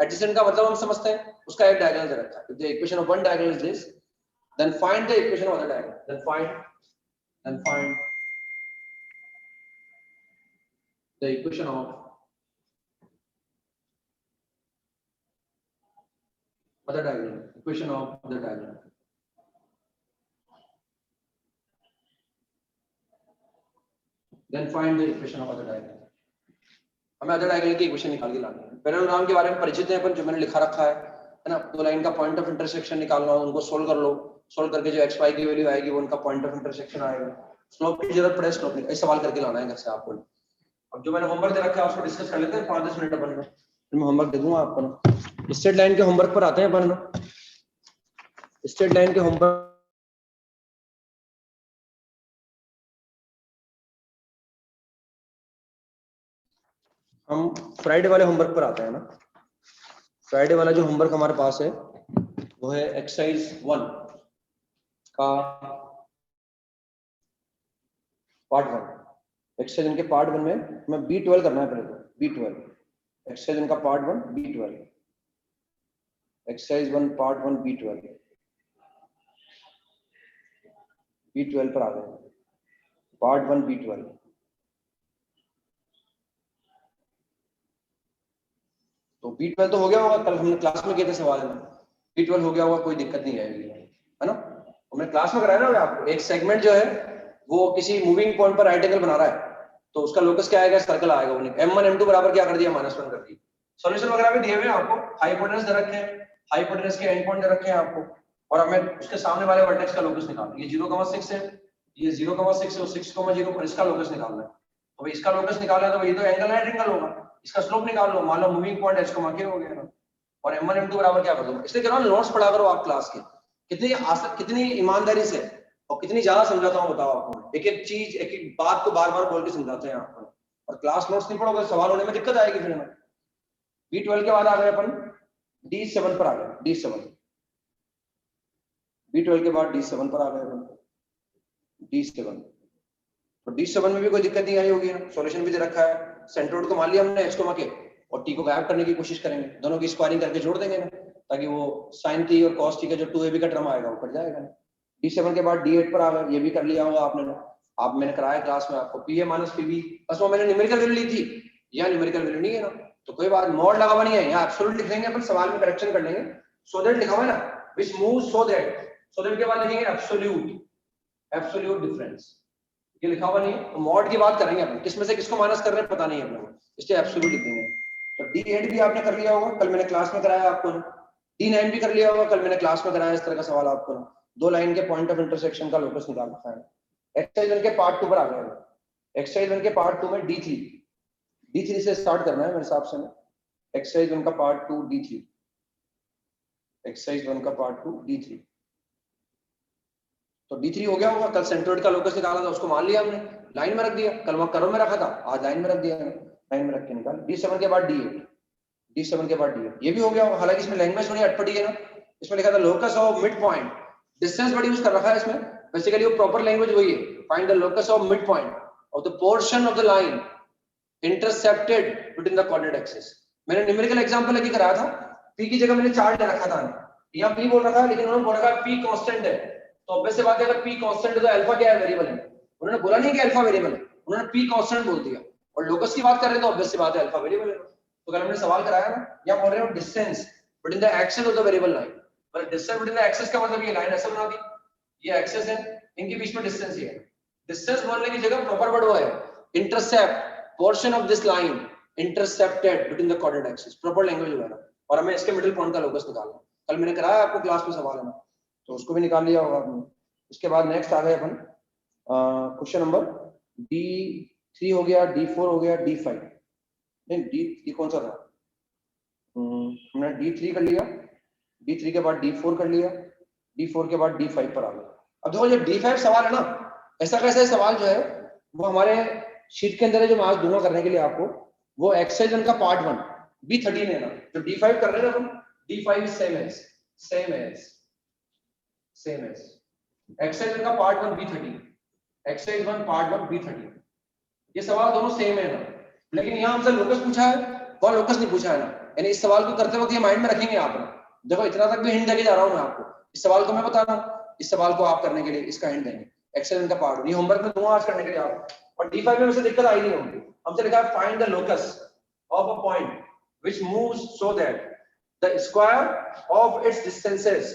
एडजेसेंट का मतलब हम समझते हैं, उसका एक डायगोनल दे रखा है। If the equation of one diagonal is this, then find the equation of other diagonal, then find the equation of other diagonal, then find the equation of other diagonal। हमें अदर डायगोनल की equation निकाल के लानी है। Parallelogram के बारे में परिचित है अपन, जो मैंने लिखा रखा है ना, दो लाइन का पॉइंट ऑफ इंटरसेक्शन निकालना हो, उनको सोल्व कर लो, सोल्व करके जो xy की वैल्यू आएगी वो उनका पॉइंट ऑफ इंटरसेक्शन आएगा। स्लोप की जरूरत पड़े स्लोप निकाल, सवाल करके लाना है घर से आपको। अब जो मैंने होमवर्क दे रखा है उसको डिस्कस कर लेते हैं 5-10 मिनट अपन में, फिर मैं होमवर्क दे दूंगा आपको। स्ट्रेट लाइन के होमवर्क पर आते हैं अपन। स्ट्रेट लाइन के होमवर्क हम फ्राइडे वाले होमवर्क पर आते हैं ना। फ्राइडे वाला जो होमवर्क हमारे पास है वो है एक्सरसाइज 1 का पार्ट 1। एक्सरसाइज इनके पार्ट 1 में हमें B12 करना है पहले तो। B12 एक्सरसाइज इनका part 1 B12, exercise 1 part 1 B12 पर आ गए। पार्ट 1 B12 तो B12 तो हो गया होगा, कल हमने क्लास में किए थे सवाल में। B12 हो गया होगा, कोई दिक्कत नहीं आएगी, है ना। हमने क्लास में कराया ना आपको। एक सेगमेंट जो है वो किसी मूविंग पॉइंट पर राइट एंगल बना रहा है, तो उसका लोकस क्या आएगा? सर्कल आएगा। उन्हें m1 m2 बराबर क्या कर दिया? -1 कर दिया। सॉल्यूशन वगैरह भी दिए हुए हैं आपको, हाइपोटेनस दे रखे हैं, हाइपोटेनस के एंड पॉइंट दे रखे हैं आपको, और हमें उसके सामने वाले वर्टेक्स का लोकस निकालना है। ये 0,6 है, ये 0,6 है, 6,0 पर इसका लोकस निकालना है। तो भाई इसका लोकस निकालना है तो ये तो एंगल राइट एंगल होगा, इसका स्लोप निकाल लो। मान लो मूविंग पॉइंट h को मार्क हो गया ना, और m1 m2 बराबर क्या कर दो। इसलिए कह रहा हूं नोट्स पढ़ा करो आप क्लास के। कितनी ईमानदारी से और कितनी ज्यादा समझाता हूं बताओ आपको। एक एक चीज, एक एक बात को बार बार बोल के समझाते हैं आपको, और क्लास नोट्स नहीं पढ़ोगे सवाल होने में दिक्कत आएगी फिर हमें। B12 के बाद आ गए अपन D7 पर आ गए। D7 B12 के बाद D7 पर आ गए अपन। D7 तो D7 में भी कोई दिक्कत नहीं आई होगी ना, सॉल्यूशन भी दे रखा है। सेंट्रोइड को मान लिया हमने h को माके, और t को गायब करने की कोशिश करेंगे, दोनों की स्क्वायरिंग करके जोड़ देंगे ना, ताकि वो sin t और cos t का जो 2ab का टर्म आएगा वो कट जाएगा। D7 के बाद D8 पर आ गए, ये भी कर लिया होगा आपने, आप मैंने कराया क्लास में आपको। pa माइनस pb, बस वो मैंने न्यूमेरिकल वैल्यू ली थी, यहाँ न्यूमेरिकल वैल्यू नहीं है ना, तो कोई बात, मॉड लगा हुआ नहीं है, यहाँ एब्सोल्यूट लिख देंगे अपन, सवाल में करेक्शन कर लेंगे। सो दैट लिखा हुआ है ना, व्हिच मूव्स सो दैट के बाद लिखेंगे एब्सोल्यूट डिफरेंस, ये लिखा हुआ नहीं है। तो मॉड की बात करेंगे अपन, किसमें से किसको माइनस कर रहे हैं पता नहीं है अपने को, इसलिए एब्सोल्यूट लिख देंगे। तो D8 भी आपने कर लिया होगा, कल मैंने क्लास में कराया आपको। D9 भी कर लिया होगा, कल मैंने क्लास में कराया इस तरह का सवाल आपको। दो लाइन के पॉइंट ऑफ इंटरसेक्शन का लोकस निकाल रखा है। एक्सरसाइज 1 के पार्ट 2 पर आ गए। एक्सरसाइज 1 के पार्ट 2 में D3 से स्टार्ट करना है मेरे हिसाब से। एक्सरसाइज 1 का पार्ट 2 D3, एक्सरसाइज 1 का पार्ट 2 D3। तो D3 हो गया होगा, कल सेंट्रोइड का लोकस निकाला था, उसको मान लिया हमने, लाइन में रख दिया। कल वहां कर्व में रखा था, आज लाइन में रख दिया, लाइन में रख के निकाल। D7 के बाद D8, D7 के बाद D8, ये भी हो गया होगा। हालांकि इसमें लैंग्वेज थोड़ी अटपटी है ना, इसमें लिखा था locus of mid point, distance बड़ी यूज कर रखा है इसमें। बेसिकली वो प्रॉपर लैंग्वेज वही है, find the locus of mid point of the portion of the line intercepted between the coordinate axis. मैंने न्यूमेरिकल एग्जांपल लेके कराया था, p की जगह मैंने 4 ले रखा था, यहाँ p बोल रखा है, लेकिन उन्होंने बोल रखा है p कांस्टेंट है। तो ऑब्वियस सी बात है, अगर p कांस्टेंट है तो अल्फा क्या है? वेरिएबल है। उन्होंने बोला नहीं कि अल्फा वेरिएबल है, उन्होंने p कांस्टेंट बोल दिया। और लोकस की बात कर रहे हैं तो ऑब्वियस सी बात है अल्फा वेरिएबल है। तो कल हमने सवाल कराया ना, यहाँ बोल रहे हो distance between the axis of the variable line. पर डिस्टेंस बिटवीन द एक्सिस का मतलब ये लाइन ऐसे बना दी, ये एक्सिस है, इनके बीच में डिस्टेंस ही है। डिस्टेंस बोलने की जगह प्रॉपर वर्ड वो है intercept, portion of this line intercepted between the coordinate axis, proper language हुआ है। और हमें इसके मिडिल पॉइंट का लोकस निकालना है। कल मैंने कराया आपको क्लास में सवाल है ना, तो उसको भी निकाल लिया होगा आपने। इसके बाद नेक्स्ट आ गए अपन क्वेश्चन नंबर D3 हो गया, D4 हो गया, D5 नहीं D कौन सा था, हमने D3 कर लिया, D3 के बाद D4 कर लिया, D4 के बाद D5 पर आ गए। अब देखो जो D5 सवाल है ना, ऐसा कैसा सवाल जो है वो हमारे शीट के अंदर है, जो मैं आज दूंगा करने के लिए आपको, वो एक्सरसाइज का पार्ट 1 B13 है ना, जो D5 कर रहे हैं अपन, D5 सेम एज एक्सरसाइज का part 1 B13, exercise 1 part 1 B13, ये सवाल दोनों सेम है ना, लेकिन यहाँ हमसे लोकस पूछा है, वहां लोकस नहीं पूछा है ना, यानी इस सवाल को करते वक्त ये माइंड में रखेंगे आप ना। देखो इतना तक भी हिंट देके जा रहा हूँ मैं आपको, इस सवाल को मैं बता रहा हूँ, इस सवाल को आप करने के लिए इसका हिंट देंगे, एक्सेल का पार्ट, ये होमवर्क में दूंगा आज करने के लिए आप, और D5 में वैसे दिक्कत आई नहीं होगी। हमसे लिखा है find the locus of a point which moves so that the square of its distances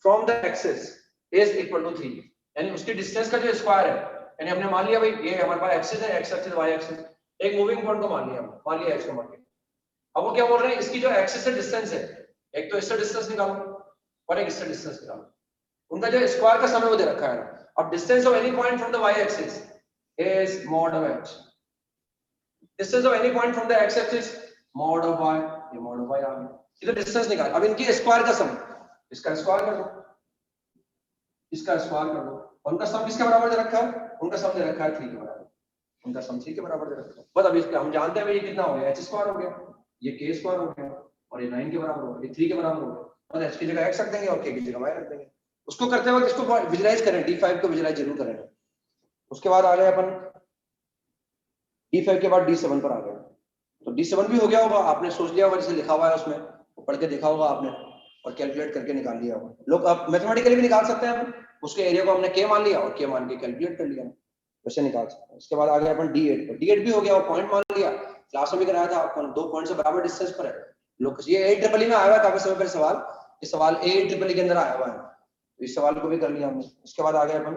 from the axis is equal to 3, यानी उसकी डिस्टेंस का जो स्क्वायर है, यानी हमने मान लिया भाई ये हमारे पास एक्सिस है, एक्स एक्सिस वाई एक्सिस, एक मूविंग पॉइंट को मान लिया, मान लिया एक्स को मान लिया। अब वो क्या बोल रहे हैं, इसकी जो एक्सिस से डिस्टेंस है, एक तो इससे डिस्टेंस निकालो और एक इससे डिस्टेंस निकालो, उनका जो स्क्वायर का समय वो दे रखा है। अब distance of any point from the y axis is mod of x, distance of any point from the x axis mod of y, ये मॉड ऑफ वाई आ गया, ये तो डिस्टेंस निकाल। अब इनकी स्क्वायर का सम, इसका स्क्वायर कर दो, इसका स्क्वायर कर दो, उनका सम किसके बराबर दे रखा है, उनका सम दे रखा है 3 के बराबर, उनका सम 3 के बराबर दे रखा है। बस अब इसका हम जानते हैं भाई ये कितना हो गया, h स्क्वायर हो गया, ये k स्क्वायर हो गया, और ये 9 के बराबर हो गया, ये 3 के बराबर हो गया, और h की जगह x रख देंगे और k की जगह y रख देंगे। उसको करते वक्त इसको विजुलाइज करें, D5 को विजुलाइज जरूर करें। उसके बाद आ गए अपन D5 के बाद D7 पर आ गए, तो D7 भी हो गया होगा, आपने सोच लिया होगा जैसे लिखा हुआ है उसमें, वो पढ़ के देखा होगा आपने और कैलकुलेट करके निकाल लिया होगा। लोग अब मैथमेटिकली भी निकाल सकते हैं अपन, उसके एरिया को हमने k मान लिया और k मान के कैलकुलेट कर लिया, वैसे निकाल सकते हैं। इसके बाद आ गया अपन D8 पर, D8 भी हो गया, वो पॉइंट मान लिया, क्लास में भी कराया था आपको, 2 पॉइंट से बराबर डिस्टेंस पर है लोग, ये AEEE में आया हुआ काफी समय पहले सवाल, ये सवाल AEEE के अंदर आया हुआ है, तो इस सवाल को भी कर लिया हमने। इसके बाद आ गया अपन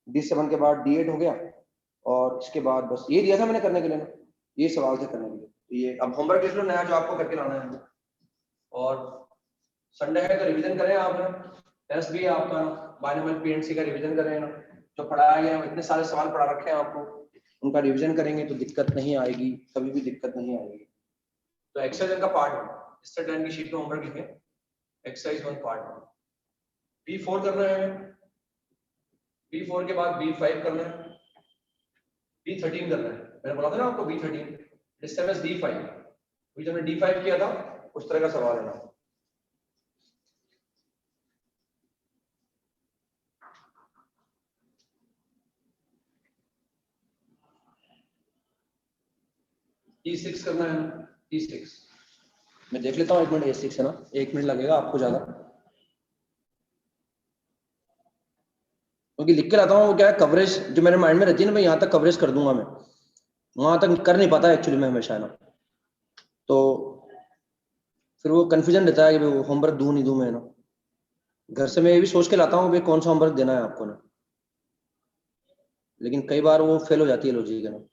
D7 के बाद D8 हो गया, और इसके बाद बस ये दिया था मैंने करने के लिए ना, ये सवाल थे करने के लिए, तो ये अब होमवर्क लिख लो नया जो आपको करके लाना है, और संडे है तो रिवीजन करें आप, टेस्ट भी आपका बायोनॉमियल पीएनसी का रिवीजन करें ना, जो पढ़ाया गया है, इतने सारे सवाल पढ़ा रखे हैं आपको, उनका रिवीजन करेंगे तो दिक्कत नहीं आएगी, कभी भी दिक्कत नहीं आएगी। तो एक्सरसाइज का पार्ट 1 स्टेट लाइन की शीट में होमवर्क लिखें, एक्सरसाइज 1 पार्ट 1, B4 करना है, B4 के बाद B5 करना है, B13 करना है, मैंने बोला था ना आपको B13, डिस्टेंस D5, अभी जब मैंने D5 किया था उस तरह का सवाल है ना। E6 करना है, E6 मैं देख लेता हूँ, 1 मिनट, A6 है ना, 1 मिनट लगेगा आपको ज्यादा, क्योंकि लिख के लाता हूँ, वो क्या है कवरेज जो मेरे माइंड में रहती है ना, मैं यहाँ तक कवरेज कर दूंगा, मैं वहां तक कर नहीं पाता एक्चुअली में हमेशा ना, तो फिर वो कंफ्यूजन रहता है कि वो होमवर्क दूं नहीं दूं मैं ना, घर से मैं ये भी सोच के लाता हूँ कि कौन सा होमवर्क देना है आपको ना, लेकिन कई बार वो फेल हो जाती है लॉजिक है ना।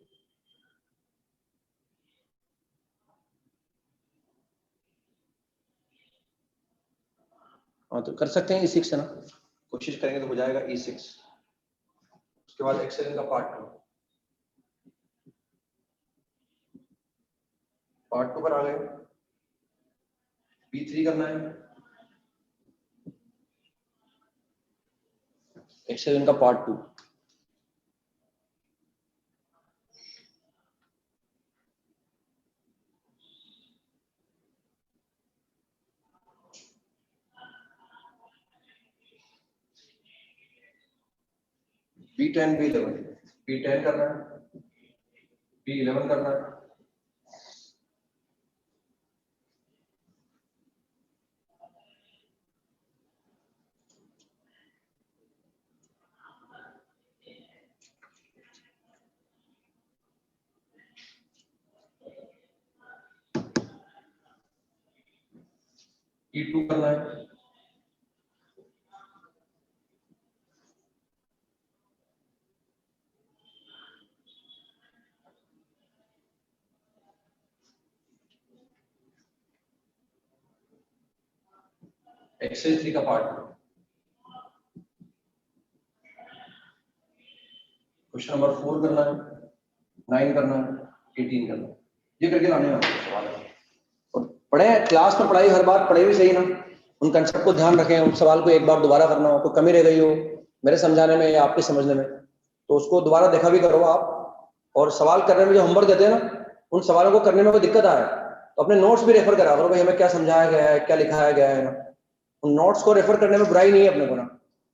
हाँ तो कर सकते हैं E6 है ना, कोशिश करेंगे तो हो जाएगा E6। उसके बाद एक्सेल का पार्ट 2 पर आ गए, B3 करना है, एक्सेल का पार्ट 2, B10 B11, B10 करना है, B11 करना है, E2 करना है, एक्सरसाइज 3 का पार्ट। क्वेश्चन नंबर 4 करना है, 9 करना है, 18 करना है, ये करके लाने हैं सवाल। और पढ़े क्लास में, पढ़ाई हर बार पढ़े भी सही ना, उन कंसेप्ट को ध्यान रखें, उन सवाल को एक बार दोबारा करना हो, कोई कमी रह गई हो मेरे समझाने में या आपके समझने में, तो उसको दोबारा देखा भी करो आप। और सवाल करने में जो होमवर्क देते हैं ना, उन सवालों को करने में कोई दिक्कत आए तो अपने नोट्स भी रेफर करा करो, भाई हमें क्या समझाया गया है, क्या लिखाया गया है ना। उन नोट्स को रेफर करने में बुराई नहीं है अपने को ना,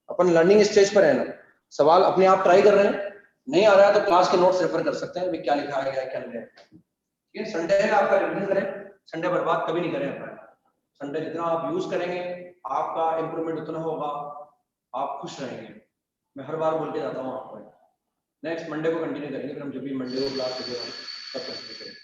अपन लर्निंग स्टेज पर है ना, सवाल अपने आप ट्राई कर रहे हैं, नहीं आ रहा है तो क्लास के नोट्स रेफर कर सकते हैं, भाई क्या लिखाया गया है क्या नहीं है। ठीक है, संडे में आपका रिवीजन करें, संडे बर्बाद कभी नहीं करें अपना। संडे जितना आप यूज करेंगे आपका इंप्रूवमेंट उतना होगा, आप खुश रहेंगे। मैं हर बार बोल के जाता हूँ आपको। नेक्स्ट मंडे को कंटिन्यू करेंगे, फिर हम जब भी मंडे को क्लास करेंगे तब कर सकते हैं।